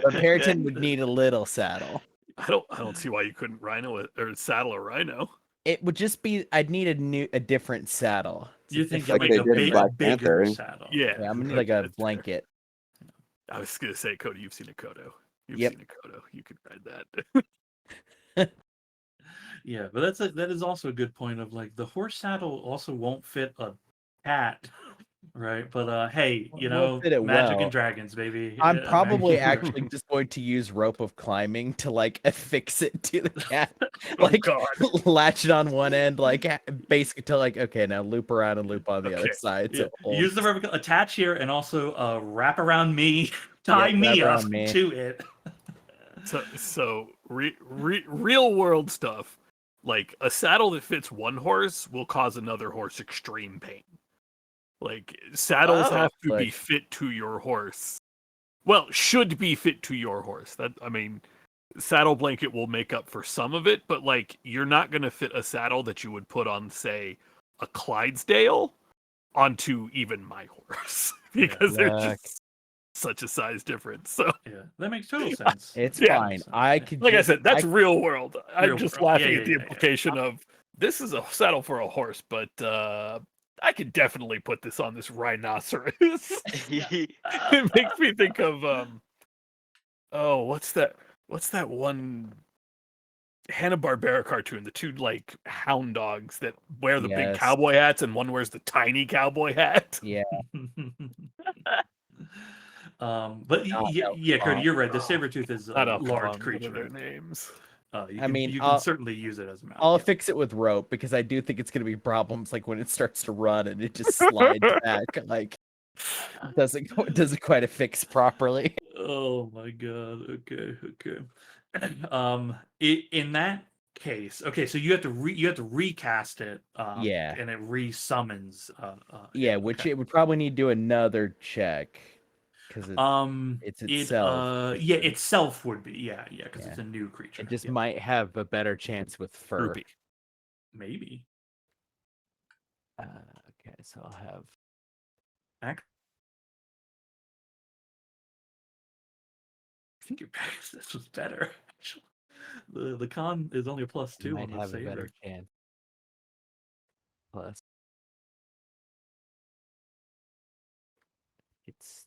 But Periton would need a little saddle. I don't see why you couldn't or saddle a rhino. It would just be I'd need a different saddle. It's a You think you different- Like make they a did in big, Black bigger Panther. saddle? Yeah. Yeah, I'm gonna need Okay, like a that's fair. blanket. I was gonna say, Cody, you've seen a Kodo. You've Yep. seen a Kodo. You could ride that. Yeah, but that is also a good point of like the horse saddle also won't fit a cat, right? But hey, Won't fit it magic well. and dragons, baby. I'm Yeah, probably magic and actually dragons. just going to use rope of climbing to like affix it to the cat. Oh, Like God. latch it on one end, like basically to like, okay, now loop around and loop on the other Okay, side. Yeah, So it use the holds. rubber attach here and also wrap around me, tie Yep, me wrap up around me. to it. So real world stuff. Like a saddle that fits one horse will cause another horse extreme pain. Like saddles Oh. have to be Like- fit to your horse. Well, should be fit to your horse. Saddle blanket will make up for some of it, but like you're not going to fit a saddle that you would put on, say, a Clydesdale onto even my horse because there's Look. just such a size difference. So, Yeah, that makes total sense. It's Yeah. fine. I could like I just, said, that's real world. I'm Real just world. laughing Yeah, at the yeah, yeah. implication of this is a saddle for a horse, but I could definitely put this on this rhinoceros. It makes me think of what's that one Hanna-Barbera cartoon, the two like hound dogs that wear the big Yes. cowboy hats and one wears the tiny cowboy hat. yeah. But Not yeah, Cody, fun. you're right. The saber-tooth is a Not up large on creature. their names. You I can, mean, you can certainly use it as a mount. I'll yeah. fix it with rope because I do think it's gonna be problems like when it starts to run and it just slides back, like doesn't quite affix properly. Oh my god. Okay. In that case, okay, so you have to recast it. Yeah. And it resummons. Yeah, which okay. it would probably need to do another check because it's itself. Itself would be because it's Yeah. a new creature. It just Yeah, might have a better chance with fur. Groupie. maybe. Okay, so I'll have I think your Pegasus was better. Actually, the con is only a +2 might on the have a better saber. chance. Plus, it's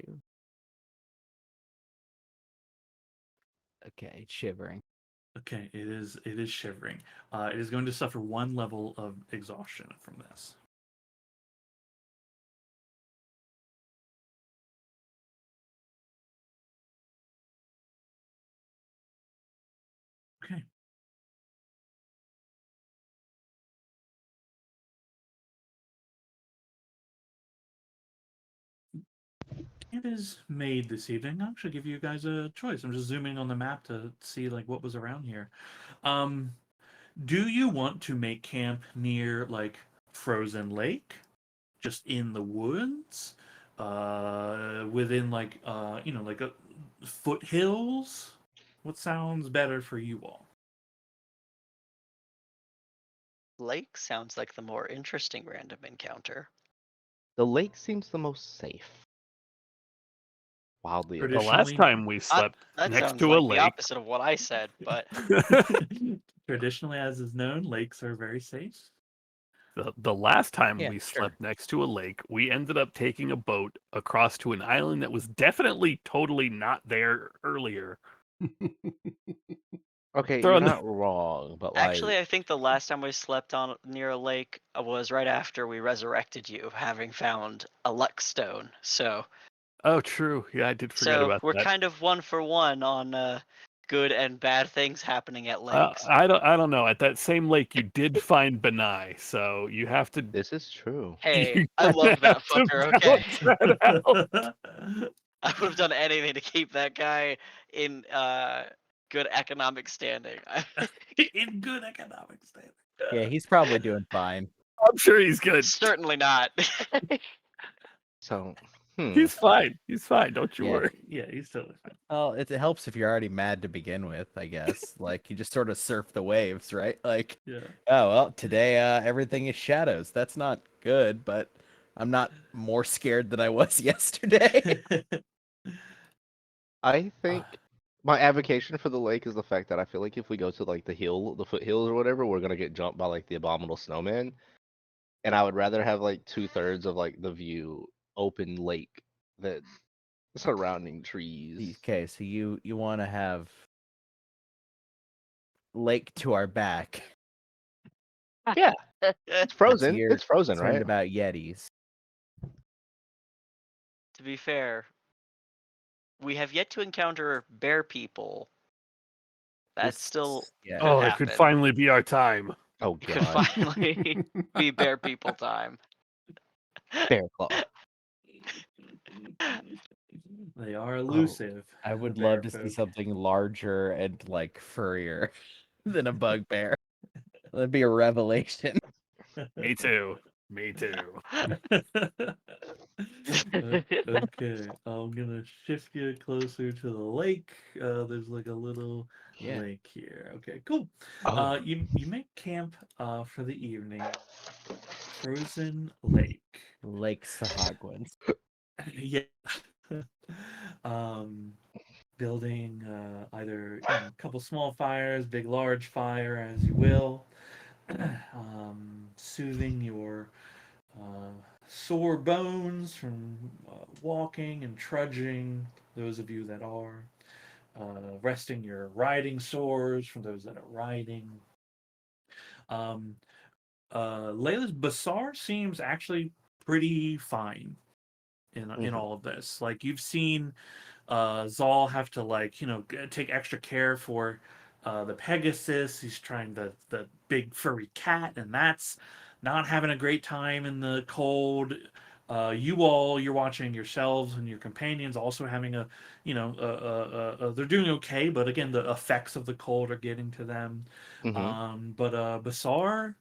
2. Okay, shivering. Okay, it is shivering. It is going to suffer 1 level of exhaustion from this. Okay. It is made this evening. I'll actually give you guys a choice. I'm just zooming on the map to see like what was around here. Do you want to make camp near like Frozen Lake, just in the woods, within like like a foothills? What sounds better for you all? Lake sounds like the more interesting random encounter. The lake seems the most safe. Wildly The enough. last time we slept That next sounds to like a the lake. opposite of what I said, but Traditionally, as is known, lakes are very safe. The last time Yeah, we sure. slept next to a lake, we ended up taking a boat across to an island that was definitely totally not there earlier. Okay, Throw you're in the- not wrong, but Actually, I think the last time we slept on near a lake was right after we resurrected you, having found a luck stone. So Oh, true. Yeah, I did forget about we're that. kind of 1 for 1 on good and bad things happening at lakes. I don't know. At that same lake, you did find Benai, so you have to. this is true. Hey, you I kinda love that have to fucker. Okay, balance that out. I would have done anything to keep that guy in good economic standing. In good economic standing. Yeah, he's probably doing fine. I'm sure he's good. Certainly not. So, He's fine. He's fine. Don't you Yeah. worry. Yeah, he's totally fine. Well, it helps if you're already mad to begin with, I guess. Like you just sort of surf the waves, right? Like, Yeah. oh well, today everything is shadows. That's not good, but I'm not more scared than I was yesterday. I think my advocation for the lake is the fact that I feel like if we go to like the foothills or whatever, we're gonna get jumped by like the abominable snowman, and I would rather have like 2/3 of like the view open lake than surrounding trees. Okay, so you want to have lake to our back. Yeah, it's frozen. You're It's frozen, concerned right? about yetis. To be fair, we have yet to encounter bear people. That's This- still yeah. could Oh, it could happen. finally be our time. Oh It could god, finally be bear people time. bear claw. They are elusive. I the would bear love to see folk. something larger and like furrier than a bugbear. That'd be a revelation. Me too. Me too. Okay, I'm gonna shift you closer to the lake. There's like a little Yeah. lake here. Okay, cool. Oh, You make camp for the evening. Frozen Lake. Lake Sahagwans. Yeah. um, building either a couple small fires, big large fire, as you will. Soothing your sore bones from walking and trudging, those of you that are. Resting your riding sores from those that are riding. Um, Layla's Bazaar seems actually pretty fine in all of this. Like you've seen Zal have to take extra care for the Pegasus. He's trying the big furry cat, and that's not having a great time in the cold. You're watching yourselves and your companions also having they're doing okay, but again, the effects of the cold are getting to them. hmm But Basar,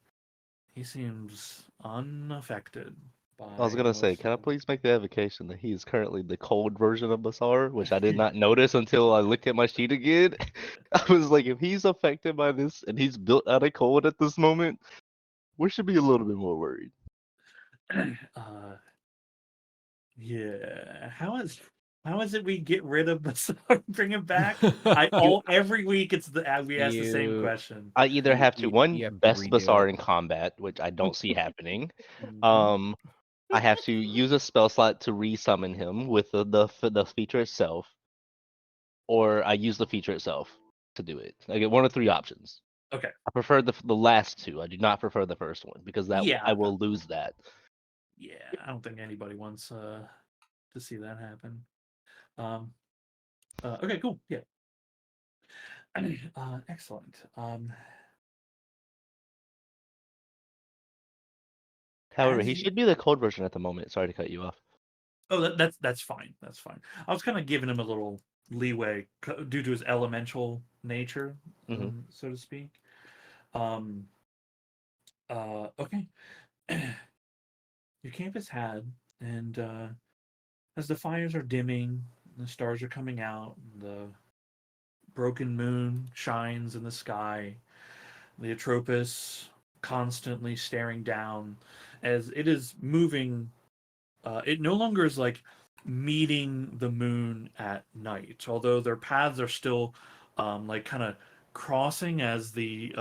he seems unaffected I was by gonna say, most can I of please make the advocation that he is currently the cold version of Basar, which I did not notice until I looked at my sheet again. I was like, if he's affected by this and he's built out of cold at this moment, we should be a little bit more worried. uh, yeah. How is it we get rid of Basar and bring him back? Every week we ask the same You question. I either have to you have to best redo Basar it. in combat, which I don't see happening. Mhm. Um, I have to use a spell slot to resummon him with the feature itself, or I use the feature itself to do it. I get one of three options. Okay. I prefer the last two. I do not prefer the first one because Yeah. I will lose that. Yeah. I don't think anybody wants to see that happen. Okay. Cool. Yeah. Excellent. However, As he you, should be the cold version at the moment. Sorry to cut you off. oh, that's fine. That's fine. I was kind of giving him a little leeway due to his elemental nature, hmm so to speak. Um. Okay. Your camp is had, and as the fires are dimming, the stars are coming out, the broken moon shines in the sky, the Atropos constantly staring down as it is moving. It no longer is like meeting the moon at night, although their paths are still like kind of crossing as the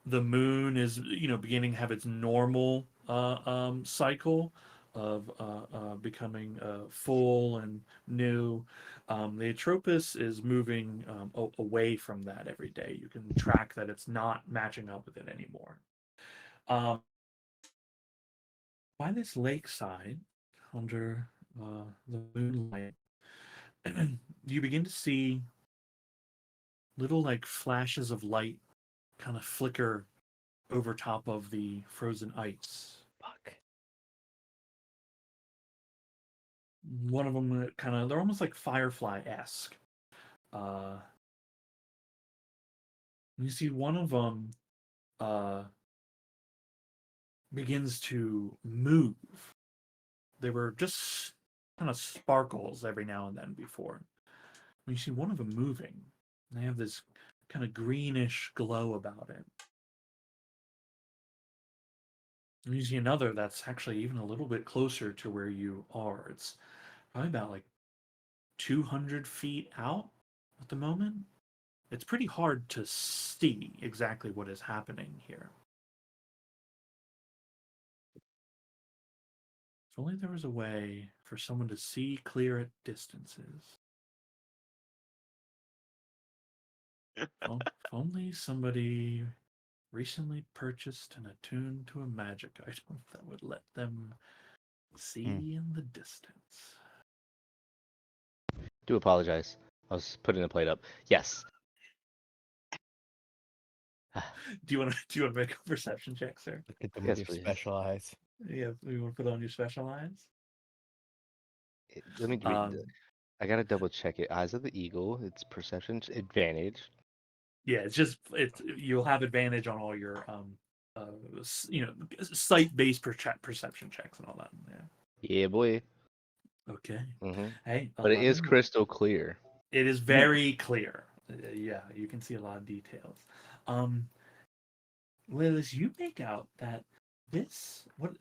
the moon is beginning to have its normal cycle of becoming full and new. The Atropos is moving away from that every day. You can track that it's not matching up with it anymore. Um, by this lakeside, under the moonlight, you begin to see little like flashes of light kind of flicker over top of the frozen ice. Fuck. One of them kind of, they're almost like Firefly-esque. Uh, you see one of them begins to move. They were just kind of sparkles every now and then before. When you see one of them moving, they have this kind of greenish glow about it. And you see another that's actually even a little bit closer to where you are. It's probably about like 200 feet out at the moment. It's pretty hard to see exactly what is happening here. If only there was a way for someone to see clear at distances. If only somebody recently purchased and attuned to a magic item that would let them see in the distance. Do apologize. I was putting the plate up. Yes. Do you want to make a perception check, sir? Look at them with Yes, your please. special eyes. Yeah, you want to put on your special eyes? Let me read. Um, I gotta double check it. Eyes of the eagle. It's perception advantage. yeah, it's you'll have advantage on all your sight-based perception checks and all that. Yeah. Yeah, boy. Okay. Hmm. Hey, But it is 11. crystal clear. It is very clear. Yeah, you can see a lot of details. Um, Liz, you make out that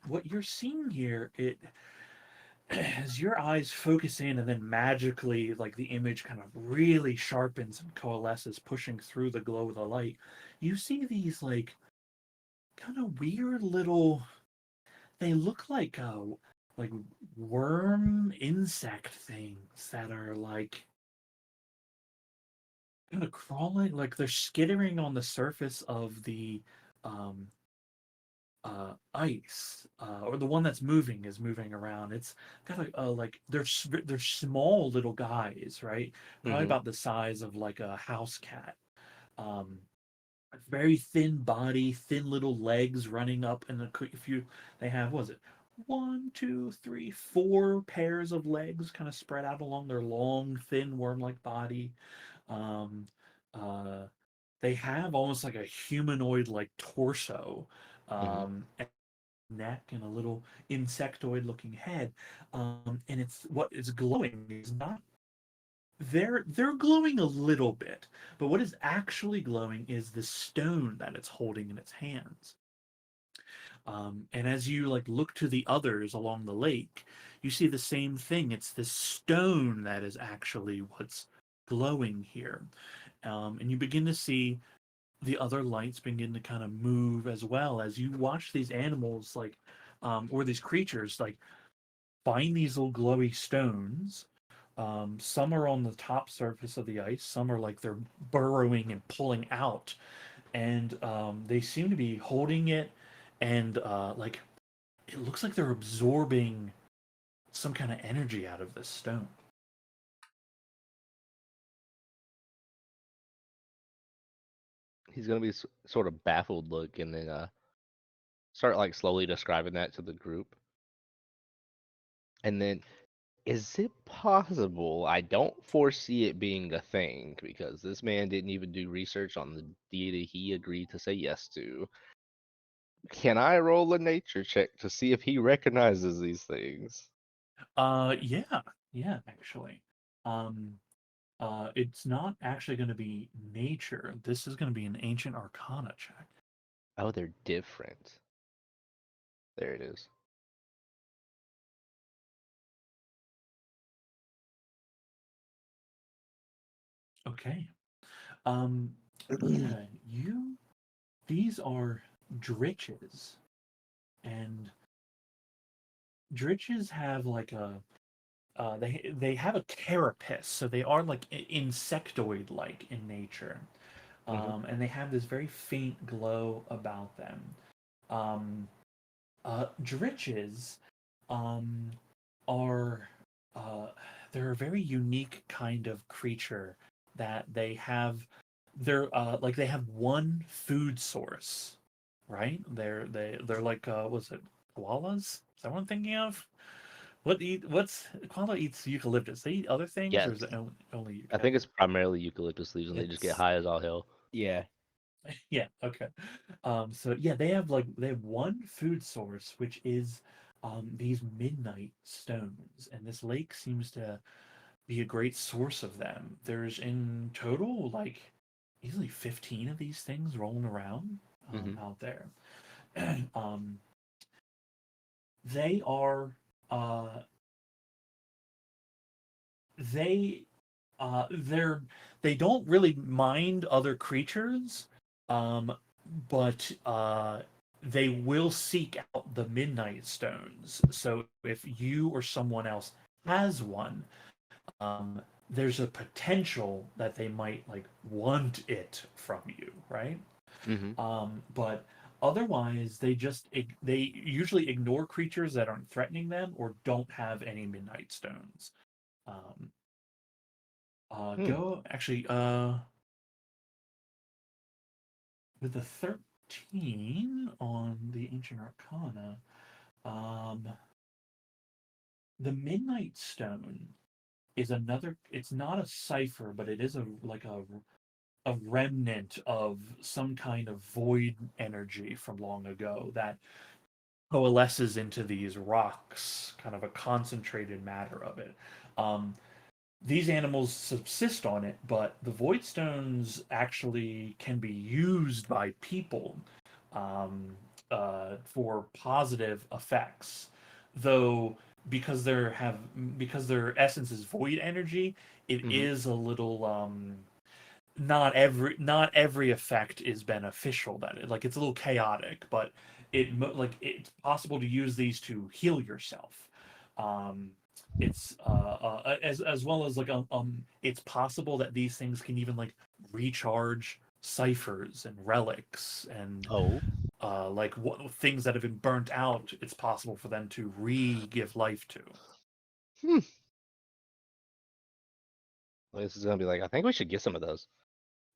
what you're seeing here, it as your eyes focus in and then magically like the image kind of really sharpens and coalesces, pushing through the glow of the light, you see these like kind of weird little, they look like worm insect things that are like kind of crawling, like they're skittering on the surface of the um ice, or the one that's moving is moving around. It's got like they're small little guys, right? Probably Hmm. about the size of like a house cat. Um, very thin body, thin little legs running up, and if you they have, what was it, one, two, three, four pairs of legs kind of spread out along their long, thin worm-like body. Um, uh, they have almost like a humanoid like torso, Hmm. and neck and a little insectoid looking head. And it's what is glowing is not, they're glowing a little bit, but what is actually glowing is the stone that it's holding in its hands. And as you like look to the others along the lake, you see the same thing. It's this stone that is actually what's glowing here. And you begin to see the other lights begin to kind of move as well as you watch these animals like or these creatures like find these little glowy stones. Some are on the top surface of the ice, some are like they're burrowing and pulling out, and they seem to be holding it, and like it looks like they're absorbing some kind of energy out of this stone. He's gonna be sort of baffled look, and then start like slowly describing that to the group. And then, is it possible? I don't foresee it being a thing because this man didn't even do research on the deity he agreed to say yes to. Can I roll a nature check to see if he recognizes these things? Yeah, yeah, actually. Um, it's not actually going to be nature. This is going to be an ancient arcana check. Oh, they're different. There it is. Okay. Um, yeah, you these are dritches, and dritches have like a they have a carapace, so they are like insectoid like in nature, Hmm. and they have this very faint glow about them. Um, Dritches um, are they're a very unique kind of creature that they have. They're like they have one food source, right? They're like what's it, koalas? Is that what I'm thinking of? What's koala eats eucalyptus? They eat other things, or Yes, is it only I think it's primarily eucalyptus leaves, and they just get It's high as all hell. yeah. yeah, okay. So yeah, they have one food source, which is these midnight stones, and this lake seems to be a great source of them. There's in total like easily 15 of these things rolling around Hmm. out there. um, they are uh, they they're they don't really mind other creatures, um, but they will seek out the midnight stones. So if you or someone else has one, there's a potential that they might like want it from you, right? Hmm. But otherwise, they usually ignore creatures that aren't threatening them or don't have any midnight stones. Um, Hmm. go actually with the 13 on the Ancient Arcana, um, the Midnight Stone is another. It's not a cipher, but it is a like a remnant of some kind of void energy from long ago that coalesces into these rocks, kind of a concentrated matter of it. Um, these animals subsist on it, but the void stones actually can be used by people um, for positive effects. Though because their essence is void energy, it Hmm. is a little not every effect is beneficial. That it, like it's a little chaotic, but like it's possible to use these to heal yourself. Um, it's as well as like it's possible that these things can even like recharge ciphers and relics and Oh. like what things that have been burnt out. It's possible for them to re-give life to. Hmm. This is gonna be like, I think we should get some of those.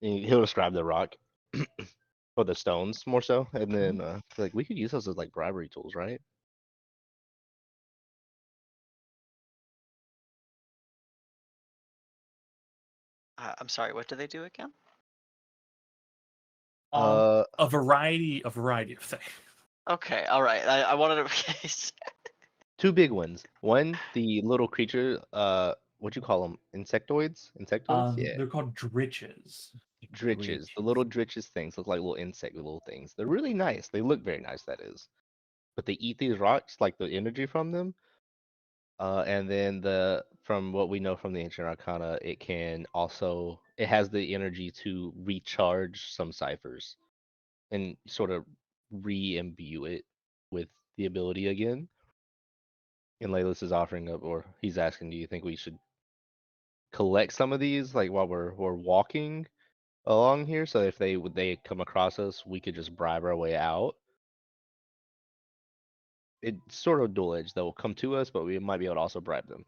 And he'll describe the rock or the stones more so, and then like we could use those as like bribery tools, right? I'm sorry, what do they do again? Uh, A variety of things. Okay, all right. I wanted to case. two big ones. One, the little creature. What you call them? Insectoids? Insectoids? Yeah. They're called dritches. Dritches. The little dritches things look like little insect little things. They're really nice. They look very nice, that is. But they eat these rocks, like the energy from them. And then the from what we know from the ancient arcana, it has the energy to recharge some ciphers and sort of re-imbue it with the ability again. And Laylis is offering up, or he's asking, do you think we should collect some of these, like while we're walking along here, so if they come across us, we could just bribe our way out. It's sort of dual edged. They'll come to us, but we might be able to also bribe them.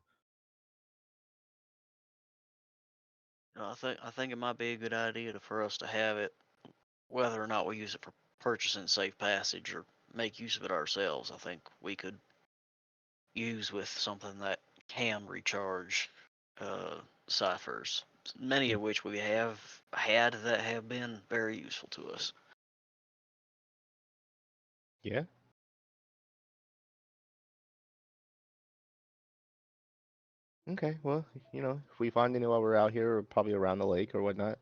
I think it might be a good idea for us to have it, whether or not we use it for purchasing safe passage or make use of it ourselves. I think we could use with something that can recharge uh, ciphers, many Mm. of which we have had that have been very useful to us. Yeah. Okay. Well, if we find any while we're out here, or probably around the lake or whatnot,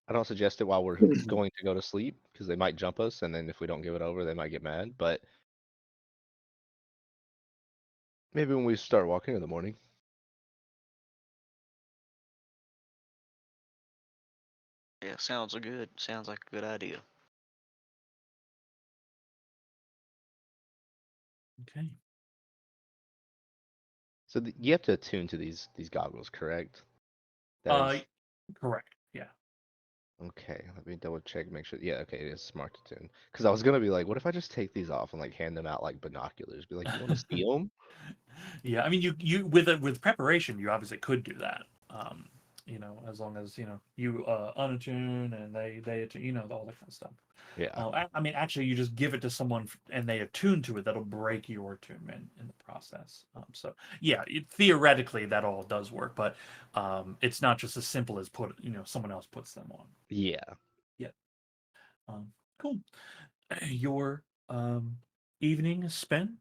I don't suggest it while we're going to go to sleep because they might jump us, and then if we don't give it over, they might get mad. But maybe when we start walking in the morning. Yeah, sounds like a good idea. Okay. So you have to attune to these goggles, correct? That Uh, is correct. Yeah. okay. Let me double check, make sure. Yeah, okay, it is smart to tune. Because I was gonna be like, what if I just take these off and like hand them out like binoculars? Be like, you want to see them? Yeah, I mean, you with preparation, you obviously could do that. As long as you unattune and they attune, all that kind of stuff. Yeah. I mean, actually, you just give it to someone and they attune to it. That'll break your attunement in the process. So yeah, theoretically that all does work, but it's not just as simple as someone else puts them on. Yeah. Yeah. Cool. Your evening is spent.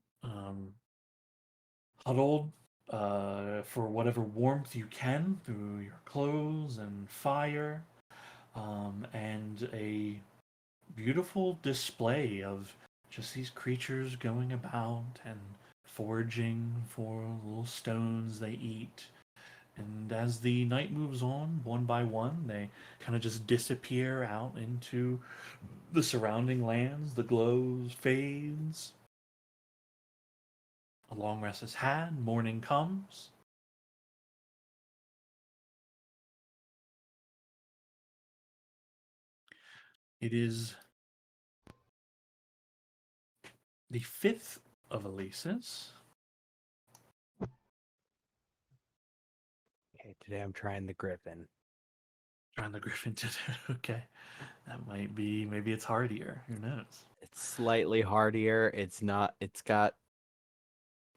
Huddled for whatever warmth you can through your clothes and fire, and a beautiful display of just these creatures going about and foraging for little stones they eat. And as the night moves on, one by one, they kind of just disappear out into the surrounding lands. The glow fades. A long rest is had. Morning comes. It is the 5th of Elisis. Okay, today I'm trying the Griffin. Trying the Griffin to okay. That might be, maybe it's hardier. Who knows? It's slightly hardier. It's not. It's got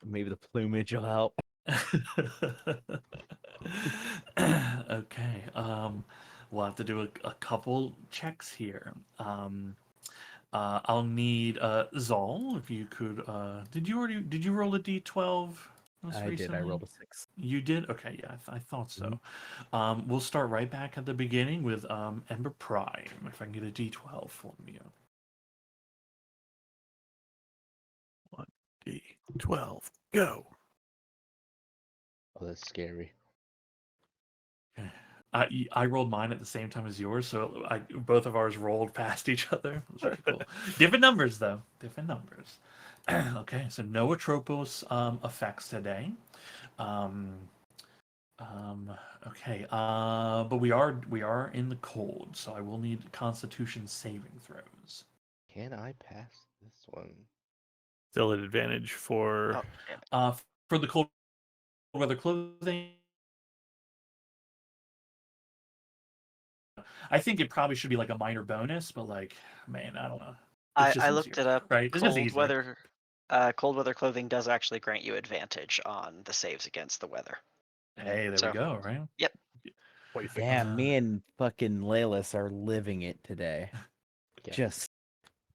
maybe the plumage will help. Okay. We'll have to do a couple checks here. I'll need Zol, if you could. Did you roll a d12 most I did. I recently? rolled a 6. You did? Okay, yeah, I thought so. Mhm. We'll start right back at the beginning with Ember Prime. If I can get a d12 for you. 1d12. Go. Oh, that's scary. I rolled mine at the same time as yours, so both of ours rolled past each other. It was very cool. Different numbers, though. Different numbers. Okay, so no Atropos effects today. Um, um, okay, but we are in the cold, so I will need Constitution saving throws. Can I pass this one? Still an advantage for. Oh, damn it. For the cold weather clothing, I think it probably should be like a minor bonus, but like, man, I don't know. It's just I easier, looked it up. right? It's just easier. Cold weather clothing does actually grant you advantage on the saves against the weather. Hey, there So- we go, right? Yep. What do you think? Damn, me and fucking Laylis are living it today. Yeah. Just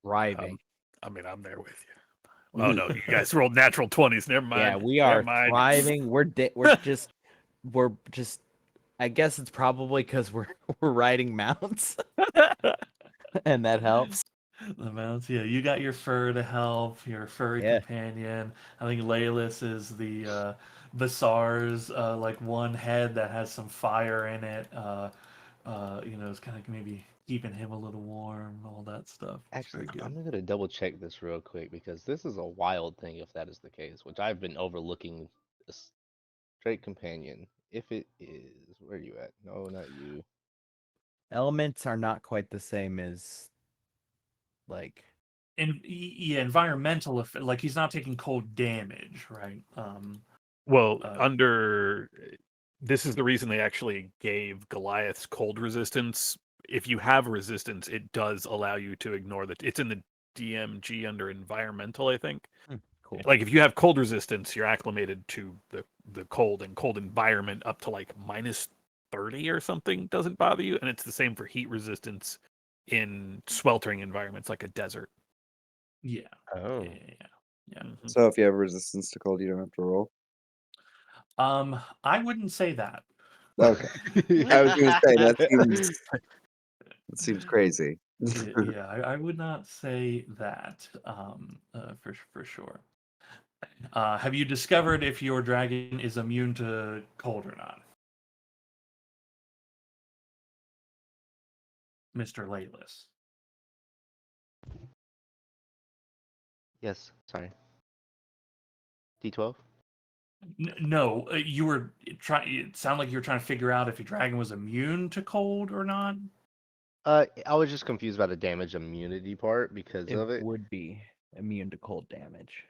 thriving. I mean, I'm there with you. Oh no, you guys rolled natural 20s. Never mind. Yeah, we Never are mind. thriving. We're just. I guess it's probably because we're riding mounts, and that helps. The mounts, yeah. You got your fur to help, your furry Yeah. companion. I think Laylis is the Basar's like one head that has some fire in it. It's kind of maybe keeping him a little warm, all that stuff. It's Actually, very good. I'm gonna double check this real quick because this is a wild thing if that is the case, which I've been overlooking. A straight companion. If it is, where are you at? No, not you. Elements are not quite the same as like. Yeah, environmental effect. Like he's not taking cold damage, right? Well, Uh, this is the reason they actually gave Goliath's cold resistance. If you have resistance, it does allow you to ignore that. It's in the DMG under environmental, I think. Cool. Like if you have cold resistance, you're acclimated to the cold, and cold environment up to like -30 or something doesn't bother you, and it's the same for heat resistance in sweltering environments like a desert. yeah, Oh, yeah. Mhm. So if you have resistance to cold, you don't have to roll. I wouldn't say that. Okay, I was gonna say that seems crazy. Yeah, I would not say that for sure. Have you discovered if your dragon is immune to cold or not, Mr. Laylis? yes. Sorry. D12. No, you were trying. It sounded like you were trying to figure out if your dragon was immune to cold or not. I was just confused by the damage immunity part because It of it. would be immune to cold damage.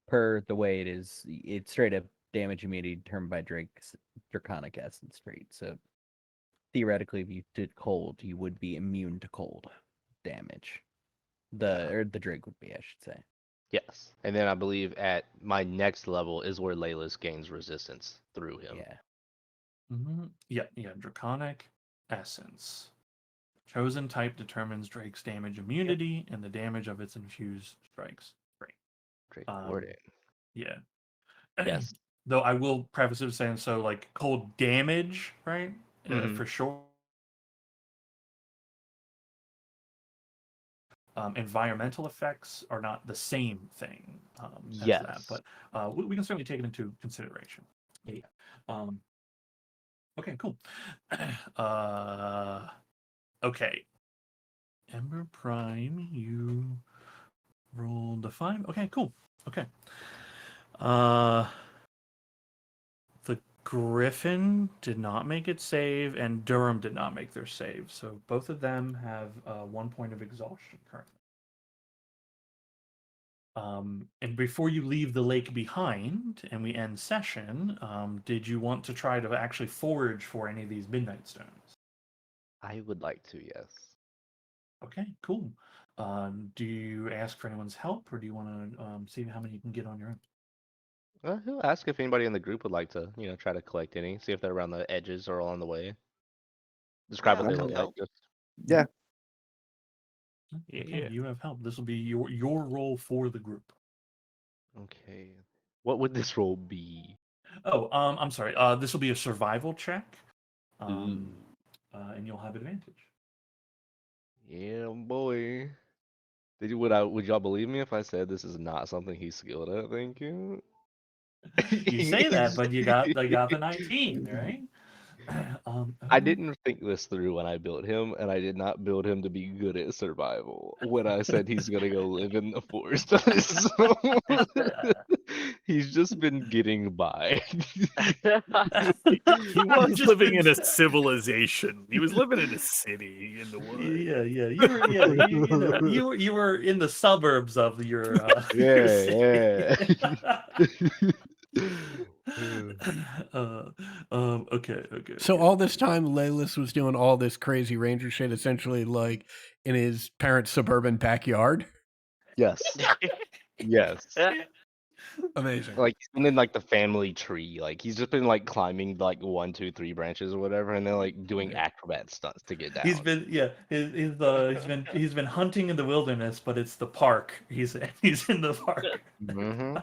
Per the way it is, it's straight up damage immunity determined by Drake's Draconic Essence trait. So theoretically, if you did cold, you would be immune to cold damage. The Drake would be, I should say. Yes. And then I believe at my next level is where Layla's gains resistance through him. Yeah. Yeah. Draconic Essence. Chosen type determines Drake's damage immunity and the damage of its infused strikes. Great. Drake Warden. Yeah. Yes. Though I will preface it with saying so, like cold damage, right? Mhm. For sure. Environmental effects are not the same thing as that, Yes. but we can certainly take it into consideration. Yeah. Okay, cool. Okay. Ember Prime, you rolled a 5. Okay, cool. Okay. The Griffin did not make its save, and Durham did not make their save. So both of them have 1 point of exhaustion currently. And before you leave the lake behind and we end session, did you want to try to actually forage for any of these midnight stones? I would like to, yes. Okay, cool. Do you ask for anyone's help, or do you want to see how many you can get on your own? He'll ask if anybody in the group would like to, try to collect any, see if they're around the edges or along the way. Describe Yeah, what they I'll look like. help. Just Yeah. Okay, Yeah. you have help. This will be your role for the group. okay. What would this role be? Oh, I'm sorry. This will be a survival check, Ooh. and you'll have advantage. Yeah, boy. Would y'all believe me if I said this is not something he's skilled at? Thank you. You say that, but they got the 19, right? I Okay. didn't think this through when I built him, and I did not build him to be good at survival. When I said he's gonna go live in the forest, so he's just been getting by. He was Just living been- in a civilization. He was living in a city in the woods. Yeah. You were, you were in the suburbs of your Yeah, city. yeah. Okay. So all this time, Laylis was doing all this crazy ranger shit, essentially like in his parents' suburban backyard. Yes, yes. Amazing. Like he's been in like the family tree. Like he's just been like climbing like 1, 2, 3 branches or whatever, and then like doing Okay. acrobat stunts to get down. He's been he's been hunting in the wilderness, but it's the park. He's in the park. Mhm.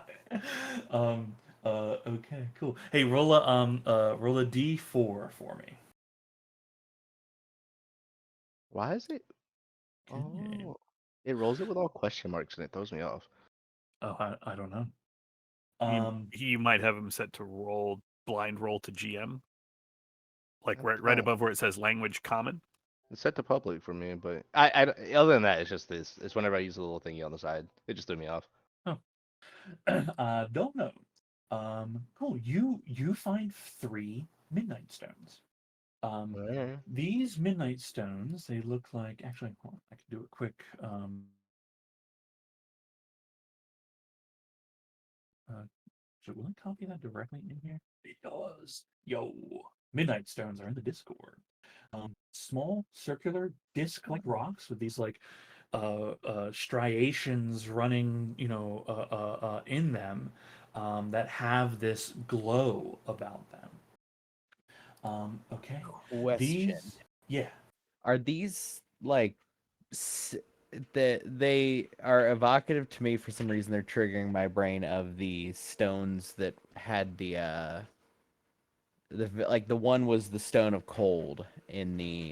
Okay, cool. Hey, roll a D4 for me. Why is it? Okay. Oh, it rolls it with all question marks and it throws me off. Oh, I don't know. He might have him set to blind roll to GM, like right Oh. above where it says language common. It's set to public for me, but I other than that, it's just this. It's whenever I use the little thingy on the side, it just threw me off. Don't know. Cool. You find 3 midnight stones. Yeah. These midnight stones, they look like actually. Hold on, I can do it quick. Will I copy that directly in here? It does. Yo, midnight stones are in the Discord. Small circular disc-like rocks with these like striations running, in them that have this glow about them. Okay. Question. Yeah. Are these like they are evocative to me for some reason? They're triggering my brain of the stones that had the like the one was the stone of cold in the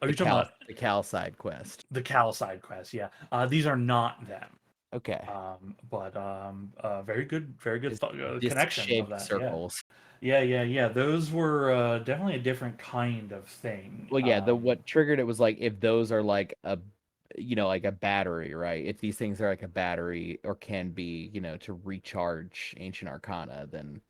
You're talking about the Cal side quest. the Cal side quest? Yeah. These are not them. Okay. But very good connection of Disc-shaped that. circles. Yeah. Those were definitely a different kind of thing. Well, yeah, what triggered it was like if those are like like a battery, right? If these things are like a battery or can be, to recharge ancient arcana, then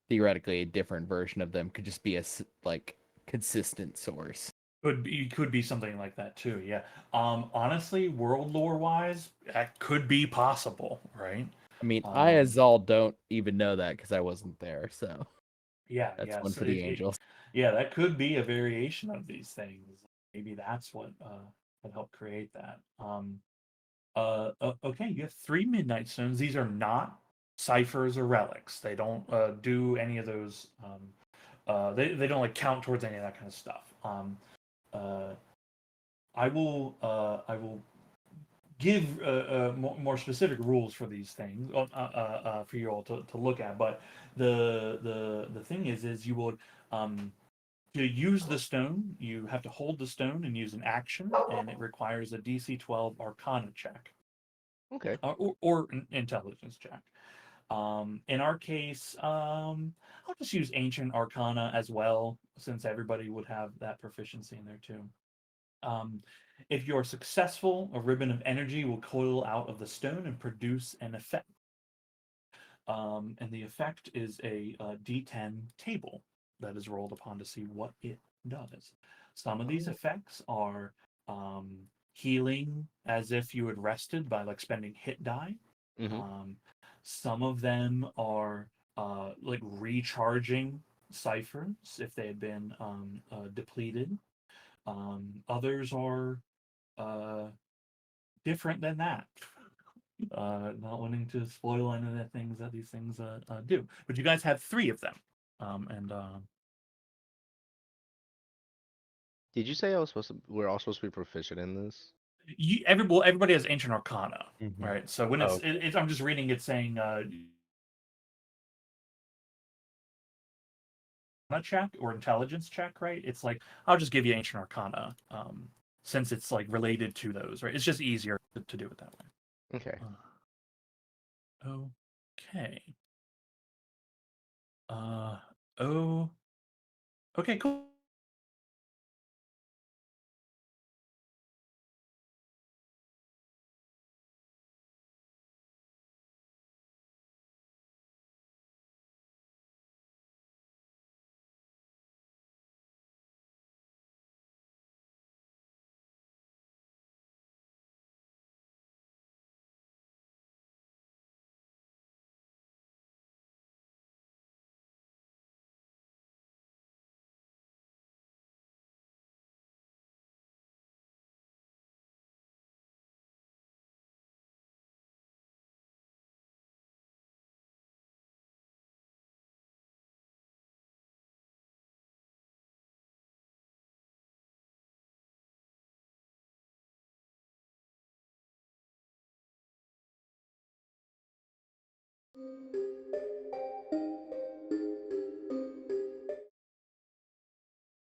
theoretically a different version of them could just be a like consistent source. Could be something like that too. Yeah. Honestly, world lore wise, that could be possible, right? I mean, I Um, as all don't even know that because I wasn't there, so yeah, that's yeah. one So for the angels. yeah, that could be a variation of these things. Maybe that's what helped create that. Okay, you have 3 midnight stones. These are not ciphers or relics. They don't do any of those. They don't like count towards any of that kind of stuff. Uh, I will give more specific rules for these things for you all to look at. But the thing is you would to use the stone, you have to hold the stone and use an action, and it requires a DC 12 Arcana check Okay. or an intelligence check. In our case, I'll just use Ancient Arcana as well, since everybody would have that proficiency in there too. Um, if you're successful, a ribbon of energy will coil out of the stone and produce an effect. And the effect is a D10 table that is rolled upon to see what it does. Some of these Oh. effects are healing as if you had rested by like spending hit die. Mm-hmm. Some of them are like recharging ciphers if they had been depleted. Others are uh, different than that. Not wanting to spoil any of the things that these things do, but you guys have 3 of them, and Did you say we're all supposed to be proficient in this? everybody has ancient arcana, Mhm. right? So when Oh, I'm just reading it saying check or intelligence check, right? It's like I'll just give you ancient arcana, since it's like related to those, right? It's just easier to do it that way. okay. Okay. Oh, okay, cool.